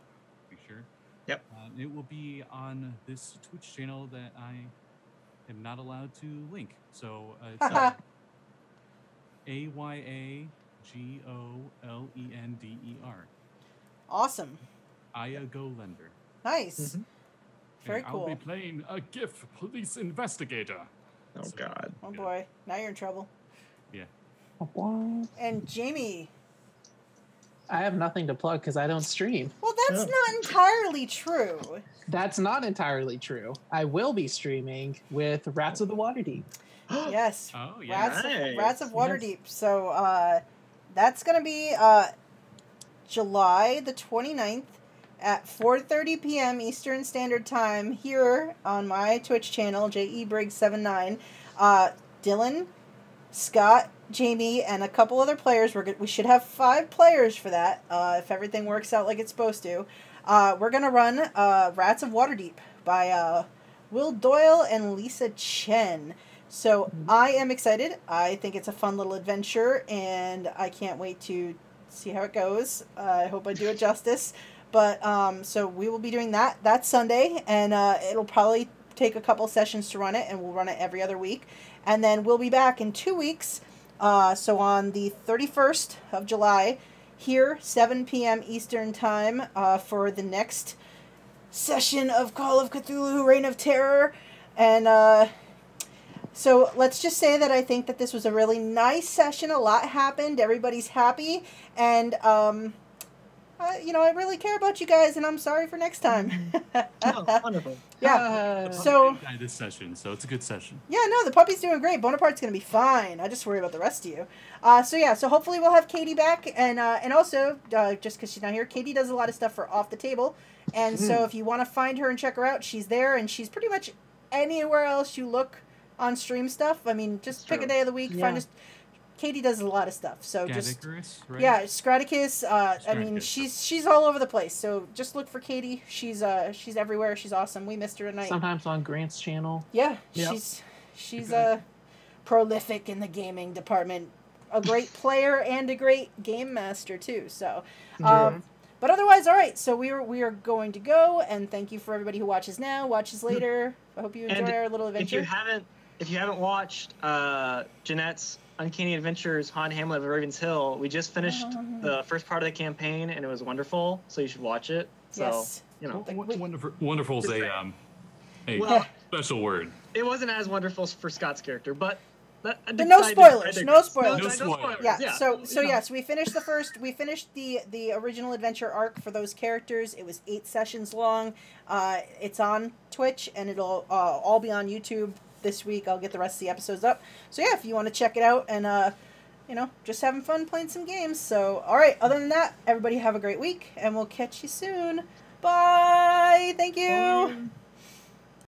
to be sure. Yep. It will be on this Twitch channel that I am not allowed to link. So it's AYAGOLENDER. Awesome. Iago Lender. Nice. Mm-hmm. Very and cool. I'll be playing a GIF police investigator. Oh, God. Oh boy, now you're in trouble. Yeah. And Jamey. I have nothing to plug because I don't stream. Well, that's not entirely true. That's not entirely true. I will be streaming with Rats of the Waterdeep. Yes. Oh, yeah. Rats of Waterdeep. So that's going to be July the 29th at 4:30 p.m. Eastern Standard Time here on my Twitch channel, JEBriggs79. Dylan, Scott, Jamey, and a couple other players. We should have 5 players for that if everything works out like it's supposed to. We're going to run Rats of Waterdeep by Will Doyle and Lisa Chen. So I am excited. I think it's a fun little adventure, and I can't wait to see how it goes. I hope I do it justice. But so we will be doing that Sunday, and it'll probably take a couple sessions to run it, and we'll run it every other week. And then we'll be back in 2 weeks. So on the 31st of July, here, 7 p.m. Eastern Time, for the next session of Call of Cthulhu, Reign of Terror. And so let's just say that I think that this was a really nice session. A lot happened. Everybody's happy. And, I really care about you guys, and I'm sorry for next time. Oh, wonderful. Yeah. So this session, so it's a good session. Yeah, no, the puppy's doing great. Bonaparte's gonna be fine. I just worry about the rest of you. So hopefully we'll have Katy back, and also just because she's not here, Katy does a lot of stuff for Off the Table, and so if you want to find her and check her out, she's there, and she's pretty much anywhere else you look on stream stuff. I mean, just pick a day of the week, find us. Katy does a lot of stuff, so just right? yeah, Scraticus. I mean, she's all over the place. So just look for Katy. She's everywhere. She's awesome. We missed her tonight. Sometimes on Grant's channel. Yeah, she's prolific in the gaming department. A great player and a great game master too. So, but otherwise, all right. So we are going to go, and thank you for everybody who watches now, watches later. I hope you enjoy our little adventure. If you haven't watched Jeanette's Uncanny Adventures Haunted Hamlet of Raven's Hill, we just finished the first part of the campaign, and it was wonderful. So you should watch it. So Yes. you know, Wonderful is Hey, Well, special word. it wasn't as wonderful for Scott's character, but no spoilers. No spoilers. No spoilers. Yeah. So you know. yes, we finished the original adventure arc for those characters. It was 8 sessions long. It's on Twitch and it'll all be on YouTube this week. I'll get the rest of the episodes up. So yeah, if you want to check it out and just having fun playing some games. So all right. Other than that, everybody have a great week and we'll catch you soon. Bye. Thank you. Bye.